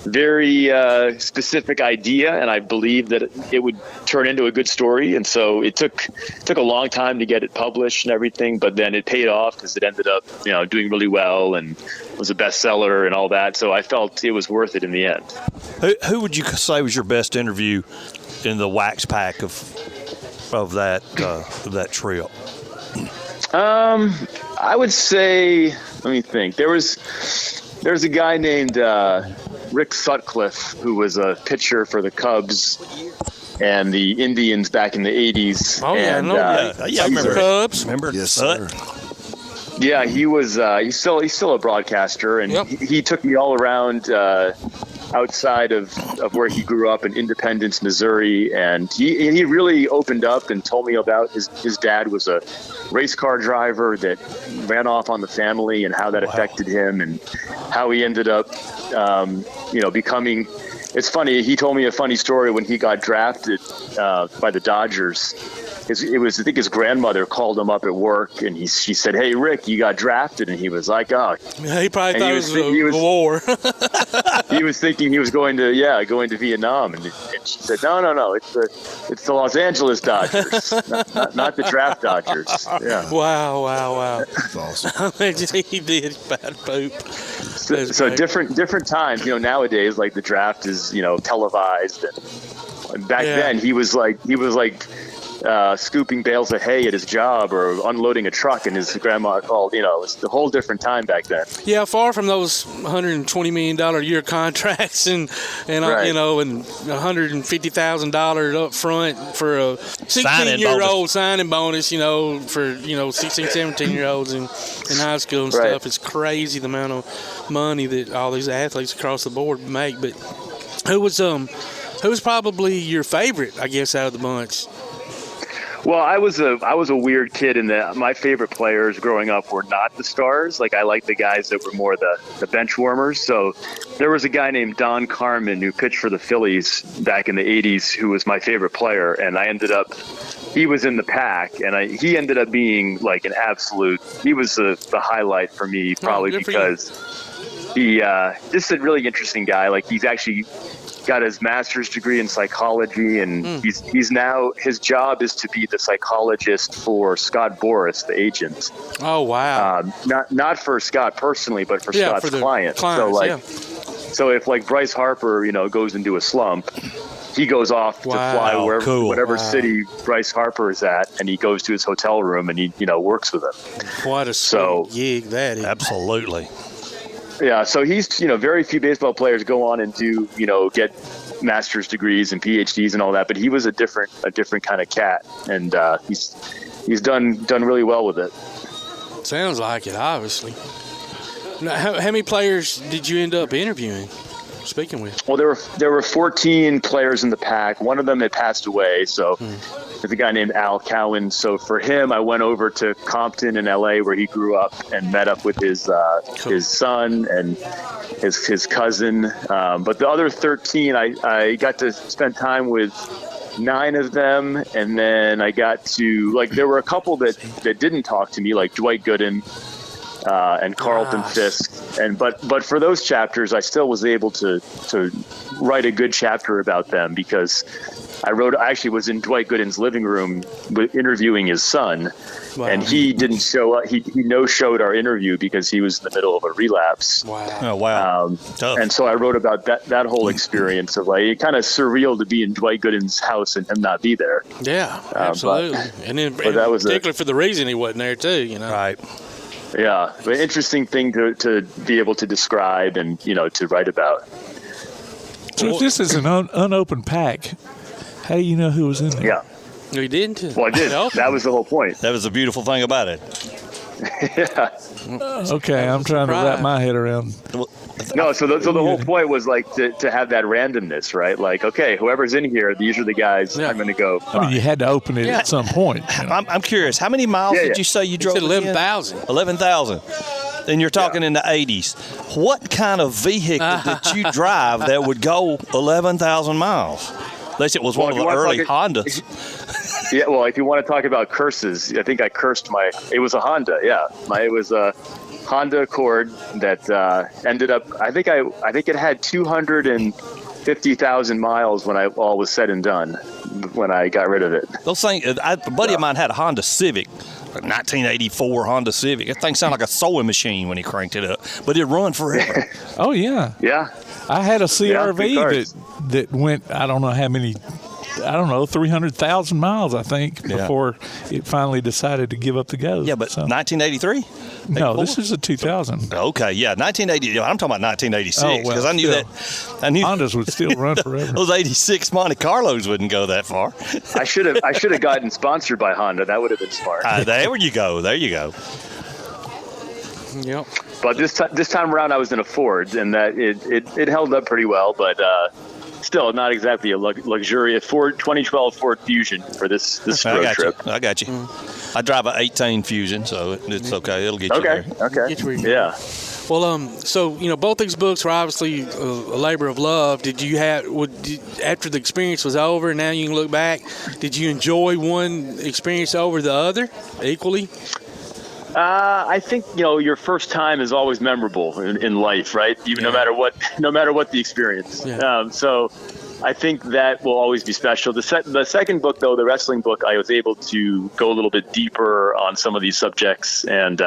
very specific idea, and I believed that it would turn into a good story. And so it took a long time to get it published and everything, but then it paid off because it ended up doing really well and was a bestseller and all that. So I felt it was worth it in the end. Who would you say was your best interview in the wax pack of that trip? I would say, let me think. There's a guy named Rick Sutcliffe, who was a pitcher for the Cubs and the Indians back in the 80s. Oh, yeah, I remember Cubs. Remember? Yes, sir. Yeah, he was. He's still a broadcaster, and he took me all around outside of where he grew up in Independence, Missouri, and he really opened up and told me about his dad was a race car driver that ran off on the family and how that affected him and how he ended up, becoming. It's funny. He told me a funny story when he got drafted by the Dodgers. I think his grandmother called him up at work, and she said, "Hey, Rick, you got drafted," and he was like, "Oh." Yeah, he probably thought it was a war. He was thinking he was going to Vietnam, and she said, "No, it's the Los Angeles Dodgers, not the draft Dodgers." Yeah. Wow. That's awesome. He did bad poop. So different times. Nowadays, like the draft is televised, and back then he was like scooping bales of hay at his job or unloading a truck, and his grandma called. It's a whole different time back then. Yeah, far from those $120 million a year contracts and right. and $150,000 up front for a 16-year-old signing bonus. For 16, 17-year-olds in high school and stuff. It's crazy the amount of money that all these athletes across the board make. But who was probably your favorite, I guess, out of the bunch? Well, I was a weird kid in that my favorite players growing up were not the stars. Like I liked the guys that were more the bench warmers. So there was a guy named Don Carmen who pitched for the Phillies back in the 80s who was my favorite player. And he was in the pack, and he ended up being like an absolute, he was the highlight for me probably because he just a really interesting guy. Like he's actually got his master's degree in psychology, and he's now, his job is to be the psychologist for Scott Boras, the agent. Oh wow! Not for Scott personally, but for Scott's client. So if like Bryce Harper, goes into a slump, he goes off to fly whatever city Bryce Harper is at, and he goes to his hotel room and he works with him. What a sweet gig that is! Absolutely. Yeah, so he's, very few baseball players go on and do, get master's degrees and PhDs and all that, but he was a different kind of cat, and he's done really well with it. Sounds like it, obviously. Now, how many players did you end up interviewing? Speaking with? Well, there were 14 players in the pack. One of them had passed away, so there's a guy named Al Cowan. So for him, I went over to Compton in LA where he grew up and met up with his son and his cousin. But the other 13, I got to spend time with 9 of them, and then I got to there were a couple that didn't talk to me, like Dwight Gooden. And Carlton Fisk, but for those chapters, I still was able to write a good chapter about them because I actually was in Dwight Gooden's living room interviewing his son, and he didn't show up. He no-showed our interview because he was in the middle of a relapse. Wow! Oh wow! And so I wrote about that whole experience of it kind of surreal to be in Dwight Gooden's house and him not be there. Yeah, absolutely. And then that was particularly for the reason he wasn't there too. Right. Yeah, but interesting thing to be able to describe and, to write about. So if this is an unopened pack, how do you know who was in there? Yeah. We didn't. Well, I did. That was the whole point. That was the beautiful thing about it. Yeah. Okay, I'm trying to wrap my head around. No, so the whole point was to have that randomness, right? Like, okay, whoever's in here, these are the guys I'm going to go find. I mean, you had to open it at some point. I'm curious. How many miles did you say you drove? 11,000. 11,000. And you're talking in the 80s. What kind of vehicle did you drive that would go 11,000 miles? Unless it was one of the early Hondas. Yeah, well, if you want to talk about curses, I think I cursed it was a Honda, it was a Honda Accord that ended up, I think it had 250,000 miles when all was said and done, when I got rid of it. Those things, a buddy of mine had a Honda Civic, a 1984 Honda Civic. That thing sounded like a sewing machine when he cranked it up, but it run forever. Oh, yeah. Yeah. I had a CRV that went, I don't know how many, 300,000 miles, I think, before it finally decided to give up the ghost. Yeah, but 1983? No, this is a 2000. Okay, yeah, 1980. I'm talking about 1986 because I knew that. Hondas would still run forever. Those 86 Monte Carlos wouldn't go that far. I should have gotten sponsored by Honda. That would have been smart. There you go. Yep. But this time around, I was in a Ford, and that it held up pretty well, but still not exactly a luxurious 2012 Ford Fusion for this road trip. I got you. I drive an 18 Fusion, so it's okay. It'll get you there. Okay. Yeah. Well, so both these books were obviously a labor of love. Did you after the experience was over, now you can look back? Did you enjoy one experience over the other equally? I think your first time is always memorable in life, right? Even no matter what the experience. Yeah. So I think that will always be special. The second book, though, the wrestling book, I was able to go a little bit deeper on some of these subjects and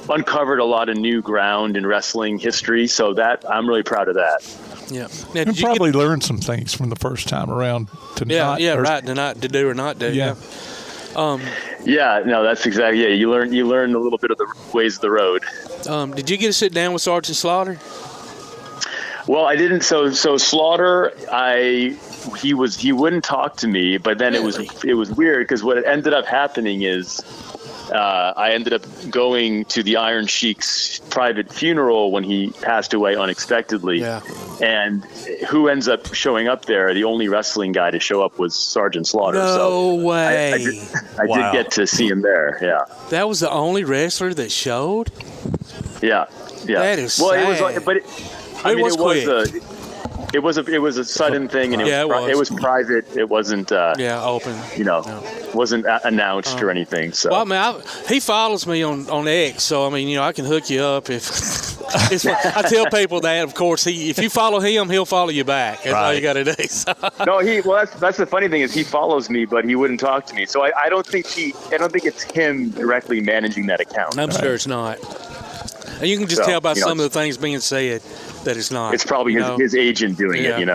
uncovered a lot of new ground in wrestling history. So that I'm really proud of that. Yeah, you probably learned some things from the first time around to do or not do. Yeah. That's exactly. Yeah, you learn a little bit of the ways of the road. Did you get to sit down with Sergeant Slaughter? Well, I didn't. So Slaughter, he wouldn't talk to me, but then it was weird because what ended up happening is I ended up going to the Iron Sheik's private funeral when he passed away unexpectedly. Yeah. And who ends up showing up there? The only wrestling guy to show up was Sergeant Slaughter. No way. I did get to see him there. Yeah. That was the only wrestler that showed? Yeah. That is sad. It was like, but it was a sudden thing, and it was private. It wasn't open. Wasn't announced or anything. So well, he follows me on X, so I can hook you up if. I tell people that, of course, if you follow him, he'll follow you back. That's all you got to do. So. No, that's the funny thing is he follows me, but he wouldn't talk to me. So I don't think it's him directly managing that account. I'm sure it's not. And you can just tell by some of the things being said that it's not. It's probably his agent doing it,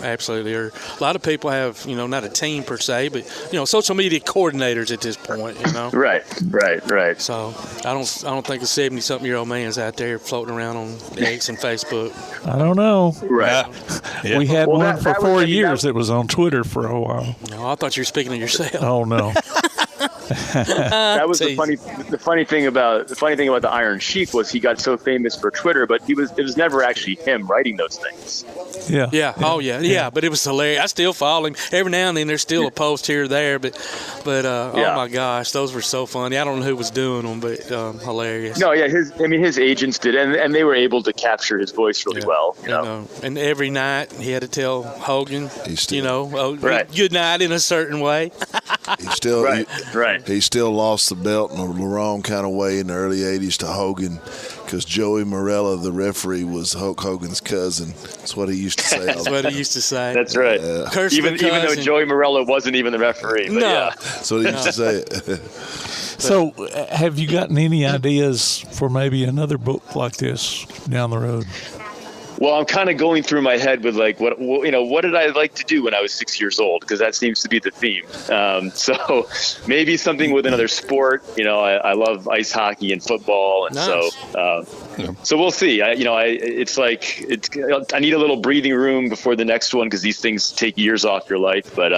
absolutely. Or a lot of people have, not a team per se, but social media coordinators at this point, Right. So I don't think a 70-something-year-old man's out there floating around on X and Facebook. I don't know. Right. Yeah. We had one for 4 years that was on Twitter for a while. No, I thought you were speaking of yourself. Oh no. That was the funny thing about the Iron Sheik was he got so famous for Twitter, but it was never actually him writing those things. Yeah. Oh yeah. But it was hilarious. I still follow him every now and then. There's still a post here or there, but oh my gosh, those were so funny. I don't know who was doing them, but hilarious. No, yeah, his agents did, and they were able to capture his voice really well. And every night he had to tell Hogan, right. good night in a certain way. He still right. He still lost the belt in a wrong kind of way in the early '80s to Hogan, because Joey Mirael, the referee, was Hulk Hogan's cousin. That's what he used to say. That's what he used to say. That's right. Even though Joey Mirael wasn't even the referee. But that's what he used to say. So, have you gotten any ideas for maybe another book like this down the road? Well, I'm kind of going through my head with like what did I like to do when I was 6 years old, because that seems to be the theme. So maybe something with another sport. I love ice hockey and football, and nice. So we'll see. I need a little breathing room before the next one, because these things take years off your life. But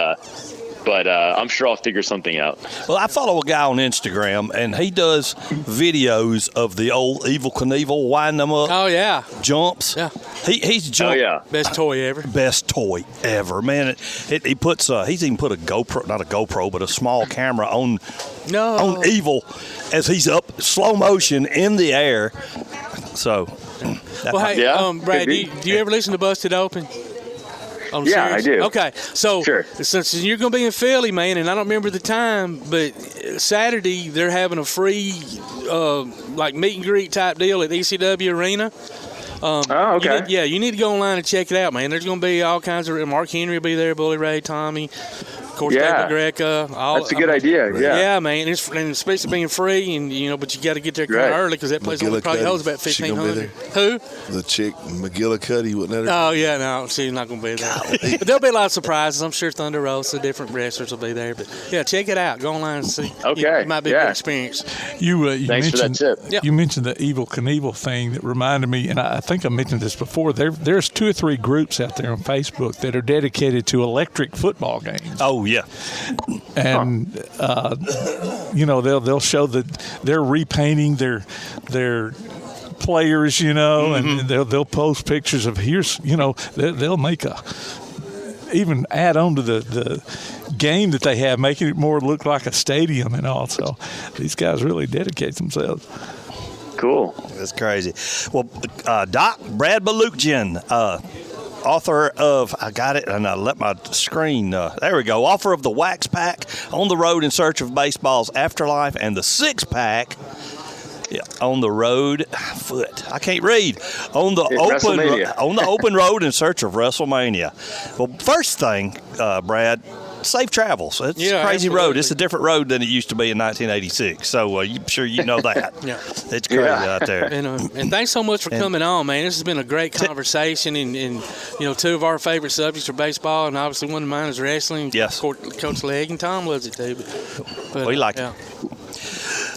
I'm sure I'll figure something out. Well, I follow a guy on Instagram, and he does videos of the old Evel Knievel, wind them up. Oh, yeah. Jumps. Yeah. He's jumped. Oh, yeah. Best toy ever, man. He puts he's even put a GoPro, not a GoPro, but a small camera on Evel as he's up slow motion in the air. So. Well, hey, Brad, do you ever listen to Busted Open? Yeah, I do. Okay, so sure. Since you're going to be in Philly, man, and I don't remember the time, but Saturday they're having a free meet and greet type deal at the ECW Arena. Okay. You need to go online and check it out, man. There's going to be all kinds of – Mark Henry will be there, Bully Ray, Tommy, of course, David Greca. That's a good idea, yeah. Yeah, man. And it's supposed to be being free, and but you got to get there kind of early, because that place only probably holds about 1,500. Who? The chick, McGillicuddy, wasn't that her? Oh, yeah, no, she's not going to be there. But there'll be a lot of surprises. I'm sure Thunder Rosa, different wrestlers will be there. But, yeah, check it out. Go online and see. Okay. It might be a good experience. Thanks for that tip. Yep. You mentioned the Evel Knievel thing that reminded me, and I think I mentioned this before. There's 2 or 3 groups out there on Facebook that are dedicated to electric football games. Oh, yeah. And they'll show that they're repainting their players, and they'll post pictures of they'll make even add on to the game that they have, making it more look like a stadium and all. So these guys really dedicate themselves. Cool. That's crazy. Well, Doc, Brad Balukjian, author of, I got it, and I let my screen, there we go, author of the Wax Pack, On the Road in Search of Baseball's Afterlife, and the Six Pack, On the Road, I can't read, on the open road in search of WrestleMania. Well, first thing, Brad, safe travels. It's a crazy road. It's a different road than it used to be in 1986. So I'm sure you know that. It's crazy out there. And thanks so much for coming on, man. This has been a great conversation. And two of our favorite subjects are baseball, and obviously one of mine is wrestling. Yes. Coach Legg and Tom loves it too. But we like it.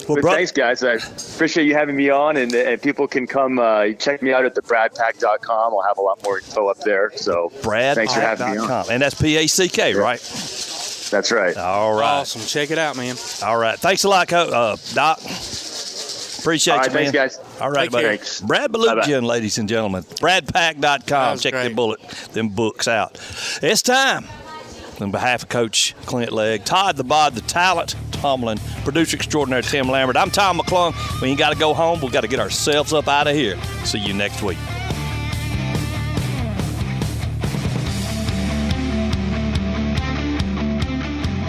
Well, thanks, guys. I appreciate you having me on, and people can come check me out at thebradpack.com. I'll have a lot more info up there. So thanks for having me on. And that's PACK, right? That's right. All right. Awesome. Check it out, man. All right. Thanks a lot, Doc. Appreciate you, man. Thanks, guys. All right, buddy. Thanks. Brad Balukjian, ladies and gentlemen. Bradpack.com. Check them books out. It's time. On behalf of Coach Clint Legg, Todd the Bod, the Talent, Tomlin, producer extraordinaire Tim Lambert, I'm Tom McClung. We ain't got to go home. We've got to get ourselves up out of here. See you next week.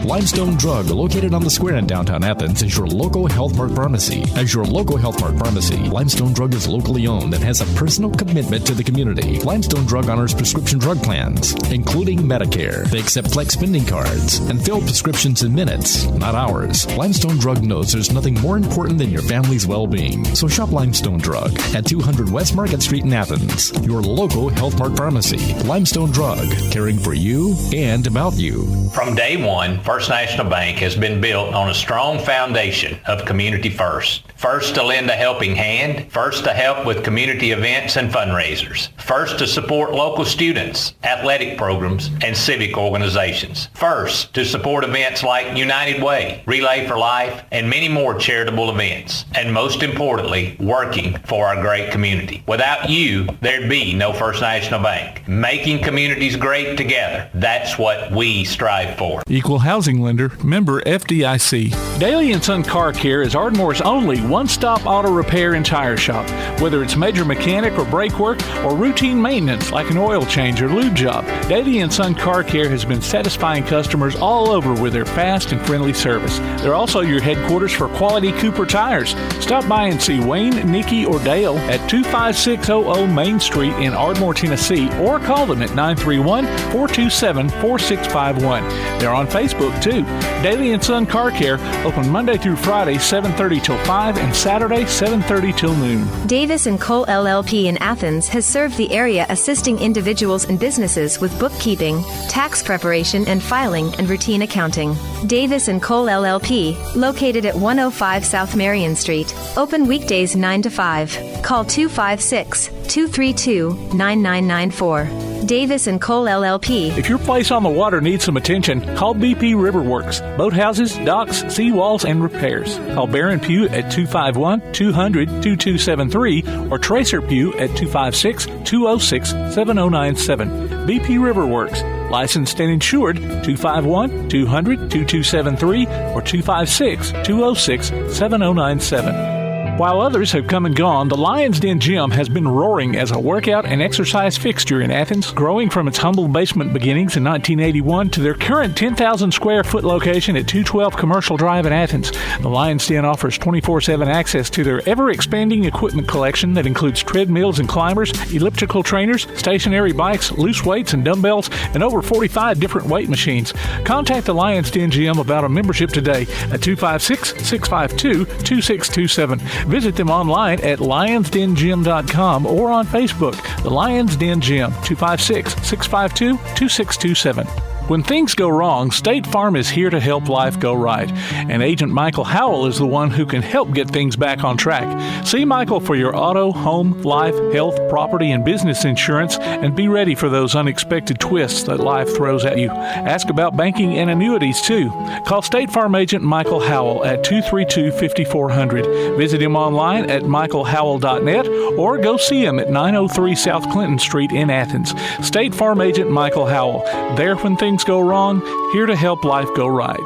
Limestone Drug, located on the square in downtown Athens, is your local Health Mart pharmacy. As your local Health Mart pharmacy, Limestone Drug is locally owned and has a personal commitment to the community. Limestone Drug honors prescription drug plans, including Medicare. They accept flex spending cards and fill prescriptions in minutes, not hours. Limestone Drug knows there's nothing more important than your family's well-being. So shop Limestone Drug at 200 West Market Street in Athens, your local Health Mart pharmacy. Limestone Drug, caring for you and about you. From day one, First National Bank has been built on a strong foundation of community first. First to lend a helping hand, first to help with community events and fundraisers, first to support local students, athletic programs, and civic organizations, first to support events like United Way, Relay for Life, and many more charitable events, and most importantly, working for our great community. Without you, there'd be no First National Bank. Making communities great together, that's what we strive for. Equal housing lender, member FDIC. Daly & Son Car Care is Ardmore's only one-stop auto repair and tire shop. Whether it's major mechanic or brake work or routine maintenance like an oil change or lube job, Daly & Son Car Care has been satisfying customers all over with their fast and friendly service. They're also your headquarters for quality Cooper tires. Stop by and see Wayne, Nikki, or Dale at 25600 Main Street in Ardmore, Tennessee, or call them at 931-427-4651. They're on Facebook too. Daly & Son Car Care, open Monday through Friday, 7:30 till 5, and Saturday, 7:30 till noon. Davis & Cole LLP in Athens has served the area assisting individuals and businesses with bookkeeping, tax preparation and filing, and routine accounting. Davis & Cole LLP, located at 105 South Marion Street, open weekdays 9 to 5. Call 256-232-9994. Davis & Cole LLP. If your place on the water needs some attention, call BP Riverworks. Boathouses, docks, seawalls, and repairs. Call Baron Pugh at 251-200-2273 or Tracer Pugh at 256-206-7097. BP Riverworks. Licensed and insured 251-200-2273 or 256-206-7097. While others have come and gone, the Lion's Den Gym has been roaring as a workout and exercise fixture in Athens, growing from its humble basement beginnings in 1981 to their current 10,000 square foot location at 212 Commercial Drive in Athens. The Lion's Den offers 24/7 access to their ever-expanding equipment collection that includes treadmills and climbers, elliptical trainers, stationary bikes, loose weights and dumbbells, and over 45 different weight machines. Contact the Lion's Den Gym about a membership today at 256-652-2627. Visit them online at lionsdengym.com or on Facebook. The Lions Den Gym, 256-652-2627. When things go wrong, State Farm is here to help life go right. And Agent Michael Howell is the one who can help get things back on track. See Michael for your auto, home, life, health, property, and business insurance, and be ready for those unexpected twists that life throws at you. Ask about banking and annuities, too. Call State Farm Agent Michael Howell at 232-5400. Visit him online at michaelhowell.net or go see him at 903 South Clinton Street in Athens. State Farm Agent Michael Howell. There when things go wrong, here to help life go right.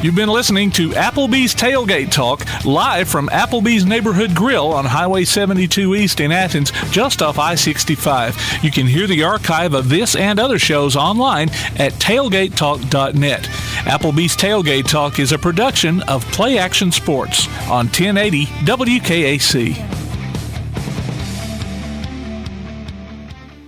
You've been listening to Applebee's Tailgate Talk, live from Applebee's Neighborhood Grill on Highway 72 East in Athens, just off I-65. You can hear the archive of this and other shows online at tailgatetalk.net. Applebee's Tailgate Talk is a production of Play Action Sports on 1080 WKAC.